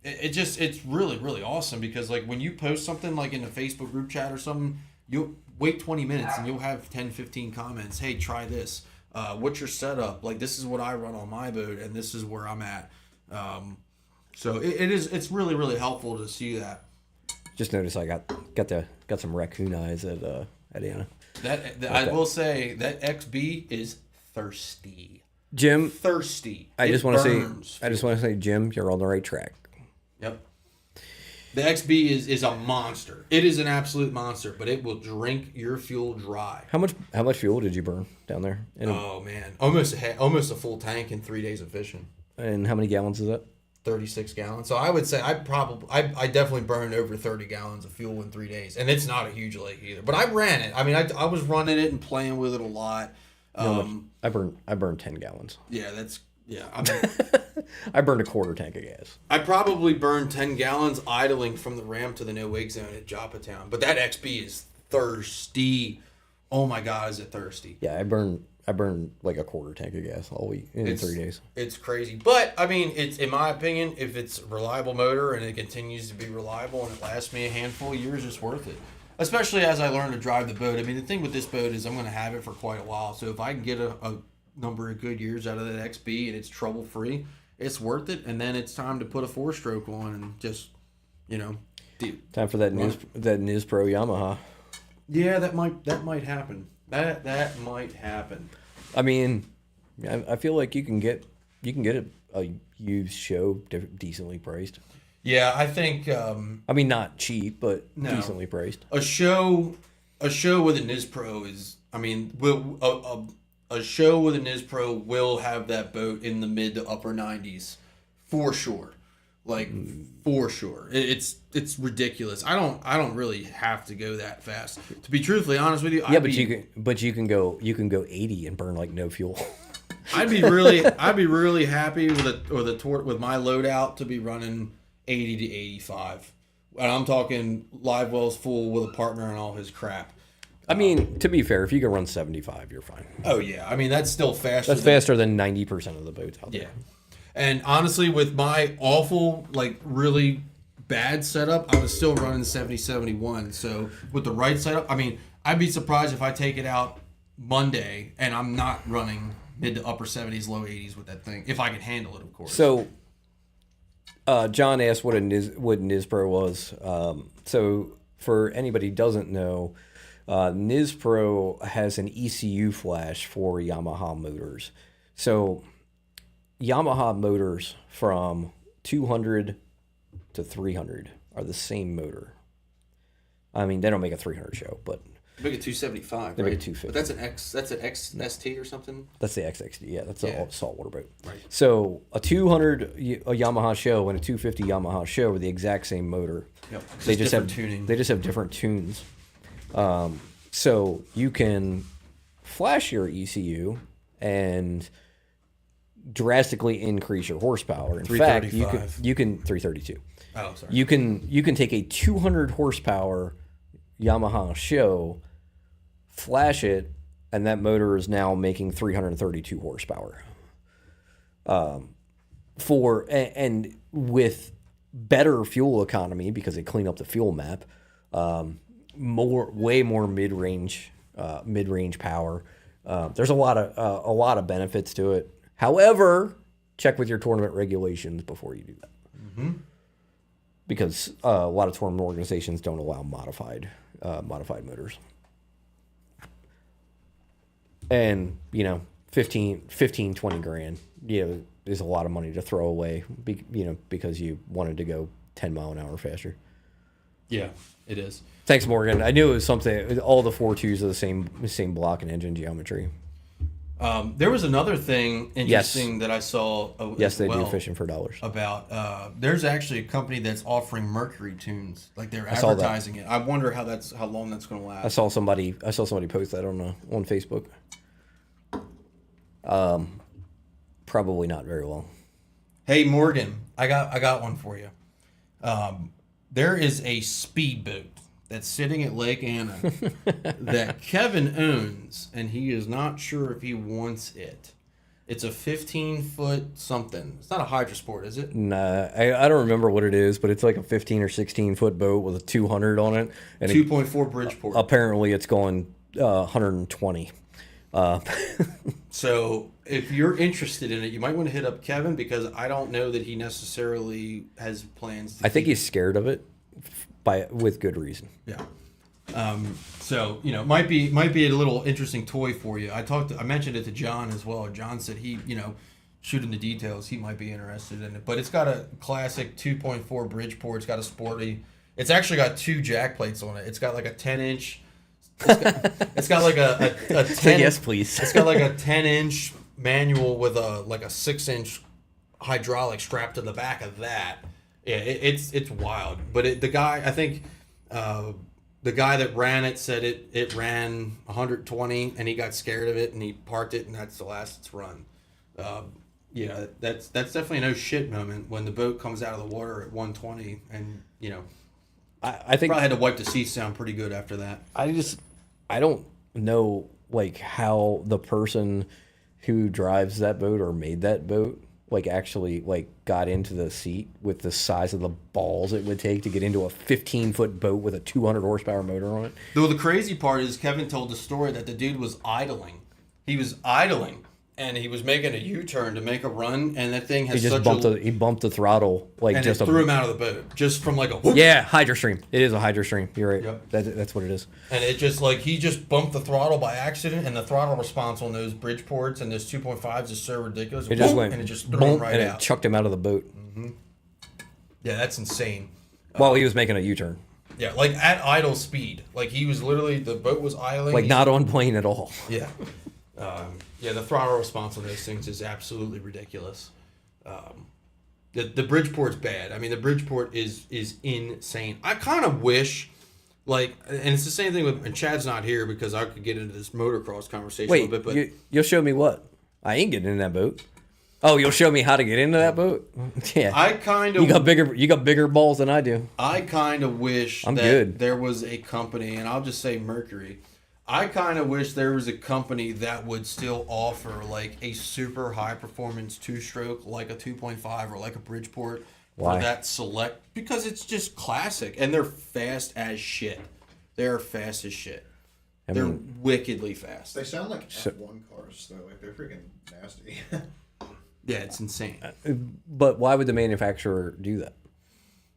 S2: it's really, really awesome because, like, when you post something like in a Facebook group chat or something, you'll wait 20 minutes and you'll have 10, 15 comments. Hey, try this. What's your setup? Like, this is what I run on my boat, and this is where I'm at. So it's really, really helpful to see that.
S4: Just noticed I got some raccoon eyes at Anna.
S2: I will say that XB is thirsty.
S4: Jim,
S2: thirsty.
S4: I just want to say, Jim, you're on the right track.
S2: Yep. The XB is a monster. It is an absolute monster, but it will drink your fuel dry.
S4: How much fuel did you burn down there?
S2: Oh man, almost a full tank in 3 days of fishing.
S4: And how many gallons is that?
S2: 36 gallons. So I would say I definitely burned over 30 gallons of fuel in 3 days, and it's not a huge lake either. But I ran it. I mean, I was running it and playing with it a lot.
S4: I burned 10 gallons.
S2: Yeah,
S4: I burned a quarter tank of gas.
S2: I probably burned 10 gallons idling from the ramp to the no wake zone at Joppa Town. But that XB is thirsty. Oh my God, is it thirsty?
S4: Yeah, I burned like a quarter tank of gas all week in 3 days.
S2: It's crazy. But, I mean, it's, in my opinion, if it's a reliable motor and it continues to be reliable and it lasts me a handful of years, it's worth it. Especially as I learn to drive the boat. I mean, the thing with this boat is I'm going to have it for quite a while. So if I can get a number of good years out of that XB and it's trouble-free, it's worth it. And then it's time to put a 4-stroke on and just,
S4: time for that News Pro Yamaha.
S2: Yeah, that might happen. That might happen.
S4: I mean, I feel like you can get a used show decently priced.
S2: Yeah, I think
S4: I mean, not cheap, but
S2: No.
S4: decently priced.
S2: a show with a Nizpro is. I mean, a show with a Nizpro will have that boat in the mid to upper 90s for sure. Like for sure, it's ridiculous. I don't really have to go that fast. To be truthfully honest with you,
S4: You can go 80 and burn like no fuel.
S2: I'd be really happy with my loadout to be running 80 to 85, and I'm talking live wells full with a partner and all his crap.
S4: I mean, to be fair, if you can run 75, you're fine.
S2: Oh yeah, I mean that's still faster.
S4: That's faster than 90% of the boats out there.
S2: Yeah. And honestly, with my awful, like, really bad setup, I was still running 70-71. So with the right setup, I mean, I'd be surprised if I take it out Monday and I'm not running mid to upper 70s, low 80s with that thing, if I can handle it, of course.
S4: So, John asked what Nizpro was. So for anybody who doesn't know, Nizpro has an ECU flash for Yamaha motors. So Yamaha motors from 200 to 300 are the same motor. I mean, they don't make a 300 show, but
S2: they make a 275.
S4: They
S2: right?
S4: make a 250.
S2: But that's an XST or something.
S4: That's the XXD. Yeah, that's a saltwater boat.
S2: Right.
S4: So a 200 a Yamaha show and a 250 Yamaha show are the exact same motor.
S2: Yep.
S4: They just have
S2: tuning.
S4: They just have different tunes. So you can flash your ECU and drastically increase your horsepower. In fact, you can 332.
S2: Oh, sorry.
S4: You can take a 200 horsepower Yamaha show, flash it, and that motor is now making 332 horsepower. And with better fuel economy because they clean up the fuel map, way more mid-range power. There's a lot of benefits to it. However, check with your tournament regulations before you do that. Mm-hmm. Because a lot of tournament organizations don't allow modified motors. And, 15, 20 grand, is a lot of money to throw away, because you wanted to go 10 mile an hour faster.
S2: Yeah, it is.
S4: Thanks, Morgan. I knew it was something. All the 4.2s are the same block and engine geometry.
S2: There was another thing interesting that I saw.
S4: Yes, they do fishing for dollars.
S2: About there's actually a company that's offering Mercury tunes, like they're advertising it. I wonder how long that's going to last.
S4: I saw somebody post that on Facebook. Probably not very long.
S2: Hey Morgan, I got one for you. There is a speedboat that's sitting at Lake Anna that Kevin owns, and he is not sure if he wants it. It's a 15-foot something. It's not a Hydrosport, is it?
S4: Nah, I don't remember what it is, but it's like a 15 or 16-foot boat with a 200 on it. And
S2: 2.4 Bridgeport.
S4: Apparently, it's going 120.
S2: So if you're interested in it, you might want to hit up Kevin, because I don't know that he necessarily has plans to
S4: I think he's scared of it, with good reason.
S2: Yeah. So might be a little interesting toy for you. I mentioned it to John as well. John said he shooting the details, he might be interested in it. But it's got a classic 2.4 Bridgeport. It's got a sporty. It's actually got 2 jack plates on it. It's got like a 10-inch. It's got like a 10.
S4: Yes, please.
S2: It's got like a 10-inch manual with a 6-inch hydraulic strapped to the back of that. Yeah, it's wild. But the guy, I think, the guy that ran it said it ran 120 and he got scared of it and he parked it, and that's the last it's run. Yeah, that's definitely a no shit moment when the boat comes out of the water at 120, and
S4: I think
S2: probably had to wipe the seats down pretty good after that.
S4: I don't know how the person who drives that boat or made that boat actually got into the seat with the size of the balls it would take to get into a 15-foot boat with a 200 horsepower motor on it.
S2: Though the crazy part is Kevin told the story that the dude was idling. He was idling, and he was making a U-turn to make a run, and that thing has
S4: He just bumped the throttle like
S2: and
S4: just
S2: it threw him out of the boat just from like a whoop.
S4: Yeah, hydro stream. It is a hydro stream. You're right.
S2: Yep.
S4: That's what it is.
S2: And it just like he just bumped the throttle by accident, and the throttle response on those Bridgeports and those 2.5s is so ridiculous.
S4: It just
S2: Boom,
S4: went
S2: and it just threw
S4: boom,
S2: him right
S4: and
S2: out.
S4: it chucked him out of the boat
S2: Yeah, that's insane.
S4: while he was making a U-turn.
S2: Yeah, like at idle speed. Like he was literally the boat was idling.
S4: Like not on plane at all.
S2: Yeah. Yeah, the throttle response on those things is absolutely ridiculous. The Bridgeport's bad. I mean, the Bridgeport is insane. I kind of wish, like, and it's the same thing with, and Chad's not here because I could get into this motocross conversation a
S4: Wait,
S2: little bit, but
S4: you'll show me what? I ain't getting in that boat. Oh, you'll show me how to get into that boat? Yeah.
S2: I kind of
S4: You got bigger balls than I do.
S2: I kind of wish
S4: I'm
S2: that
S4: good.
S2: there was a company, and I'll just say Mercury. I kind of wish there was a company that would still offer like a super high performance two-stroke, like a 2.5 or like a Bridgeport.
S4: Why?
S2: For that select, because it's just classic, and they're fast as shit. They're fast as shit. They're wickedly fast.
S3: They sound like F1 cars, though. Like, they're freaking nasty.
S2: Yeah, it's insane.
S4: But why would the manufacturer do that?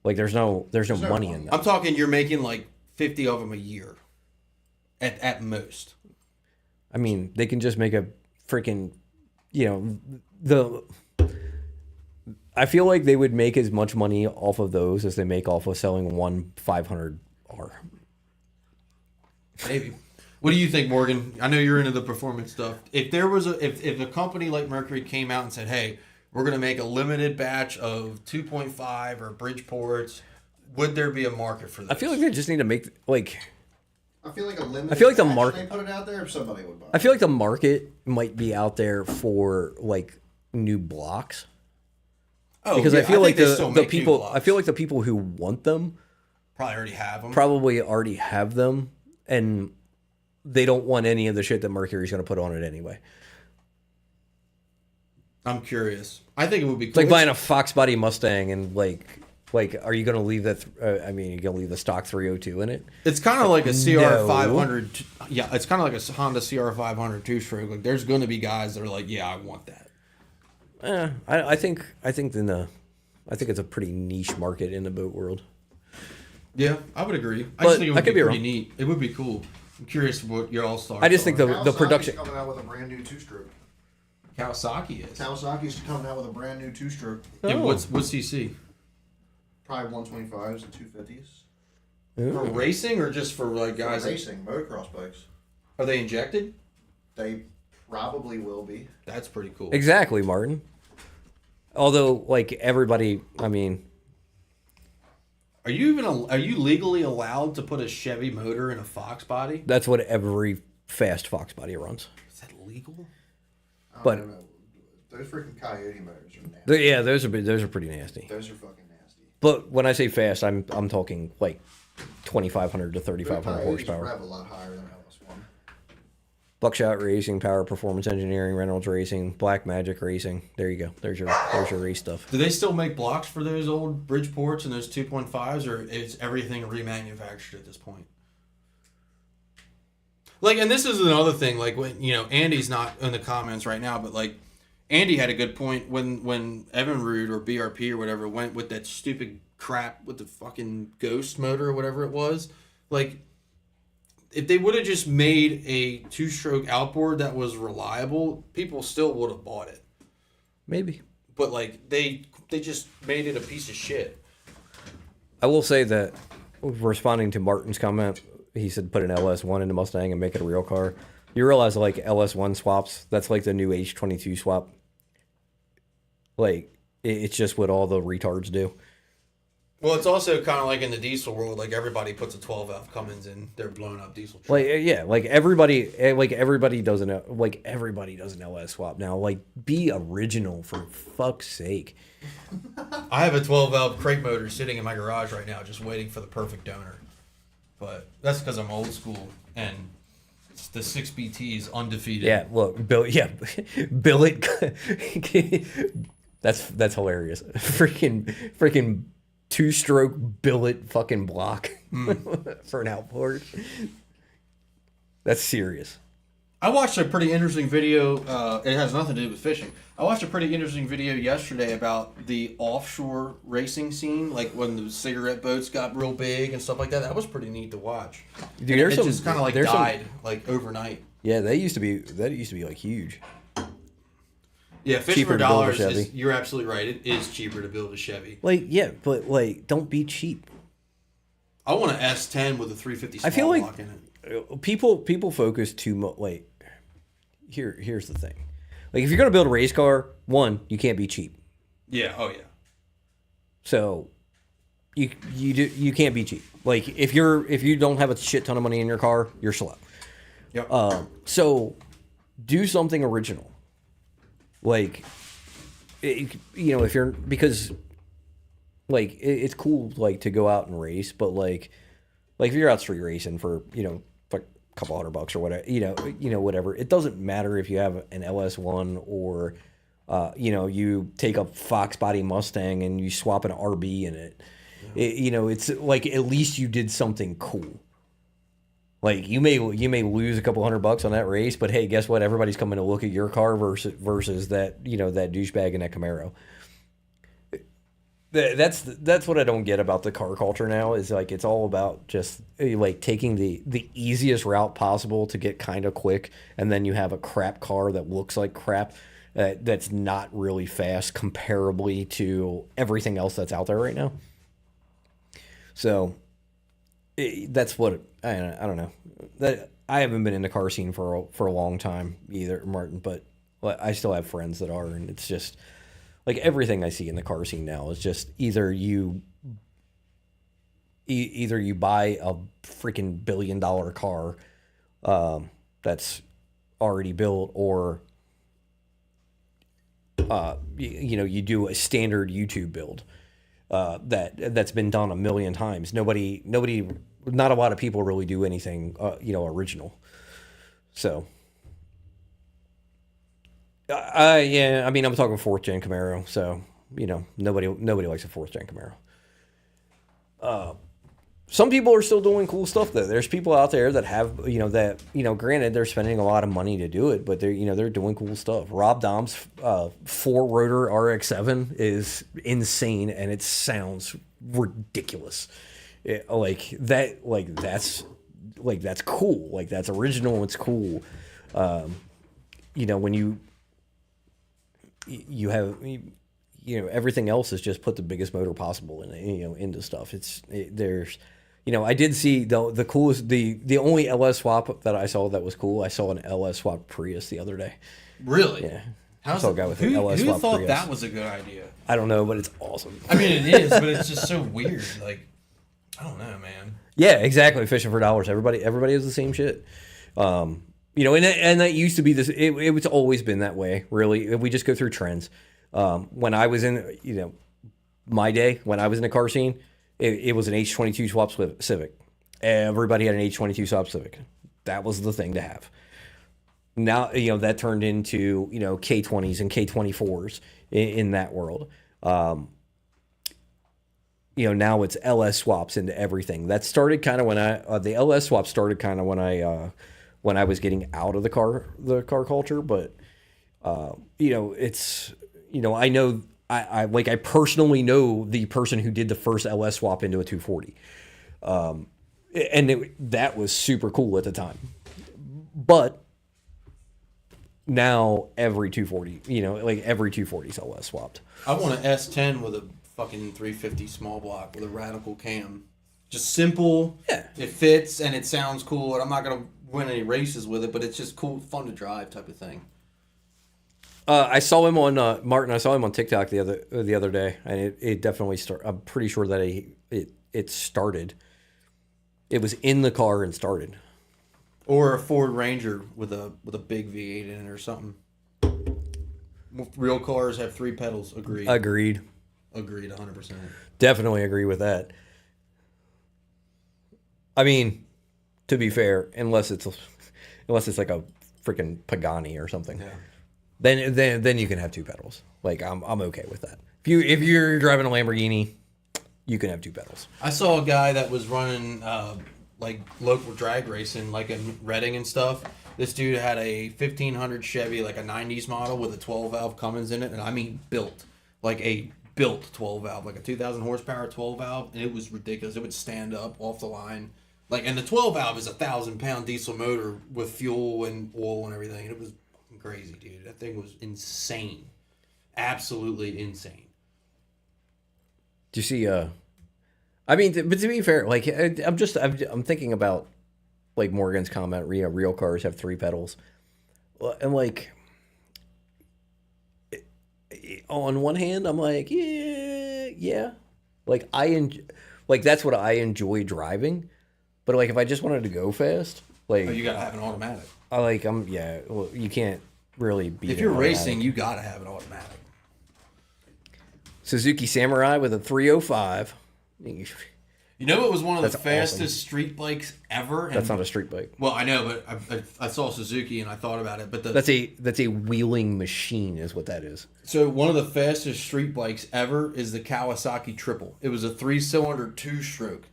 S4: Like, there's no money in that.
S2: I'm talking you're making like 50 of them a year, at most.
S4: I mean, they can just make a freaking, I feel like they would make as much money off of those as they make off of selling one 500R.
S2: Maybe. What do you think, Morgan? I know you're into the performance stuff. If there was if a company like Mercury came out and said, "Hey, we're going to make a limited batch of 2.5 or Bridgeports," would there be a market for that?
S4: I feel like they just need to make like.
S3: I feel like a limited.
S4: I feel like the
S3: batch,
S4: market.
S3: they put it out there, if somebody would buy it.
S4: I feel like the market might be out there for like new blocks.
S2: Oh,
S4: Because
S2: yeah,
S4: I feel like
S2: think they still
S4: the
S2: make new
S4: people.
S2: blocks.
S4: I feel like the people who want them
S2: probably already have them.
S4: probably already have them, and they don't want any of the shit that Mercury's going to put on it anyway.
S2: I'm curious. I think it would be cool.
S4: It's like buying a Fox Body Mustang and like, are you going to leave that? I mean, you're going to leave the stock 302 in it?
S2: It's kind of like a CR500. Yeah, it's kind of like a Honda CR500 two-stroke. Like, there's going to be guys that are like, yeah, I want that.
S4: I think it's a pretty niche market in the boat world.
S2: Yeah, I would agree. I
S4: But
S2: just think it
S4: I
S2: would
S4: could
S2: be
S4: be
S2: pretty
S4: wrong.
S2: neat. It would be cool. I'm curious what your all-stars
S4: I just think the
S3: Kawasaki's
S4: production.
S3: coming out with a brand new two-stroke.
S2: Kawasaki is.
S3: Kawasaki's coming out with a brand new two-stroke.
S2: And what's CC?
S3: Probably 125s and 250s.
S2: For racing or just for like guys?
S3: For racing, motocross bikes.
S2: Are they injected?
S3: They probably will be.
S2: That's pretty cool.
S4: Exactly, Martin. Although, like everybody, I mean,
S2: Are you legally allowed to put a Chevy motor in a Fox body?
S4: that's what every fast Fox Body runs.
S2: Is that legal?
S3: I
S4: But-
S3: don't know. Those freaking Coyote motors are nasty.
S4: Yeah, those are pretty nasty.
S3: Those are fucking nasty.
S4: But when I say fast, I'm talking like 2,500 to 3,500
S3: Coyotes
S4: horsepower.
S3: rev a lot higher than LS1.
S4: Buckshot Racing, Power Performance Engineering, Reynolds Racing, Black Magic Racing. There you go. There's your race stuff.
S2: Do they still make blocks for those old Bridgeports and those 2.5s, or is everything remanufactured at this point? Like, and this is another thing, like, when, Andy's not in the comments right now, but, like, Andy had a good point when Evinrude or BRP or whatever went with that stupid crap with the fucking ghost motor or whatever it was. Like, if they would have just made a two-stroke outboard that was reliable, people still would have bought it.
S4: Maybe.
S2: But, like, they just made it a piece of shit.
S4: I will say that responding to Martin's comment, he said put an LS1 in the Mustang and make it a real car. You realize like LS1 swaps, that's like the new H22 swap. Like it's just what all the retards do.
S2: Well, it's also kind of like in the diesel world, like everybody puts a 12-valve Cummins in their blown up diesel truck.
S4: Like yeah, like everybody does an LS swap now. Like be original for fuck's sake.
S2: I have a 12-valve crate motor sitting in my garage right now just waiting for the perfect donor. But that's because I'm old school and the 6BT is undefeated.
S4: Yeah, look, billet. That's hilarious. Freaking two-stroke billet fucking block for an outboard. That's serious.
S2: I watched a pretty interesting video. It has nothing to do with fishing. I watched a pretty interesting video yesterday about the offshore racing scene, like when the cigarette boats got real big and stuff like that. That was pretty neat to watch.
S4: Dude,
S2: it just kind of like died like overnight.
S4: Yeah, that used to be like huge.
S2: Yeah, fishing
S4: Cheaper
S2: for
S4: to build a
S2: dollars
S4: Chevy.
S2: is, you're absolutely right. It is cheaper to build a Chevy.
S4: Like, yeah, but like, don't be cheap.
S2: I want an S10 with a 350 small
S4: I feel like
S2: block in it.
S4: people focus too much. Like, here's the thing. Like, if you're gonna build a race car, one, you can't be cheap.
S2: Yeah. Oh yeah.
S4: So you can't be cheap. Like, if you don't have a shit ton of money in your car, you're slow.
S2: Yep.
S4: So do something original. Like, if you're, because like it's cool like to go out and race, but like if you're out street racing for like a couple $100 or whatever, whatever, it doesn't matter if you have an LS1 or you take a Fox body Mustang and you swap an RB in it. It's like, at least you did something cool. Like, you may lose a couple $100 on that race, but hey, guess what? Everybody's coming to look at your car versus that that douchebag in that Camaro. That's what I don't get about the car culture now. Is like, it's all about just like taking the easiest route possible to get kind of quick, and then you have a crap car that looks like crap, that's not really fast comparably to everything else that's out there right now. So that's what I don't know. That I haven't been in the car scene for a long time either, Martin. But I still have friends that are, and it's just like everything I see in the car scene now is just either you buy a freaking $1 billion car that's already built, or you do a standard YouTube build that's been done a million times. Not a lot of people really do anything, original. So, yeah, I mean, I'm talking 4th gen Camaro. So, nobody likes a 4th gen Camaro. Some people are still doing cool stuff though. There's people out there that have, granted they're spending a lot of money to do it, but they're doing cool stuff. Rob Dom's 4-rotor RX-7 is insane, and it sounds ridiculous. That's cool. Like, that's original. It's cool. When you have, everything else is just put the biggest motor possible into stuff. I did see the coolest, the only LS swap that I saw that was cool. I saw an LS swap Prius the other day.
S2: Really?
S4: Yeah.
S2: How's
S4: I saw a guy with an LS
S2: who
S4: swap
S2: thought
S4: Prius.
S2: that was a good idea?
S4: I don't know, but it's awesome.
S2: I mean, it is, but it's just so weird. Like, I don't know, man.
S4: Yeah, exactly. Fishing for dollars. Everybody has the same shit. And that used to be this. It's always been that way. Really, we just go through trends. When I was in, my day, when I was in the car scene, it was an H22 swap Civic. Everybody had an H22 swap Civic. That was the thing to have. Now, that turned into, K20s and K24s in that world. Now it's LS swaps into everything. That started kind of when the LS swap started kind of when I was getting out of the car culture. But, it's, I know, I personally know the person who did the first LS swap into a 240. That was super cool at the time. But now every 240, every 240 is LS swapped.
S2: I want an S10 with a fucking 350 small block with a radical cam. Just simple.
S4: Yeah.
S2: It fits and it sounds cool, and I'm not gonna win any races with it, but it's just cool, fun to drive type of thing.
S4: I saw him on Martin. I saw him on TikTok the other day, and it definitely started. I'm pretty sure that it started. It was in the car and started.
S2: Or a Ford Ranger with a big V8 in it or something. Real cars have 3 pedals. Agreed.
S4: Agreed.
S2: 100%.
S4: Definitely agree with that. I mean, to be fair, unless it's like a freaking Pagani or something,
S2: Yeah.
S4: then you can have 2 pedals. Like, I'm okay with that. If you're driving a Lamborghini, you can have 2 pedals.
S2: I saw a guy that was running like local drag racing, like in Reading and stuff, This dude had a 1500 Chevy, like a 90s model with a 12 valve Cummins in it, and I mean built, like a built 12 valve, like a 2000 horsepower 12 valve, and it was ridiculous. It would stand up off the line, like, and the 12 valve is a 1,000-pound diesel motor with fuel and oil and everything. It was fucking crazy, dude. That thing was insane, absolutely insane.
S4: Do you see? I mean, but to be fair, like I'm thinking about like Morgan's comment. Real cars have 3 pedals, and like on one hand, I'm like, yeah, like like that's what I enjoy driving. But like if I just wanted to go fast, like
S2: You gotta have an automatic.
S4: Well, you can't really beat.
S2: If you're racing, you gotta have an automatic.
S4: Suzuki Samurai with a 305.
S2: You know what was one of the
S4: That's
S2: fastest
S4: awesome.
S2: street bikes ever?
S4: That's not a street bike.
S2: Well, I know, but I saw Suzuki and I thought about it. But
S4: That's a wheeling machine, is what that is.
S2: So one of the fastest street bikes ever is the Kawasaki Triple. It was a 3-cylinder 2-stroke,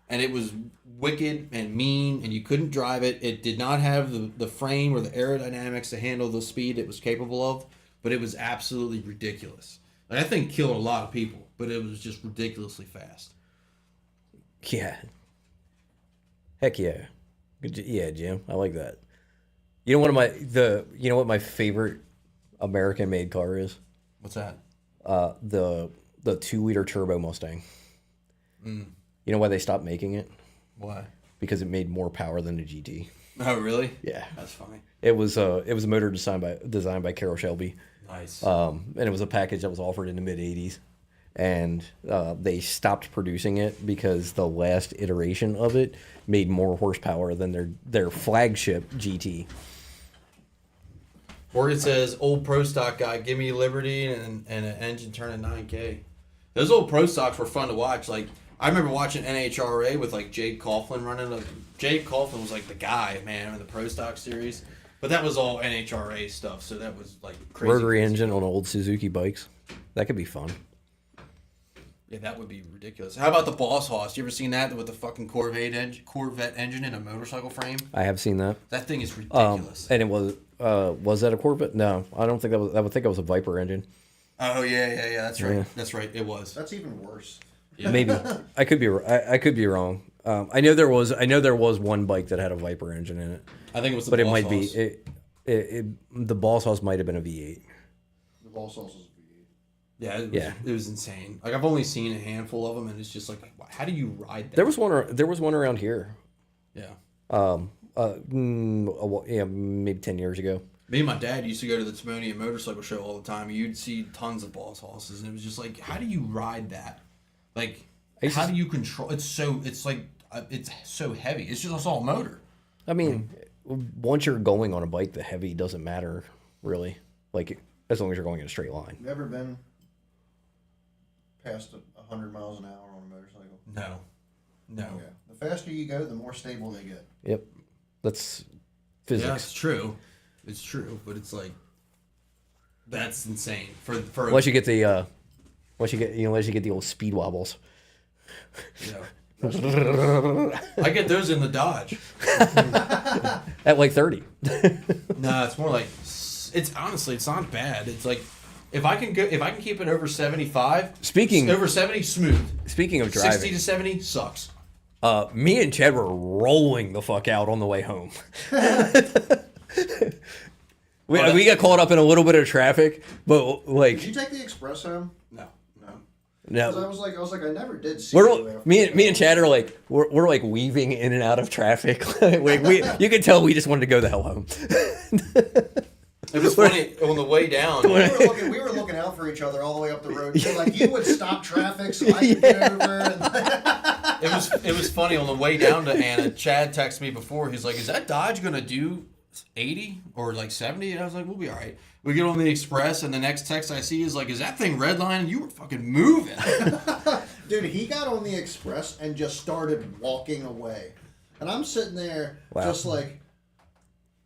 S2: and it was wicked and mean, and you couldn't drive it. It did not have the frame or the aerodynamics to handle the speed it was capable of, but it was absolutely ridiculous. Like, that thing killed a lot of people, but it was just ridiculously fast.
S4: Yeah. Heck yeah. Yeah, Jim. I like that. You know what my favorite American made car is?
S2: What's that?
S4: The 2-liter turbo Mustang. You know why they stopped making it?
S2: Why?
S4: Because it made more power than the GT.
S2: Oh, really?
S4: Yeah.
S2: That's funny.
S4: It was a motor designed by Carroll Shelby.
S2: Nice.
S4: And it was a package that was offered in the mid 80s, and they stopped producing it because the last iteration of it made more horsepower than their flagship GT.
S2: Or it says, old Pro Stock guy, give me Liberty and an engine turning 9K. Those old Pro Stocks were fun to watch. Like, I remember watching NHRA with like Jake Coughlin running. Jake Coughlin was like the guy, man, in the Pro Stock series. But that was all NHRA stuff, so that was like crazy.
S4: Rotary engine on old Suzuki bikes. That could be fun.
S2: Yeah, that would be ridiculous. How about the Boss Hoss? You ever seen that with the fucking Corvette engine in a motorcycle frame?
S4: I have seen that.
S2: That thing is ridiculous.
S4: And it was that a Corvette? No, I don't think that was. I would think it was a Viper engine.
S2: Oh yeah. That's right.
S4: Yeah.
S2: That's right. It was.
S3: That's even worse.
S2: Yeah.
S4: Maybe I could be. I could be wrong. I know there was one bike that had a Viper engine in it.
S2: I think it was the
S4: But
S2: Boss
S4: it might
S2: Hoss.
S4: be the Boss Hoss might have been a V8.
S3: The ball sauce is
S2: Yeah,
S4: Yeah.
S2: it was insane. Like, I've only seen a handful of them, and it's just like, how do you ride that?
S4: There was one around here.
S2: Yeah.
S4: Yeah, maybe 10 years ago.
S2: Me and my dad used to go to the Timonian Motorcycle Show all the time. You'd see tons of Boss Hosses, and it was just like, how do you ride that? Like, how do you control? It's so heavy. It's all motor.
S4: I mean, once you're going on a bike, the heavy doesn't matter really. Like, as long as you're going in a straight line.
S3: You ever been past 100 miles an hour on a motorcycle?
S2: No.
S3: Yeah. The faster you go, the more stable they get.
S4: Yep, that's physics.
S2: Yeah, it's true. It's true, but it's like, that's insane. For
S4: Unless you get the old speed wobbles.
S2: Yeah. I get those in the Dodge.
S4: At like 30.
S2: No, it's more like it's not bad. It's like if I can keep it over 75. Over 70 smooth.
S4: Speaking of
S2: 60
S4: driving,
S2: to 70 sucks.
S4: me and Chad were rolling the fuck out on the way home. We got caught up in a little bit of traffic, but like
S3: Did you take the express home?
S2: No.
S3: Because
S4: no.
S3: I was like, I never did see
S4: We're
S3: you after
S4: me and Chad are like we're like weaving in and out of traffic. You can tell we just wanted to go the hell home.
S2: It was funny on the way down.
S3: we were looking out for each other all the way up the road. So, like, you would stop traffic so I could get over. And
S2: It was funny on the way down to Anna. Chad texted me before. He's like, "Is that Dodge gonna do 80 or like 70?" And I was like, "We'll be all right." We get on the express, and the next text I see is like, "Is that thing redlining? You were fucking moving."
S3: Dude, he got on the express and just started walking away. And I'm sitting there just like,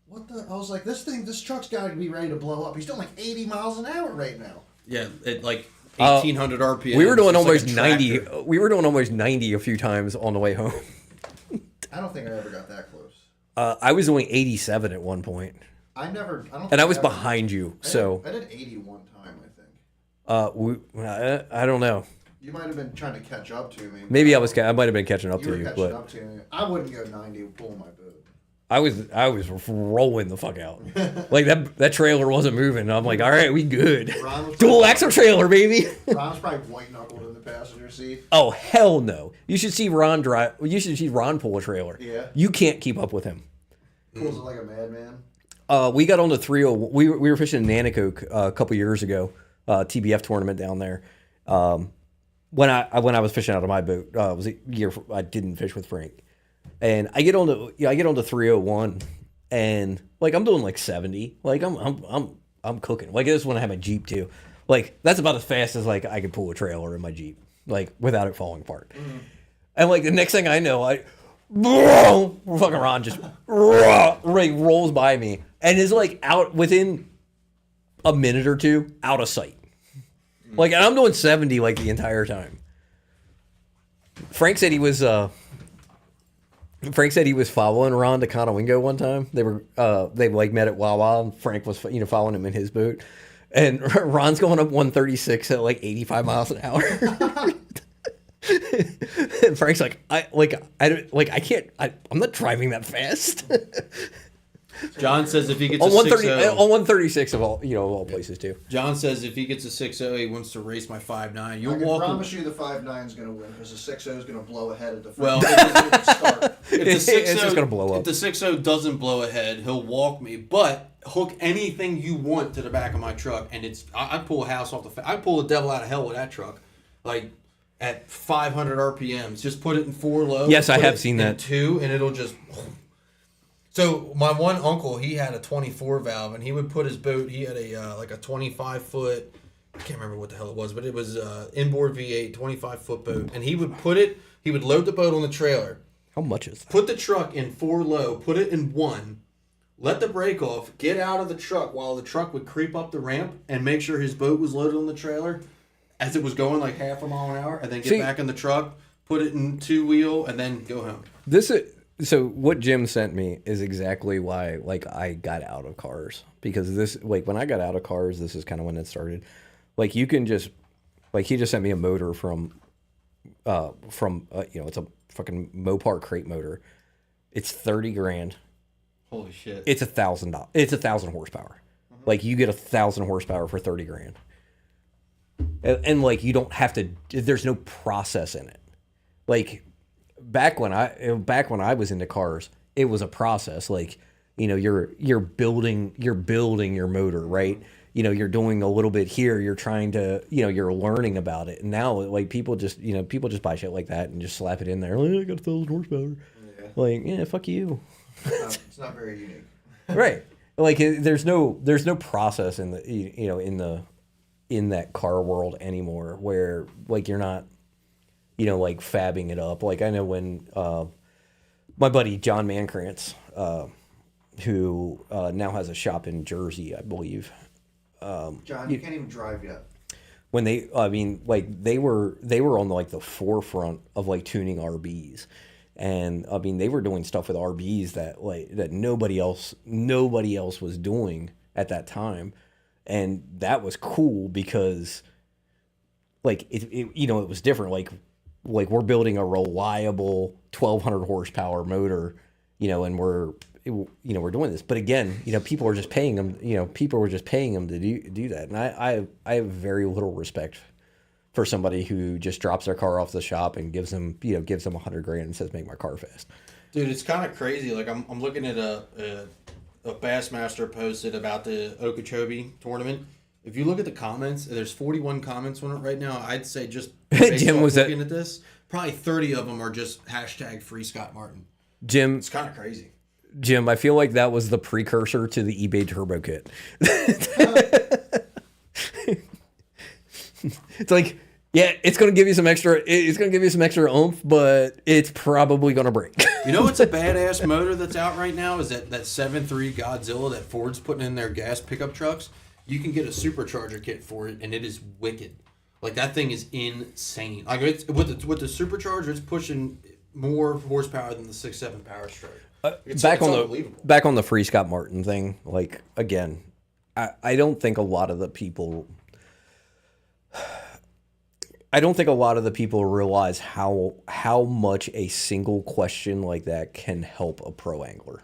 S3: what the? I was like, this truck's got to be ready to blow up. He's doing like 80 miles an hour right now.
S2: Yeah, at like 1,800 RPM.
S4: We were doing
S2: It's
S4: almost
S2: like a
S4: 90.
S2: tractor.
S4: We were doing almost 90 a few times on the way home.
S3: I don't think I ever got that close.
S4: I was doing 87 at one point,
S3: I don't.
S4: and
S3: think
S4: I was
S3: ever-
S4: behind you.
S3: I
S4: So
S3: did 80 one time, I think.
S4: I don't know.
S3: You might have been trying to catch up to me.
S4: Maybe I might have been catching up
S3: You
S4: to
S3: were
S4: you,
S3: catching
S4: but
S3: up to me. I wouldn't go 90 pulling my boat.
S4: I was rolling the fuck out. Like that trailer wasn't moving. I'm like, all right, we good.
S3: Ron was
S4: Dual
S3: probably-
S4: axle trailer, baby.
S3: Ron was probably white knuckled in the passenger seat.
S4: Oh hell no! You should see Ron drive. You should see Ron pull a trailer.
S3: Yeah.
S4: You can't keep up with him.
S3: Pulls it like a madman.
S4: We got on the 30. We were fishing in Nanticoke a couple years ago, TBF tournament down there. When I was fishing out of my boat, it was a year I didn't fish with Frank, and I get on the 301, and like I'm doing like 70, like I'm cooking. Like this is when I have my Jeep too, like that's about as fast as like I could pull a trailer in my Jeep, like without it falling apart. And like the next thing I know, fucking Ron just rolls by me and is like out within a minute or two, out of sight. Like, and I'm doing 70 like the entire time. Frank said he was following Ron to Conowingo one time. They like met at Wawa, and Frank was following him in his boat, and Ron's going up 136 at like 85 miles an hour. And Frank's like, I'm not driving that fast.
S2: John says if he gets
S4: on
S2: a 6.0,
S4: on 136 of all places too.
S2: John says if he gets a 6.0, he wants to race my 5.9.
S3: I
S2: You'll
S3: can
S2: walk.
S3: promise you the 5.9 is going to win because the 6.0 is going to blow ahead at the
S2: Well,
S3: start.
S2: If the
S4: It's
S2: 6.0
S4: just gonna blow up.
S2: If the 6.0 doesn't blow ahead, he'll walk me. But hook anything you want to the back of my truck, and I pull a house off I pull the devil out of hell with that truck, like at 500 RPMs. Just put it in 4 low.
S4: Yes, I
S2: put
S4: have
S2: it
S4: seen
S2: in
S4: that.
S2: 2, and it'll just. So my one uncle, he had a 24 valve, and he would put his boat. He had a like a 25-foot. I can't remember what the hell it was, but it was inboard V8 25-foot boat, and he would put it. He would load the boat on the trailer.
S4: How much is that?
S2: Put the truck in 4 low. Put it in 1. Let the brake off. Get out of the truck while the truck would creep up the ramp, and make sure his boat was loaded on the trailer as it was going like half a mile an hour, and then get back in the truck. Put it in 2-wheel, and then go home.
S4: So what Jim sent me is exactly why like I got out of cars, because this like when I got out of cars, this is kind of when it started. Like you can just like he just sent me a motor from it's a fucking Mopar crate motor. It's $30,000.
S2: Holy shit!
S4: It's $1,000. It's 1,000 horsepower. Like you get 1,000 horsepower for $30,000, and like you don't have to. There's no process in it. Like back when I was into cars, it was a process. Like you're building your motor, right? You're doing a little bit here. You're trying to you're learning about it. And now like people just buy shit like that and just slap it in there. Like, I got 1,000 horsepower.
S3: Yeah.
S4: Like fuck you.
S3: It's not very unique.
S4: Right. Like there's no process in the in that car world anymore where like you're not like fabbing it up. Like I know when my buddy John Mankrantz, who now has a shop in Jersey, I believe.
S3: John, you can't even drive yet.
S4: When they were on like the forefront of like tuning RBs. And I mean, they were doing stuff with RBs that nobody else was doing at that time, and that was cool because, like it was different. Like we're building a reliable 1,200 horsepower motor, and we're doing this. But again, people are just paying them. People were just paying them to do that, and I have very little respect for somebody who just drops their car off the shop and gives them $100,000 and says, make my car fast.
S2: Dude, it's kind of crazy. Like I'm looking at a bassmaster posted about the Okeechobee tournament. If you look at the comments, there's 41 comments on it right now. I'd say just
S4: Jim was
S2: looking at this, probably 30 of them are just hashtag free Scott Martin.
S4: Jim,
S2: It's kind of crazy.
S4: Jim, I feel like that was the precursor to the eBay Turbo Kit. It's like, yeah, it's gonna give you some extra. It's gonna give you some extra oomph, but it's probably gonna break.
S2: You know what's a badass motor that's out right now is that 7.3 Godzilla that Ford's putting in their gas pickup trucks. You can get a supercharger kit for it, and it is wicked. Like that thing is insane. Like it's with the supercharger, it's pushing more horsepower than the 6.7 Power Stroke.
S3: It's
S4: back on
S3: unbelievable.
S4: the free Scott Martin thing. Like again, I don't think a lot of the people. I don't think a lot of the people realize how much a single question like that can help a pro angler.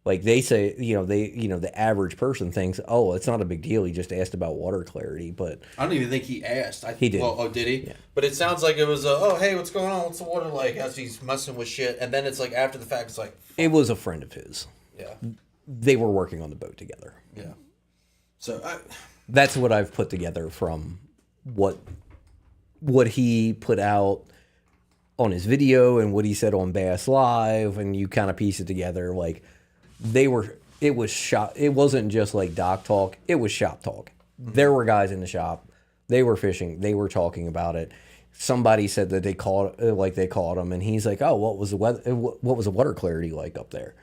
S4: Like they say, the average person thinks, oh, it's not a big deal. He just asked about water clarity, but
S2: I don't even think he asked.
S4: He did.
S2: Well, oh, did he?
S4: Yeah.
S2: But it sounds like it was, oh, hey, what's going on? What's the water like? As he's messing with shit. And then it's like after the fact, it's like,
S4: it was a friend of his.
S2: yeah,
S4: They were working on the boat together.
S2: yeah. So,
S4: That's what I've put together from what he put out on his video and what he said on Bass Live, and you kind of piece it together. Like it was shop. It wasn't just like dock talk. It was shop talk. There were guys in the shop. They were fishing. They were talking about it. Somebody said that they caught him, and he's like, "Oh, what was the weather? What was the water clarity like up there?"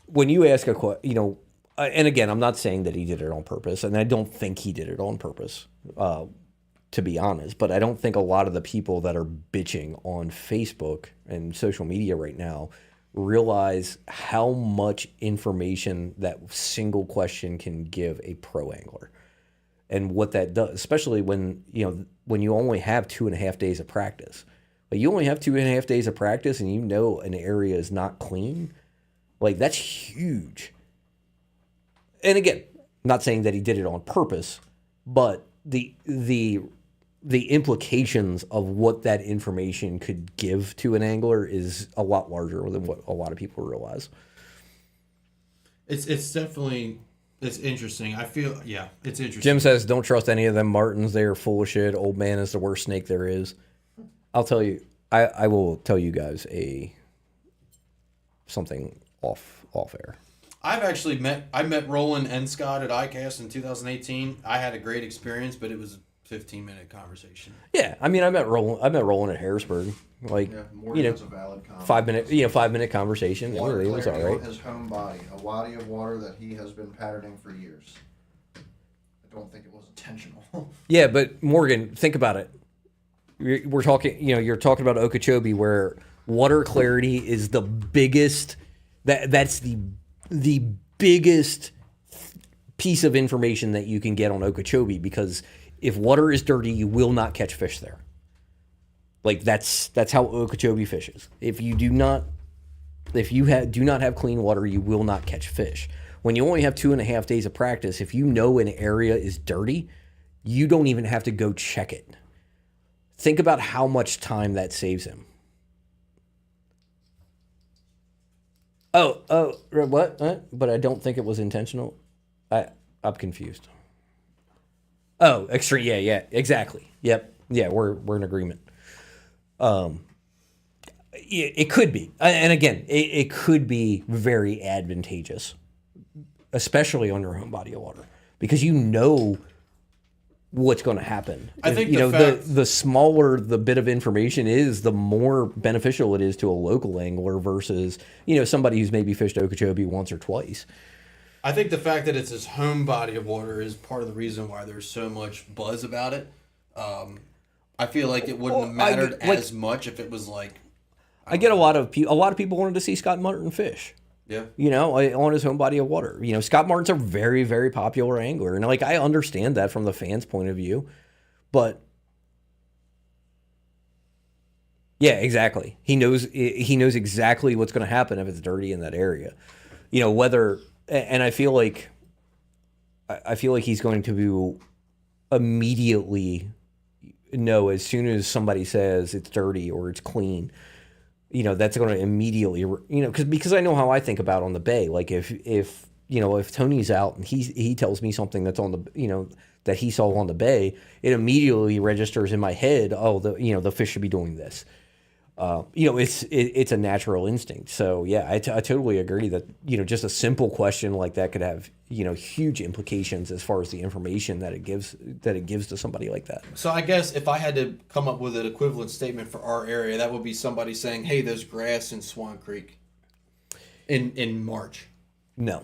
S4: When you ask a question, and again, I'm not saying that he did it on purpose, and I don't think he did it on purpose, to be honest. But I don't think a lot of the people that are bitching on Facebook and social media right now realize how much information that single question can give a pro angler, and what that does, especially when you only have 2.5 days of practice. Like you only have 2.5 days of practice, and an area is not clean. Like that's huge. And again, not saying that he did it on purpose, but the implications of what that information could give to an angler is a lot larger than what a lot of people realize.
S2: it's definitely, it's interesting. I feel, yeah, it's interesting.
S4: Jim says, don't trust any of them Martins. They are full of shit. Old man is the worst snake there is. I'll tell you, I will tell you guys something off air.
S2: I've actually met Roland and Scott at ICAST in 2018. I had a great experience, but it was a 15-minute conversation.
S4: Yeah, I mean, I met Roland at Harrisburg. Like,
S3: Morgan's a valid comment.
S4: 5-minute conversation.
S3: Water
S4: It was all
S3: clarity
S4: right.
S3: on his home body, a body of water that he has been patterning for years. I don't think it was intentional.
S4: Yeah, but Morgan, think about it. We're talking, you're talking about Okeechobee, where water clarity is the biggest. That's the biggest piece of information that you can get on Okeechobee, because if water is dirty, you will not catch fish there. Like that's how Okeechobee fishes. If you do not have clean water, you will not catch fish. When you only have 2.5 days of practice, if you know an area is dirty, you don't even have to go check it. Think about how much time that saves him. Oh, what? But I don't think it was intentional. I'm confused. Oh, extreme. Yeah, exactly. Yep. Yeah, we're in agreement. It could be, and again, it could be very advantageous, especially on your home body of water, because you know what's going to happen.
S2: I think
S4: the smaller the bit of information is, the more beneficial it is to a local angler versus somebody who's maybe fished Okeechobee once or twice.
S2: I think the fact that it's his home body of water is part of the reason why there's so much buzz about it. I feel like it wouldn't have mattered as much if it was like.
S4: I get a lot of people wanted to see Scott Martin fish.
S2: Yeah.
S4: On his home body of water. Scott Martin's a very, very popular angler, and I understand that from the fans' point of view, but yeah, exactly. He knows exactly what's going to happen if it's dirty in that area. And I feel like he's going to immediately know as soon as somebody says it's dirty or it's clean. That's going to immediately, because I know how I think about on the bay. Like if Tony's out and he tells me something that's on the, that he saw on the bay, it immediately registers in my head. Oh, the fish should be doing this. It's a natural instinct. So yeah, I totally agree that, just a simple question like that could have, huge implications as far as the information that it gives to somebody like that.
S2: So I guess if I had to come up with an equivalent statement for our area, that would be somebody saying, hey, there's grass in Swan Creek in March.
S4: No,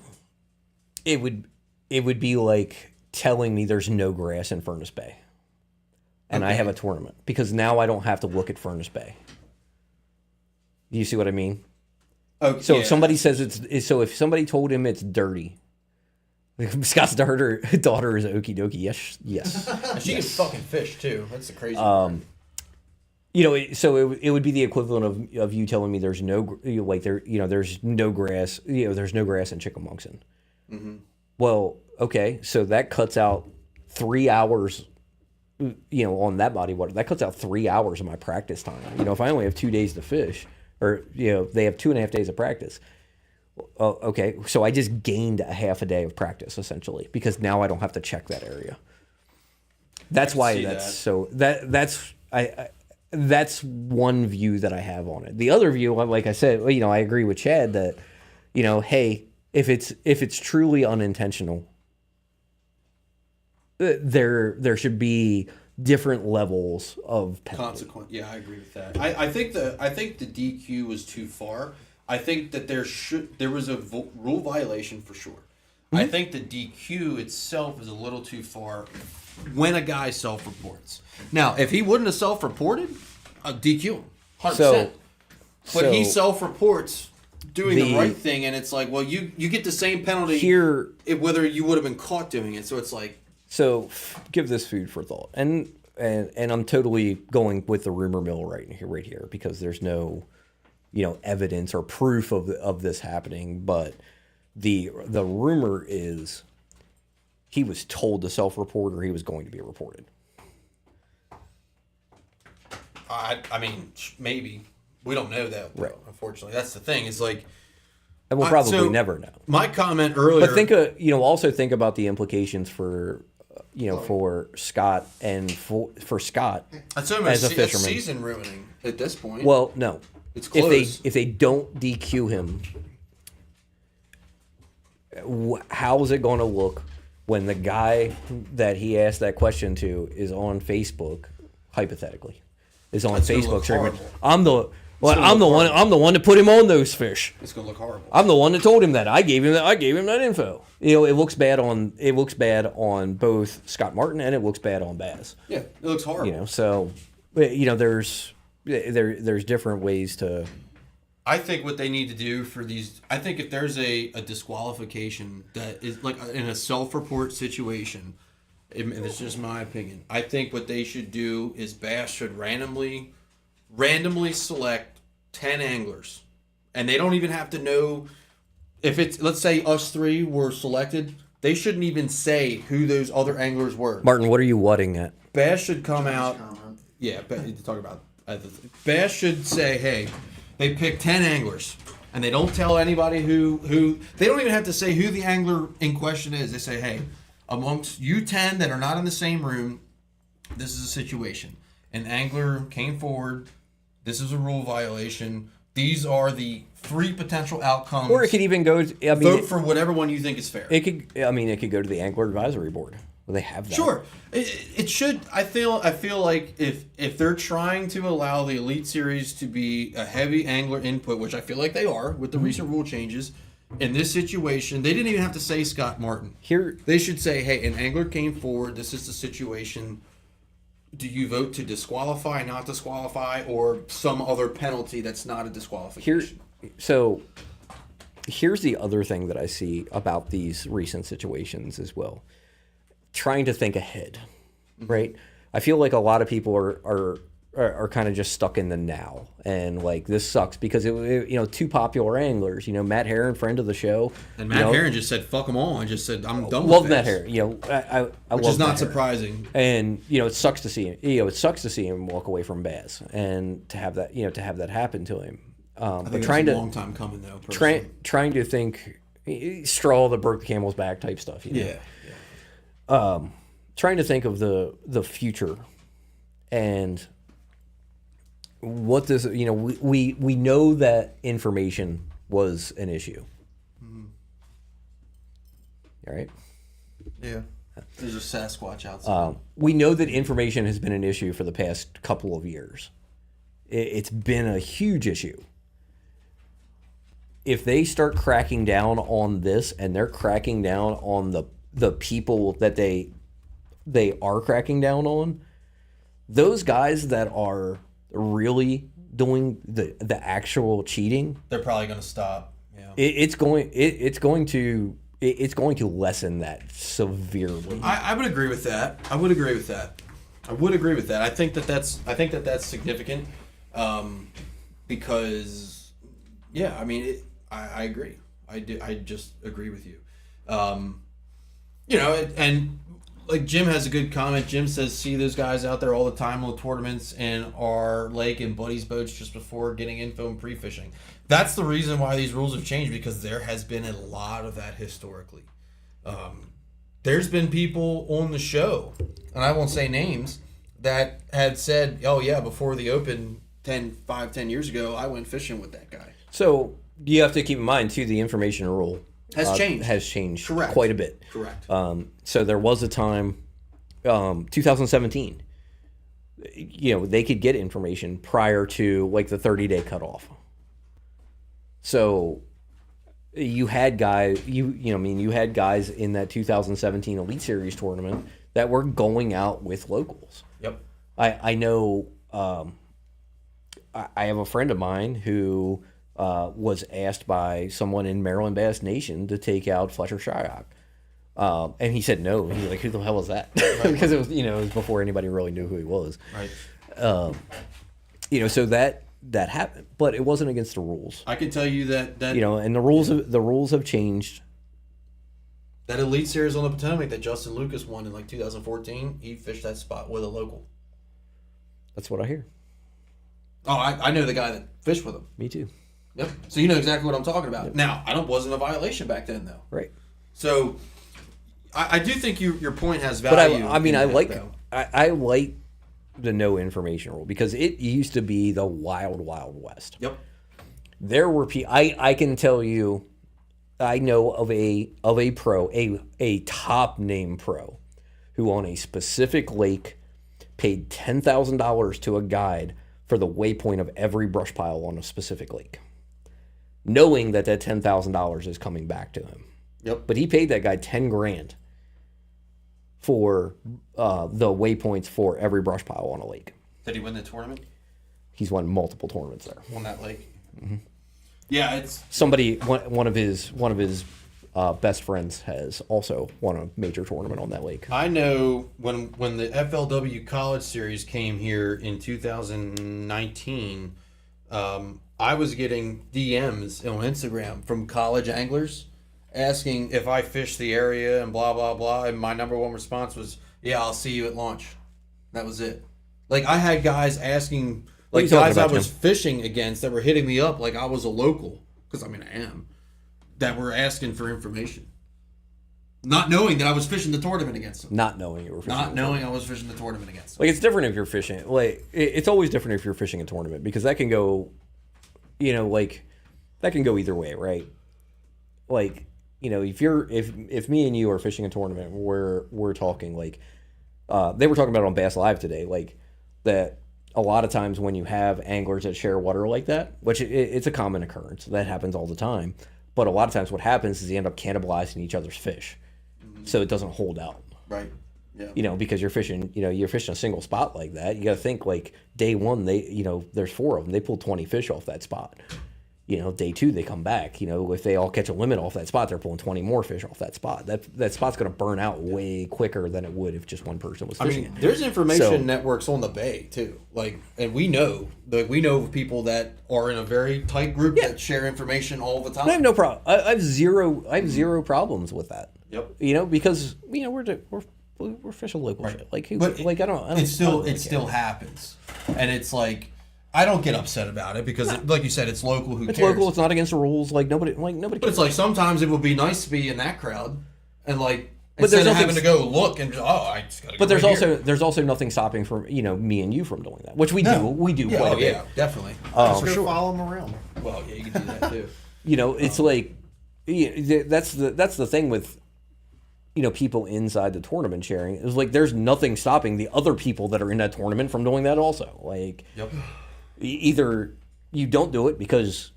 S4: it would be like telling me there's no grass in Furnace Bay and I have a tournament, because now I don't have to look at Furnace Bay. Do you see what I mean?
S2: Oh,
S4: So
S2: yeah.
S4: if somebody says if somebody told him it's dirty, Scott's daughter is okie dokie. Yes.
S2: She can fucking fish too. That's the crazy part.
S4: It would be the equivalent of you telling me there's no there's no grass, there's no grass in Chickamauga.
S2: Mm-hmm.
S4: Well, okay, so that cuts out 3 hours, on that body water. That cuts out 3 hours of my practice time. If I only have 2 days to fish, or they have 2.5 days of practice. Okay, so I just gained a half a day of practice essentially because now I don't have to check that area. That's why that's one view that I have on it. The other view, like I said, I agree with Chad that, hey, if it's truly unintentional, there should be different levels of penalty.
S2: Consequence. Yeah, I agree with that. I think the DQ was too far. I think that there was a rule violation for sure. Mm-hmm. I think the DQ itself is a little too far when a guy self-reports. Now, if he wouldn't have self-reported, I'd DQ him, 100%. But he self-reports doing the right thing, and it's like, well, you get the same penalty here whether you would have been caught doing it. So it's like,
S4: give this food for thought, and I'm totally going with the rumor mill right here because there's no evidence or proof of this happening, but the rumor is he was told to self-report or he was going to be reported.
S2: I mean, maybe. We don't know that, right? Unfortunately, that's the thing. It's like,
S4: and we'll probably never know.
S2: My comment earlier,
S4: but also think about the implications for Scott and for Scott
S2: as a fisherman. That's season ruining at this point.
S4: Well, no,
S2: it's close.
S4: If they don't DQ him, how is it going to look when the guy that he asked that question to is on Facebook, hypothetically? Is on Facebook streaming. I'm the one that put him on those fish.
S2: It's gonna look horrible.
S4: I'm the one that told him that. I gave him that info. It looks bad on both Scott Martin and it looks bad on Bass.
S2: Yeah, it looks horrible.
S4: There's different ways to.
S2: I think what they need to do for these, I think if there's a disqualification that is like in a self-report situation, and it's just my opinion, I think what they should do is Bass should randomly select 10 anglers. And they don't even have to know if it's, let's say us three were selected, they shouldn't even say who those other anglers were.
S4: Martin, what are you wutting at?
S2: Bass should come out. Yeah, talk about. Bass should say, hey, they pick 10 anglers. And they don't tell anybody who they don't even have to say who the angler in question is. They say, hey, amongst you 10 that are not in the same room, this is a situation. An angler came forward. This is a rule violation. These are the 3 potential outcomes.
S4: Or it could even go.
S2: Vote for whatever one you think is fair.
S4: It could go to the Angler Advisory Board. Well, they have that.
S2: Sure, it should. I feel like if they're trying to allow the Elite Series to be a heavy angler input, which I feel like they are with the recent rule changes. In this situation, they didn't even have to say Scott Martin.
S4: Here,
S2: they should say, hey, an angler came forward. This is the situation. Do you vote to disqualify, not disqualify, or some other penalty that's not a disqualification?
S4: Here's the other thing that I see about these recent situations as well. Trying to think ahead, right? I feel like a lot of people are kind of just stuck in the now, and like this sucks because it 2 popular anglers, Matt Herron, friend of the show,
S2: and Matt Herron just said fuck them all and just said I'm done.
S4: Love
S2: with
S4: Matt Herron, I
S2: which
S4: love
S2: is not
S4: Matt
S2: surprising.
S4: Herron. And it sucks to see him. It sucks to see him walk away from Bass and to have that happen to him.
S2: I think it's a long time coming though.
S4: Trying to think straw that broke the camel's back type stuff.
S2: Yeah.
S4: Trying to think of the future and what this, we know that information was an issue. Mm-hmm. All right.
S2: Yeah. There's a Sasquatch outside.
S4: We know that information has been an issue for the past couple of years. It's been a huge issue. If they start cracking down on this and they're cracking down on the people that they are cracking down on, those guys that are really doing the actual cheating,
S2: They're probably going to stop. Yeah.
S4: it's going to lessen that severely.
S2: I would agree with that. I would agree with that. I think that's significant, because, yeah, I mean, I agree. I just agree with you. And like Jim has a good comment. Jim says, see those guys out there all the time on the tournaments and our lake and buddies boats just before getting info and pre-fishing. That's the reason why these rules have changed, because there has been a lot of that historically. There's been people on the show, and I won't say names, that had said, oh yeah, before the Open 10 years ago, I went fishing with that guy.
S4: So you have to keep in mind too, the information rule
S2: Has
S4: changed
S2: Correct.
S4: quite a bit.
S2: Correct.
S4: So there was a time, 2017, they could get information prior to like the 30-day cutoff. So you had guys, you had guys in that 2017 Elite Series tournament that were going out with locals.
S2: Yep.
S4: I know. I have a friend of mine who was asked by someone in Maryland Bass Nation to take out Fletcher Shylock. And he said no. He's like, who the hell is that? Because it was before anybody really knew who he was.
S2: Right.
S4: So that happened, but it wasn't against the rules.
S2: I can tell you that
S4: And the rules have changed.
S2: that Elite Series on the Potomac that Justin Lucas won in like 2014, he fished that spot with a local.
S4: That's what I hear.
S2: Oh, I know the guy that fished with him.
S4: Me too.
S2: Yep. So you know exactly what I'm talking about.
S4: Yep.
S2: Now, wasn't a violation back then though.
S4: Right.
S2: So I do think your point has
S4: But
S2: value.
S4: I like the no information rule, because it used to be the wild west.
S2: Yep.
S4: There were I can tell you, I know of a pro, a top name pro, who on a specific lake paid $10,000 to a guide for the waypoint of every brush pile on a specific lake, knowing that $10,000 is coming back to him.
S2: Yep.
S4: But he paid that guy $10,000 for the waypoints for every brush pile on a lake.
S2: Did he win the tournament?
S4: He's won multiple tournaments there.
S2: On that lake?
S4: Mm-hmm.
S2: Yeah, it's...
S4: One of his best friends has also won a major tournament on that lake.
S2: I know when the FLW College Series came here in 2019, I was getting DMs on Instagram from college anglers asking if I fished the area and blah, blah, blah. And my number one response was, yeah, I'll see you at launch. That was it. Like, I had guys asking, like guys I was fishing against that were hitting me up like I was a local, because I mean I am, that were asking for information. Not knowing that I was fishing the tournament against them.
S4: Not knowing you were fishing.
S2: Not knowing I was fishing the tournament against them.
S4: Like, it's different if you're fishing. Like, it's always different if you're fishing a tournament, because that can go, that can go either way, right? Like, if me and you are fishing a tournament, we're talking like, they were talking about it on Bass Live today, like that a lot of times when you have anglers that share water like that, which it's a common occurrence, that happens all the time. But a lot of times what happens is they end up cannibalizing each other's fish. Mm-hmm. So it doesn't hold out.
S2: Right. Yeah.
S4: Because you're fishing a single spot like that. You got to think like day one, there's 4 of them. They pull 20 fish off that spot. Day 2, they come back. If they all catch a limit off that spot, they're pulling 20 more fish off that spot. That spot's going to burn out way quicker than it would if just one person was fishing it.
S2: There's information networks on the bay too. Like, and we know people that are in a very tight group that share information all the time.
S4: I have no problem. I have zero problems with that.
S2: Yep.
S4: Because we're fishing local shit. Like, I don't.
S2: It still happens, and it's like, I don't get upset about it because, like you said, it's local. Who cares?
S4: It's local. It's not against the rules. Like nobody.
S2: But it's like sometimes it would be nice to be in that crowd, and like instead of having to go look and I just gotta.
S4: But there's also nothing stopping from me and you from doing that, which we do. We do quite a bit.
S2: Yeah, definitely.
S3: Just go follow them around.
S2: Well, yeah, you can do that too.
S4: It's like that's the thing with people inside the tournament sharing. It's like there's nothing stopping the other people that are in that tournament from doing that also. Like.
S2: Yep.
S4: Either you don't do it because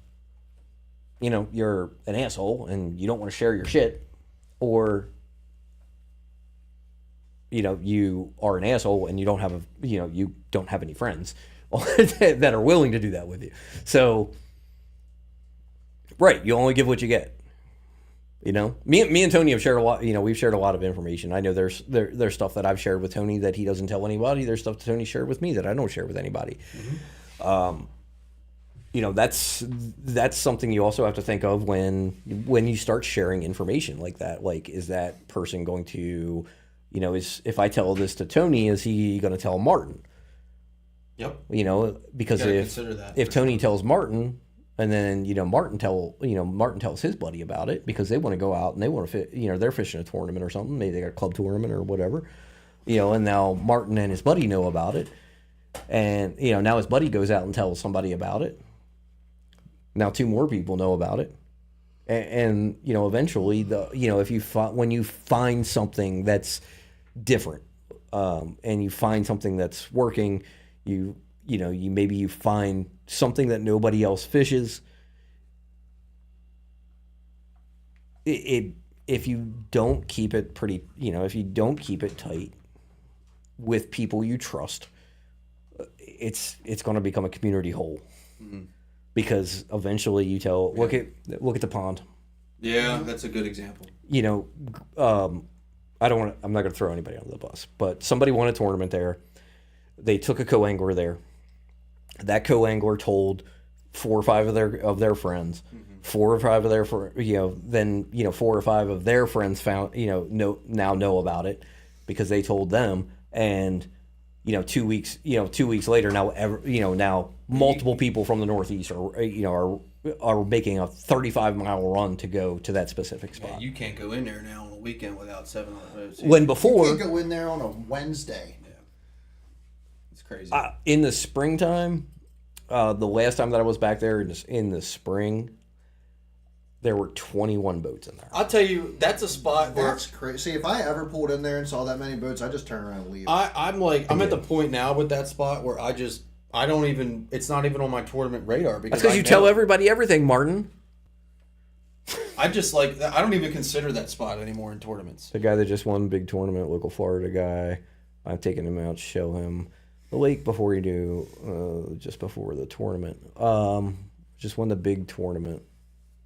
S4: you're an asshole and you don't want to share your shit, or you are an asshole and you don't have you don't have any friends, that are willing to do that with you. So, right, you only give what you get. You know, me and Tony have shared a lot. You know, we've shared a lot of information. I know there's stuff that I've shared with Tony that he doesn't tell anybody. There's stuff that Tony shared with me that I don't share with anybody. You know, that's something you also have to think of when you start sharing information like that. Like, is that person going to, you know, if I tell this to Tony, is he going to tell Martin?
S2: Yep.
S4: You know, because if Tony tells Martin, and then Martin tells his buddy about it because they want to go out and they want to they're fishing a tournament or something. Maybe they got a club tournament or whatever. You know, and now Martin and his buddy know about it, and now his buddy goes out and tells somebody about it. Now 2 more people know about it, and eventually when you find something that's different, and you find something that's working, you find something that nobody else fishes. If you don't keep it if you don't keep it tight with people you trust, it's going to become a community hole. Mm-hmm. Because eventually you tell, look at the pond.
S2: Yeah, that's a good example.
S4: I'm not going to throw anybody under the bus, but somebody won a tournament there. They took a co-angler there. That co-angler told 4 or 5 of their friends. Mm-hmm. 4 or 5 of their then 4 or 5 of their friends found know about it because they told them, and 2 weeks later now multiple people from the Northeast are making a 35-mile run to go to that specific spot.
S2: Yeah, you can't go in there now on a weekend without 7 boats.
S4: When before
S3: you can't go in there on a Wednesday.
S2: Yeah, it's crazy.
S4: In the springtime, the last time that I was back there in the spring, there were 21 boats in there.
S2: I'll tell you, that's a spot where
S3: that's crazy. See, if I ever pulled in there and saw that many boats, I just turn around and leave.
S2: I'm at the point now with that spot where I don't even, it's not even on my tournament radar because
S4: that's because you tell everybody everything, Martin.
S2: I don't even consider that spot anymore in tournaments.
S4: The guy that just won big tournament, local Florida guy, I'm taking him out to show him the lake before just before the tournament. Just won the big tournament.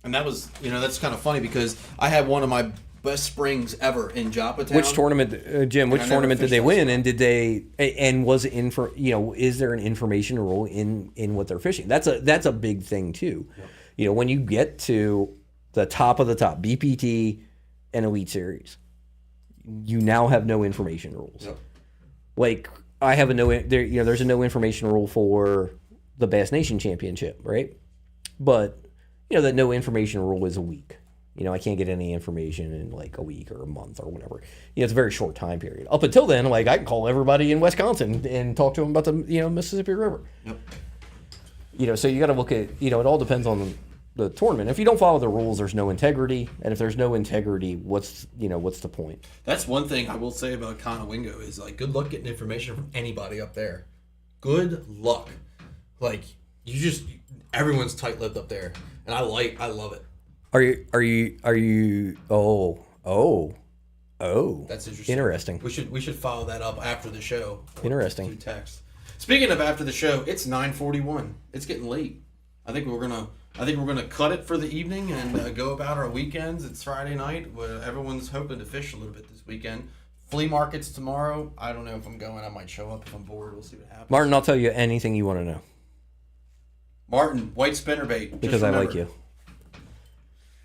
S2: And that was, that's kind of funny because I had one of my best springs ever in Joppatown.
S4: Which tournament, Jim? Which tournament did they win? And was it is there an information rule in what they're fishing? That's a big thing too. Yep. When you get to the top of the top, BPT and Elite Series, you now have no information rules. Yep. Like I have there's a no information rule for the Bass Nation Championship, right? But that no information rule is a week. I can't get any information in like a week or a month or whatever. It's a very short time period. Up until then, like I can call everybody in Wisconsin and talk to them about the Mississippi River. Yep. So you got to look at it all depends on the tournament. If you don't follow the rules, there's no integrity, and if there's no integrity, what's the point?
S2: That's one thing I will say about Conowingo is like good luck getting information from anybody up there. Good luck. Like everyone's tight-lipped up there. And I love it.
S4: Are you? Oh.
S2: That's interesting.
S4: Interesting.
S2: We should follow that up after the show.
S4: Interesting.
S2: Through text. Speaking of after the show, it's 9:41. It's getting late. I think we're gonna cut it for the evening and go about our weekends. It's Friday night. Where everyone's hoping to fish a little bit this weekend. Flea markets tomorrow. I don't know if I'm going. I might show up if I'm bored. We'll see what happens.
S4: Martin, I'll tell you anything you want to know.
S2: Martin, white spinnerbait.
S4: Because I like you.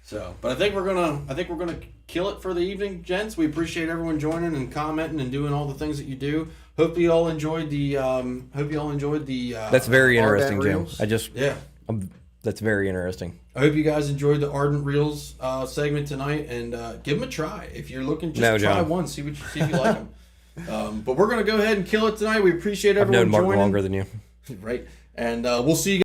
S2: So, but I think we're gonna kill it for the evening, gents. We appreciate everyone joining and commenting and doing all the things that you do. Hope you all enjoyed the.
S4: That's very interesting, Jim.
S2: Yeah.
S4: That's very interesting.
S2: I hope you guys enjoyed the Ardent Reels segment tonight, and give them a try. If you're looking, try one, see if you like them. But we're gonna go ahead and kill it tonight. We appreciate everyone
S4: I've known Martin
S2: joining.
S4: longer than you.
S2: Right, and we'll see you guys